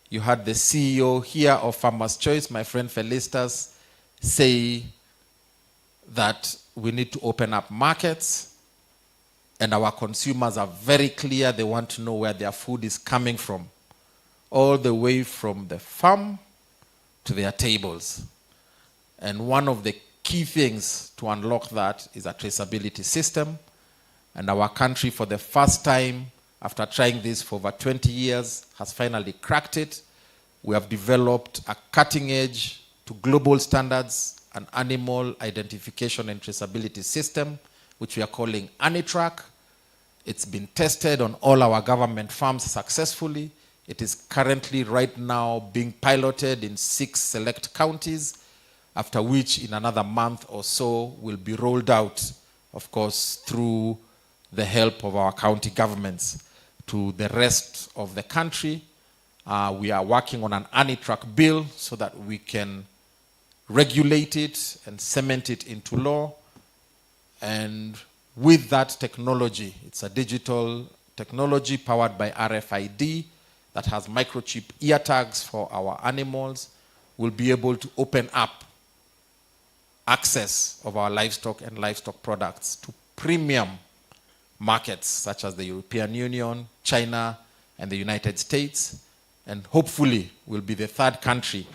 You had the CEO here of Farmer's Choice, my friend Felicitas, say that we need to open up markets, and our consumers are very clear. They want to know where their food is coming from, all the way from the farm to their tables. And one of the key things to unlock that is a traceability system. And our country, for the first time, after trying this for over 20 years, has finally cracked it. We have developed a cutting edge to global standards, an animal identification and traceability system, which we are calling ANITRAC. It's been tested on all our government farms successfully. It is currently right now being piloted in 6 select counties, after which in another month or so will be rolled out, of course, through the help of our county governments to the rest of the country. We are working on an ANITRAC bill so that we can regulate it and cement it into law. And with that technology, it's a digital technology powered by RFID that has microchip ear tags for our animals. We'll be able to open up access of our livestock and livestock products to premium markets such as the European Union, China, and the United States. And hopefully we'll be the third country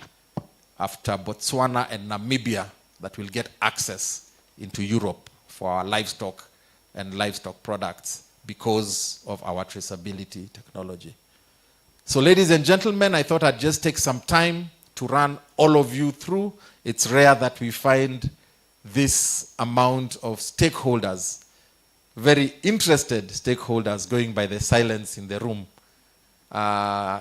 after Botswana and Namibia that will get access into Europe for our livestock and livestock products because of our traceability technology. So ladies and gentlemen, I thought I'd just take some time to run all of you through. It's rare that we find this amount of stakeholders, very interested stakeholders, going by the silence in the room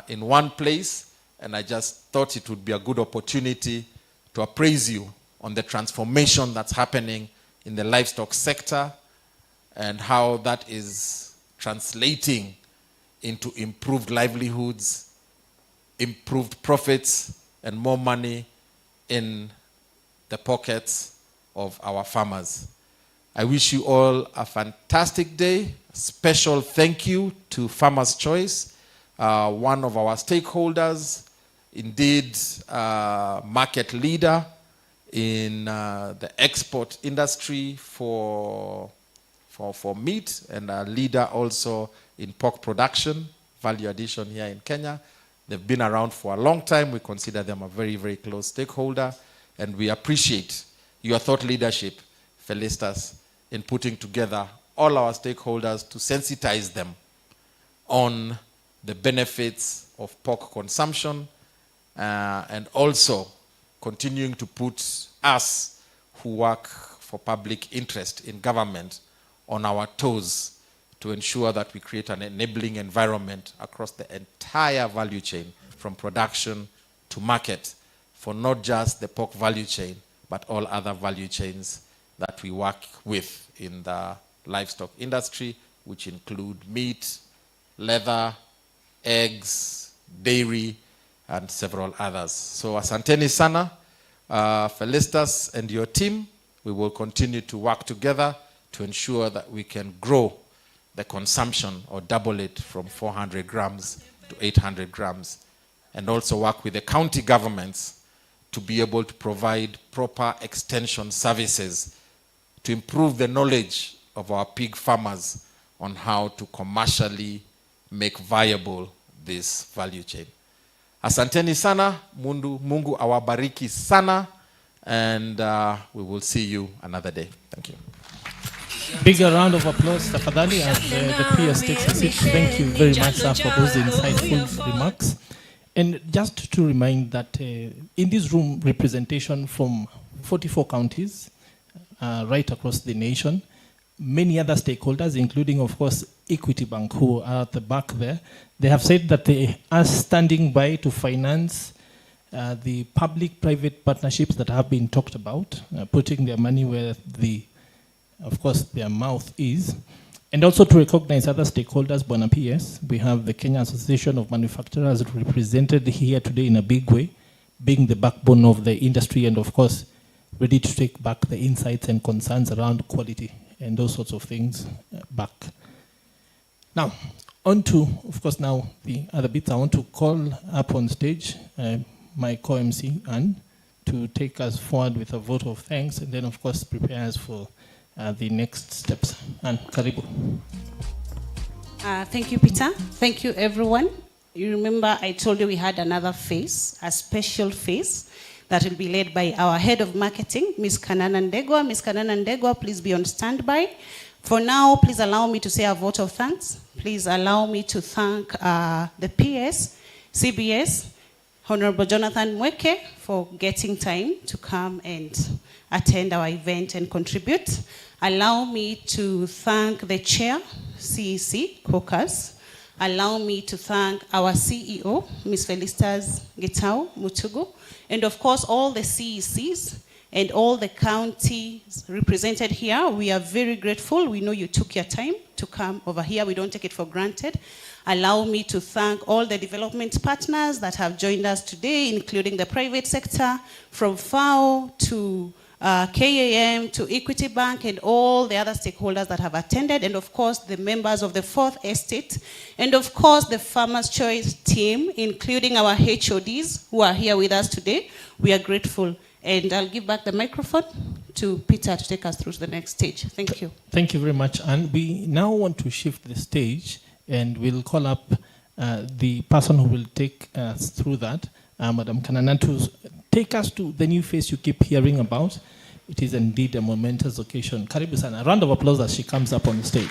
in one place. And I just thought it would be a good opportunity to appraise you on the transformation that's happening in the livestock sector and how that is translating into improved livelihoods, improved profits, and more money in the pockets of our farmers. I wish you all a fantastic day. Special thank you to Farmer's Choice, one of our stakeholders, indeed market leader in the export industry for for meat and a leader also in pork production, value addition here in Kenya. They've been around for a long time. We consider them a very, very close stakeholder, and we appreciate your thought leadership, Felicitas, in putting together all our stakeholders to sensitize them on the benefits of pork consumption, and also continuing to put us who work for public interest in government on our toes to ensure that we create an enabling environment across the entire value chain, from production to market, for not just the pork value chain, but all other value chains that we work with in the livestock industry, which include meat, leather, eggs, dairy, and several others. So asanteni sana, Felicitas and your team. We will continue to work together to ensure that we can grow the consumption or double it from 400 grams to 800 grams, and also work with the county governments to be able to provide proper extension services to improve the knowledge of our pig farmers on how to commercially make viable this value chain. Asanteni sana, Mungu awabariki sana, and we will see you another day. Thank you. Bigger round of applause, tafadhali, as the PS takes a seat. Thank you very much, sir, for those insightful remarks. And just to remind that in this room, representation from 44 counties right across the nation, many other stakeholders, including, of course, Equity Bank, who are at the back there, they have said that they are standing by to finance the public-private partnerships that have been talked about, putting their money where of course, their mouth is, and also to recognize other stakeholders. Bwana PS, we have the Kenya Association of Manufacturers represented here today in a big way, being the backbone of the industry, and of course, ready to take back the insights and concerns around quality and those sorts of things back. Now, on to, of course, now the other bits. I want to call up on stage my co-MC, Anne, to take us forward with a vote of thanks, and then, of course, prepare us for the next steps. And karibu. Thank you, Peter. Thank you, everyone. You remember I told you we had another phase, a special phase, that will be led by our head of marketing, Ms. Kanana Ndegwa. Ms. Kanana Ndegwa, please be on standby. For now, please allow me to say a vote of thanks. Please allow me to thank the PS, CBS, Honorable Jonathan Mweke, for getting time to come and attend our event and contribute. Allow me to thank the chair, CEC, Caucus. Allow me to thank our CEO, Ms. Felicitas Gitau Mutugu, and of course all the CECs and all the counties represented here. We are very grateful. We know you took your time to come over here. We don't take it for granted. Allow me to thank all the development partners that have joined us today, including the private sector, from FAO to KAM to Equity Bank, and all the other stakeholders that have attended, and of course the members of the Fourth Estate, and of course the Farmers' Choice team, including our HODs who are here with us today. We are grateful, and I'll give back the microphone to Peter to take us through to the next stage. Thank you. Thank you very much, and we now want to shift the stage, and we'll call up the person who will take us through that, Madam Kanana, to take us to the new face you keep hearing about. It is indeed a momentous occasion. Karibu sana. A round of applause as she comes up on the stage.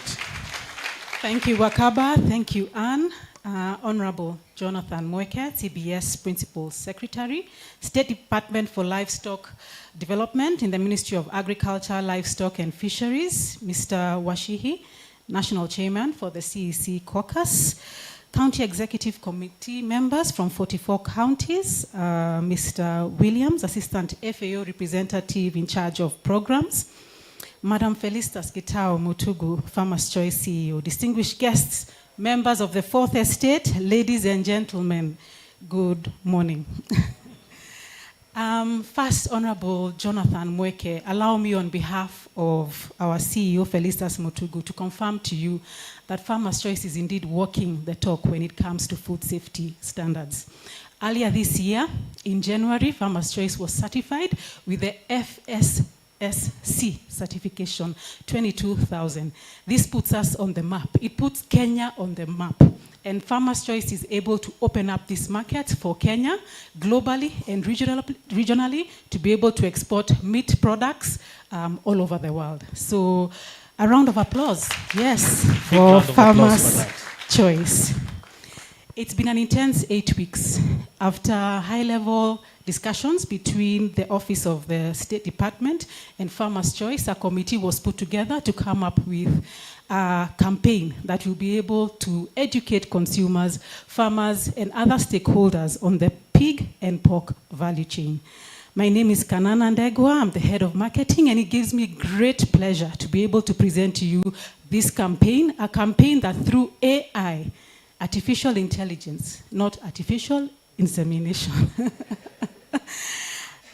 Thank you, Wakaba. Thank you, Anne. Honorable Jonathan Mweke, CBS Principal Secretary, State Department for Livestock Development in the Ministry of Agriculture, Livestock and Fisheries, Mr. Washihi, National Chairman for the CEC Caucus, County Executive Committee members from 44 counties, Mr. Williams, Assistant FAO Representative in charge of programs, Madam Felicitas Gitau Mutugu, Farmers' Choice CEO, distinguished guests, members of the Fourth Estate, ladies and gentlemen, good morning. First, Honorable Jonathan Mweke, allow me on behalf of our CEO, Felicitas Mutugu, to confirm to you that Farmers' Choice is indeed walking the talk when it comes to food safety standards. Earlier this year, in January, Farmers' Choice was certified with the SC certification, 22,000. This puts us on the map. It puts Kenya on the map. And Farmers Choice is able to open up this market for Kenya globally and regionally to be able to export meat products all over the world. So a round of applause, yes, for Farmers Choice. It's been an intense 8 weeks. After high-level discussions between the Office of the State Department and Farmers Choice, a committee was put together to come up with a campaign that will be able to educate consumers, farmers, and other stakeholders on the pig and pork value chain. My name is Kanana Ndegwa. I'm the head of marketing, and it gives me great pleasure to be able to present to you this campaign, a campaign that through AI, artificial intelligence, not artificial insemination,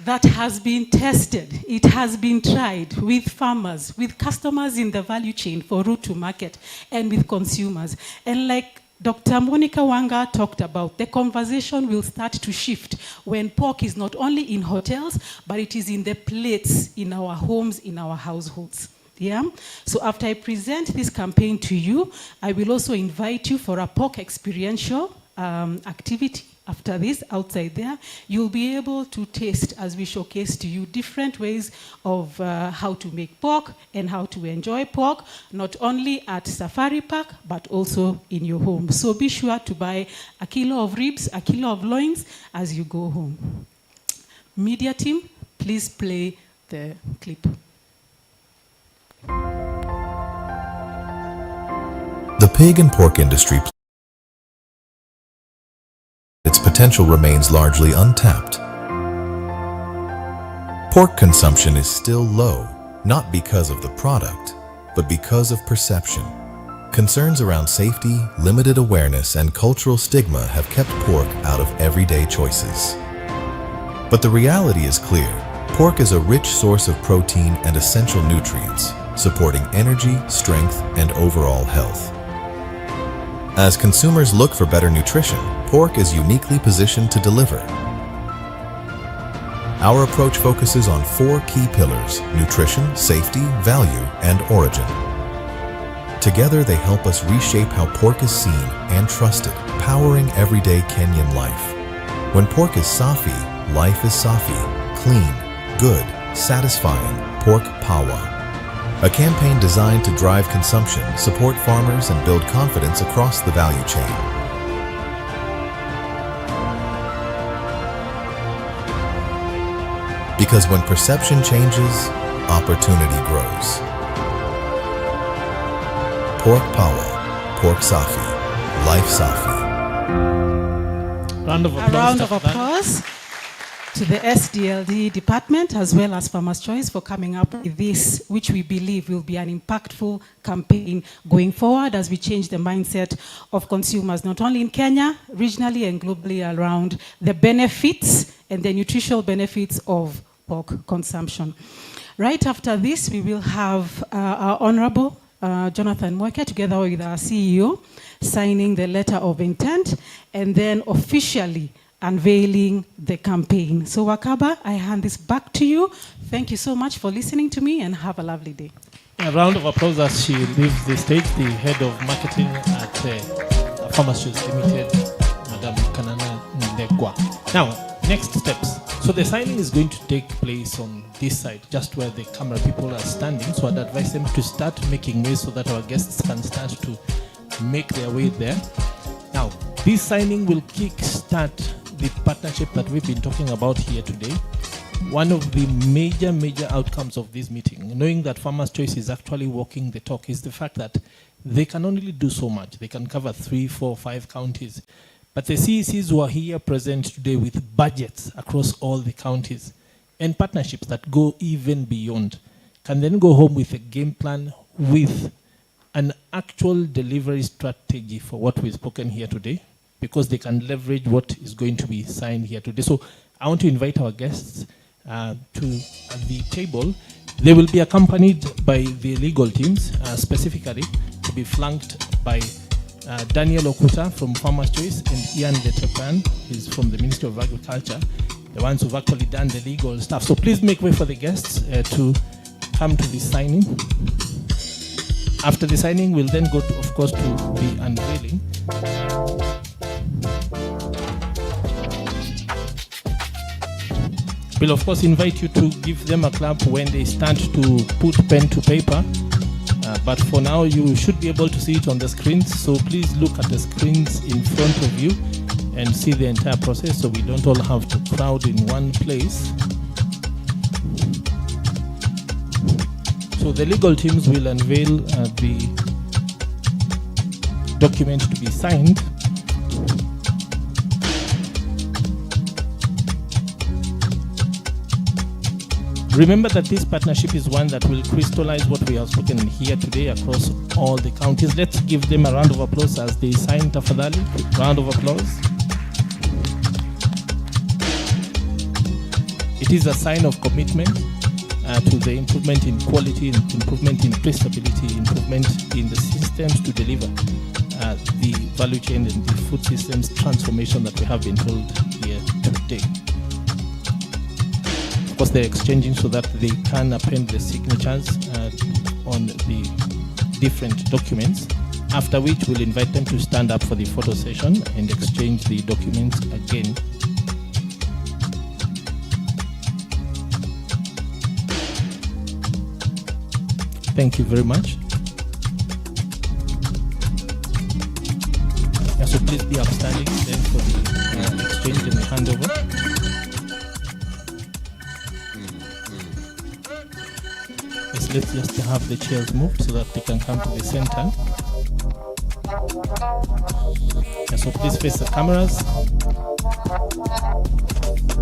that has been tested. It has been tried with farmers, with customers in the value chain for route to market, and with consumers. And like Dr. Monica Wanga talked about, the conversation will start to shift when pork is not only in hotels, but it is in the plates, in our homes, in our households. Yeah? So after I present this campaign to you, I will also invite you for a pork experiential activity. After this, outside there, you'll be able to taste, as we showcase to you, different ways of how to make pork and how to enjoy pork, not only at Safari Park, but also in your home. So be sure to buy a kilo of ribs, a kilo of loins as you go home. Media team, please play the clip. The pig and pork industry, its potential remains largely untapped. Pork consumption is still low, not because of the product, but because of perception. Concerns around safety, limited awareness, and cultural stigma have kept pork out of everyday choices. But the reality is clear. Pork is a rich source of protein and essential nutrients, supporting energy, strength, and overall health. As consumers look for better nutrition, pork is uniquely positioned to deliver. Our approach focuses on 4 key pillars: nutrition, safety, value, and origin. Together, they help us reshape how pork is seen and trusted, powering everyday Kenyan life. When pork is Safi, life is Safi, clean, good, satisfying, pork power. A campaign designed to drive consumption, support farmers, and build confidence across the value chain. Because when perception changes, opportunity grows. Pork power, pork Safi, life Safi. A round of applause to the SDLD department as well as Farmers Choice for coming up with this, which we believe will be an impactful campaign going forward as we change the mindset of consumers, not only in Kenya, regionally and globally, around the benefits and the nutritional benefits of pork consumption. Right after this, we will have our Honorable Jonathan Mweke, together with our CEO, signing the letter of intent and then officially unveiling the campaign. So Wakaba, I hand this back to you. Thank you so much for listening to me, and have a lovely day. A round of applause as she leaves the stage, the head of marketing at Farmers Choice Limited, Madam Kanana Ndegwa. Now, next steps. So the signing is going to take place on this side, just where the camera people are standing. So I'd advise them to start making way so that our guests can start to make their way there. Now, this signing will kick-start the partnership that we've been talking about here today. One of the major outcomes of this meeting, knowing that Farmers Choice is actually walking the talk, is the fact that they can only do so much. They can cover 3, 4, 5 counties. But the CECs who are here present today with budgets across all the counties and partnerships that go even beyond can then go home with a game plan with an actual delivery strategy for what we've spoken here today, because they can leverage what is going to be signed here today. So I want to invite our guests to the table. They will be accompanied by the legal teams, specifically to be flanked by Daniel Okuta from Farmers Choice and Ian Letepan, who's from the Ministry of Agriculture, the ones who've actually done the legal stuff. So please make way for the guests to come to the signing. After the signing, we'll then go, to, of course, to the unveiling. We'll, of course, invite you to give them a clap when they start to put pen to paper. But for now, you should be able to see it on the screens. So please look at the screens in front of you and see the entire process so we don't all have to crowd in one place. So the legal teams will unveil the document to be signed. Remember that this partnership is one that will crystallize what we have spoken here today across all the counties. Let's give them a round of applause as they sign tafadhali. Round of applause. It is a sign of commitment to the improvement in quality, improvement in traceability, improvement in the systems to deliver the value chain and the food systems transformation that we have been told here today. Of course, they're exchanging so that they can append the signatures on the different documents, after which we'll invite them to stand up for the photo session and exchange the documents again. Thank you very much. Yeah, so please be upstanding then for the exchange and the handover. Yes, let's just have the chairs moved so that they can come to the center. Yeah, so please face the cameras.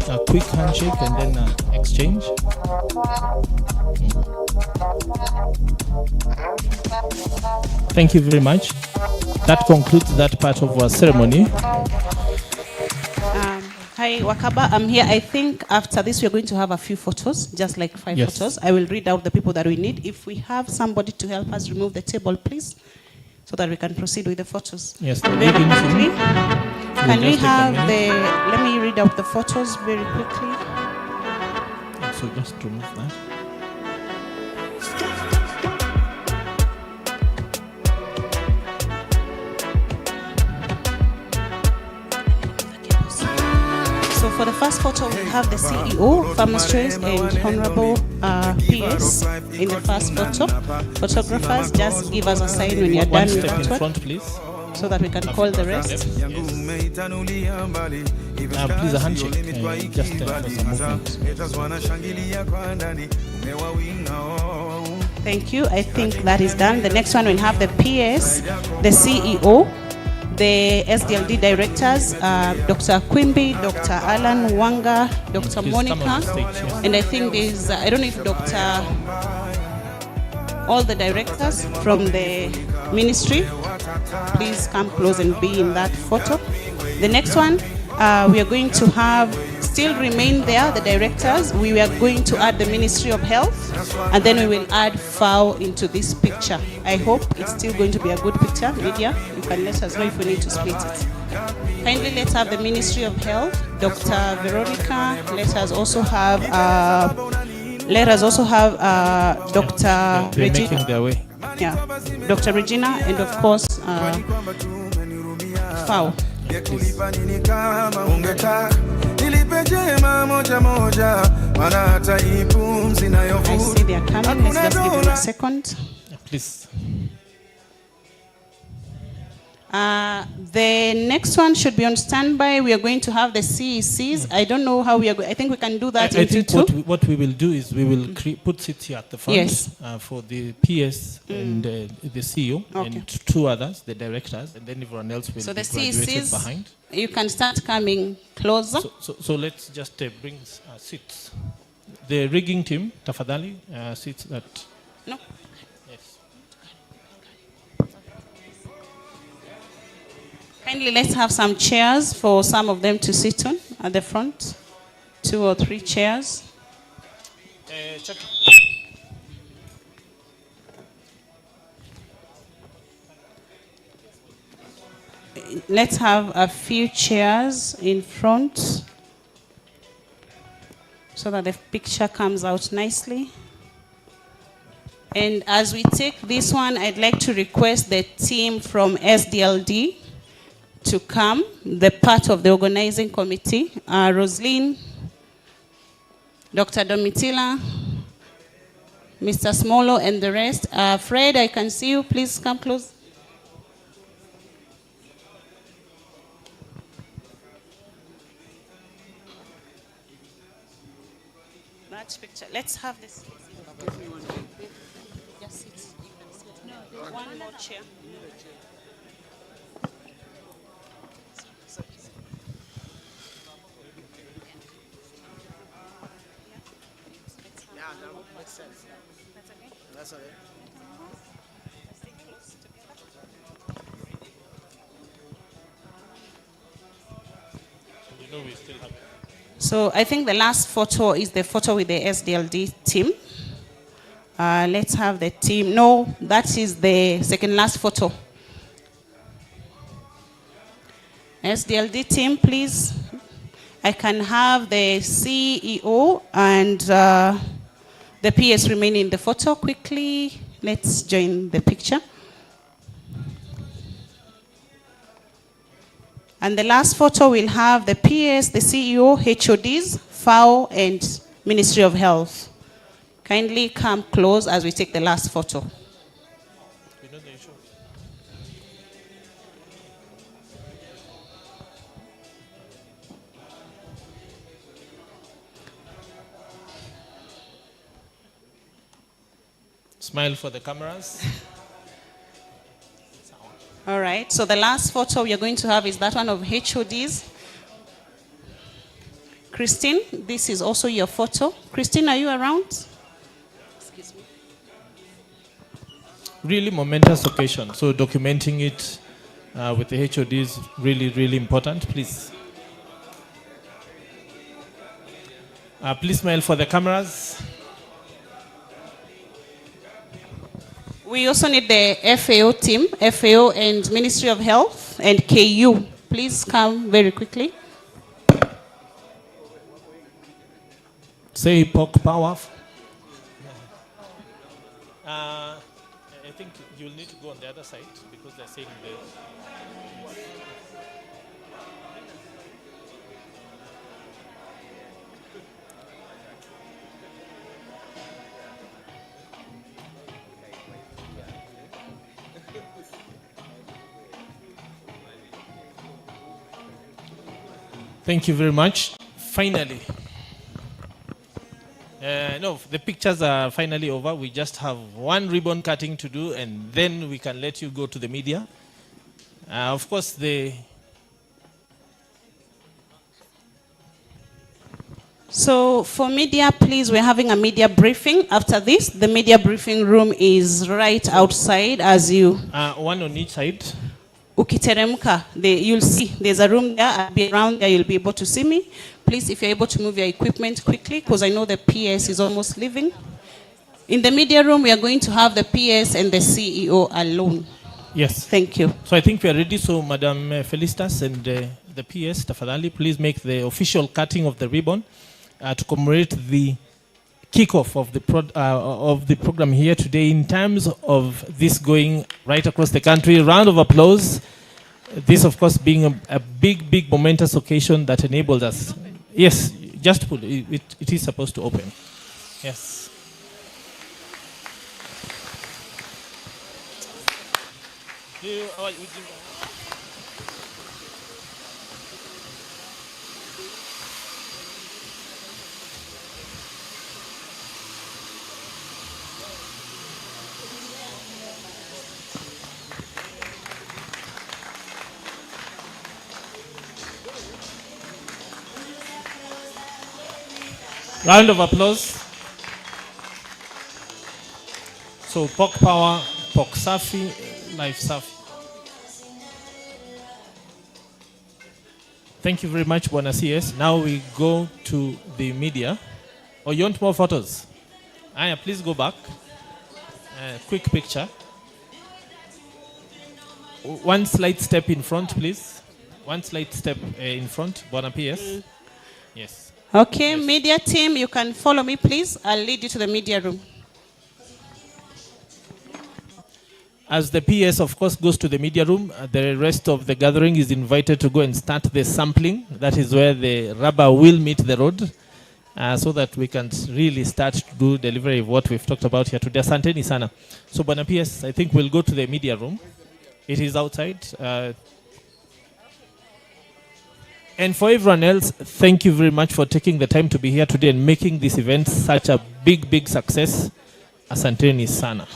A quick handshake and then exchange. Thank you very much. That concludes that part of our ceremony. Hi, Wakaba. I'm here. I think after this, we're going to have a few photos, just like 5 Yes. photos. I will read out the people that we need. If we have somebody to help us remove the table, please, so that we can proceed with the photos. Yes, Very quickly. Can we just take a have minute. let me read out the photos very quickly. So just remove that. So for the first photo, we have the CEO, Farmers Choice, and Honorable PS in the first photo. Photographers, just give us a sign when you're One done with step in that one, front, please. so that we can call the rest. Please, a handshake. Just for some movement. Thank you. I think that is done. The next one will have the PS, the CEO, the SDLD directors, Dr. Quimby, Dr. Alan Wanga, Dr. Please come Monica, on the stage, yes. and I think there's, I don't know if Dr. All the directors from the ministry, please come close and be in that photo. The next one, we are going to have, still remain there, the directors. We are going to add the Ministry of Health, and then we will add FAO into this picture. I hope it's still going to be a good picture. Media, you can let us know if we need to split it. Kindly let's have the Ministry of Health, Dr. Veronica. Let us also have Dr. They're Regina. making their way. Yeah, Dr. Regina, and of course, FAO. I see they are coming. Let's just give them a second. Please. The next one should be on standby. We are going to have the CECs. I don't know how we are going. I think we can do that I into think two. what we will do is we will put seats here at the front, Yes. For the PS and the CEO and 2 others, the directors, and then everyone else will So be the graduated CECs, behind. you can start coming closer. So let's just bring seats. The rigging team, tafadhali, seats that. No. Yes. Kindly let's have some chairs for some of them to sit on at the front. 2 or 3 chairs. Let's have a few chairs in front so that the picture comes out nicely. And as we take this one, I'd like to request the team from SDLD to come, the part of the organizing committee, Roslyn, Dr. Domitila, Mr. Smolo, and the rest. Fred, I can see you. Please come close. Large picture. Let's have this. Just sit. No, one more chair. That's okay. So I think the last photo is the photo with the SDLD team. Let's have the team. No, that is the second last photo. SDLD team, please. I can have the CEO and the PS remain in the photo quickly. Let's join the picture. And the last photo will have the PS, the CEO, HODs, FAO, and Ministry of Health. Kindly come close as we take the last photo. Smile for the cameras. All right, so the last photo we are going to have is that one of HODs. Christine, this is also your photo. Christine, are you around? Excuse me. Really momentous occasion, so documenting it with the HOD is really, really important. Please. Please smile for the cameras. We also need the FAO team, FAO and Ministry of Health and KU. Please come very quickly. Say pork power. I think you'll need to go on the other side because they're saying the. Thank you very much. Finally. No, the pictures are finally over. We just have one ribbon cutting to do, and then we can let you go to the media. Of course, So for media, please, we're having a media briefing. After this, the media briefing room is right outside as you... one on each side. Ukiteremka, you'll see there's a room there. I'll be around there. You'll be able to see me. Please, if you're able to move your equipment quickly, because I know the PS is almost leaving. In the media room, we are going to have the PS and the CEO alone. Yes. Thank you. So I think we are ready. So Madam Felicitas and the PS, Tafadhali, please make the official cutting of the ribbon to commemorate the kickoff of the program here today in terms of this going right across the country. Round of applause. This, of course, being a big, big momentous occasion that enabled us. Yes, just pull it. It is supposed to open. Yes. Round of applause. So pork power, pork safi, life safi. Thank you very much, Bwana CS. Now we go to the media. Oh, you want more photos? Aya, please go back. Quick picture. One slight step in front, please. One slight step in front, Bwana PS. Yes. Okay, yes. Media team, you can follow me, please. I'll lead you to the media room. As the PS, of course, goes to the media room, the rest of the gathering is invited to go and start the sampling. That is where the rubber will meet the road, so that we can really start to do delivery of what we've talked about here today. Asanteni sana. So, Bwana PS, I think we'll go to the media room. It is outside. And for everyone else, thank you very much for taking the time to be here today and making this event such a big, big success. Asanteni sana.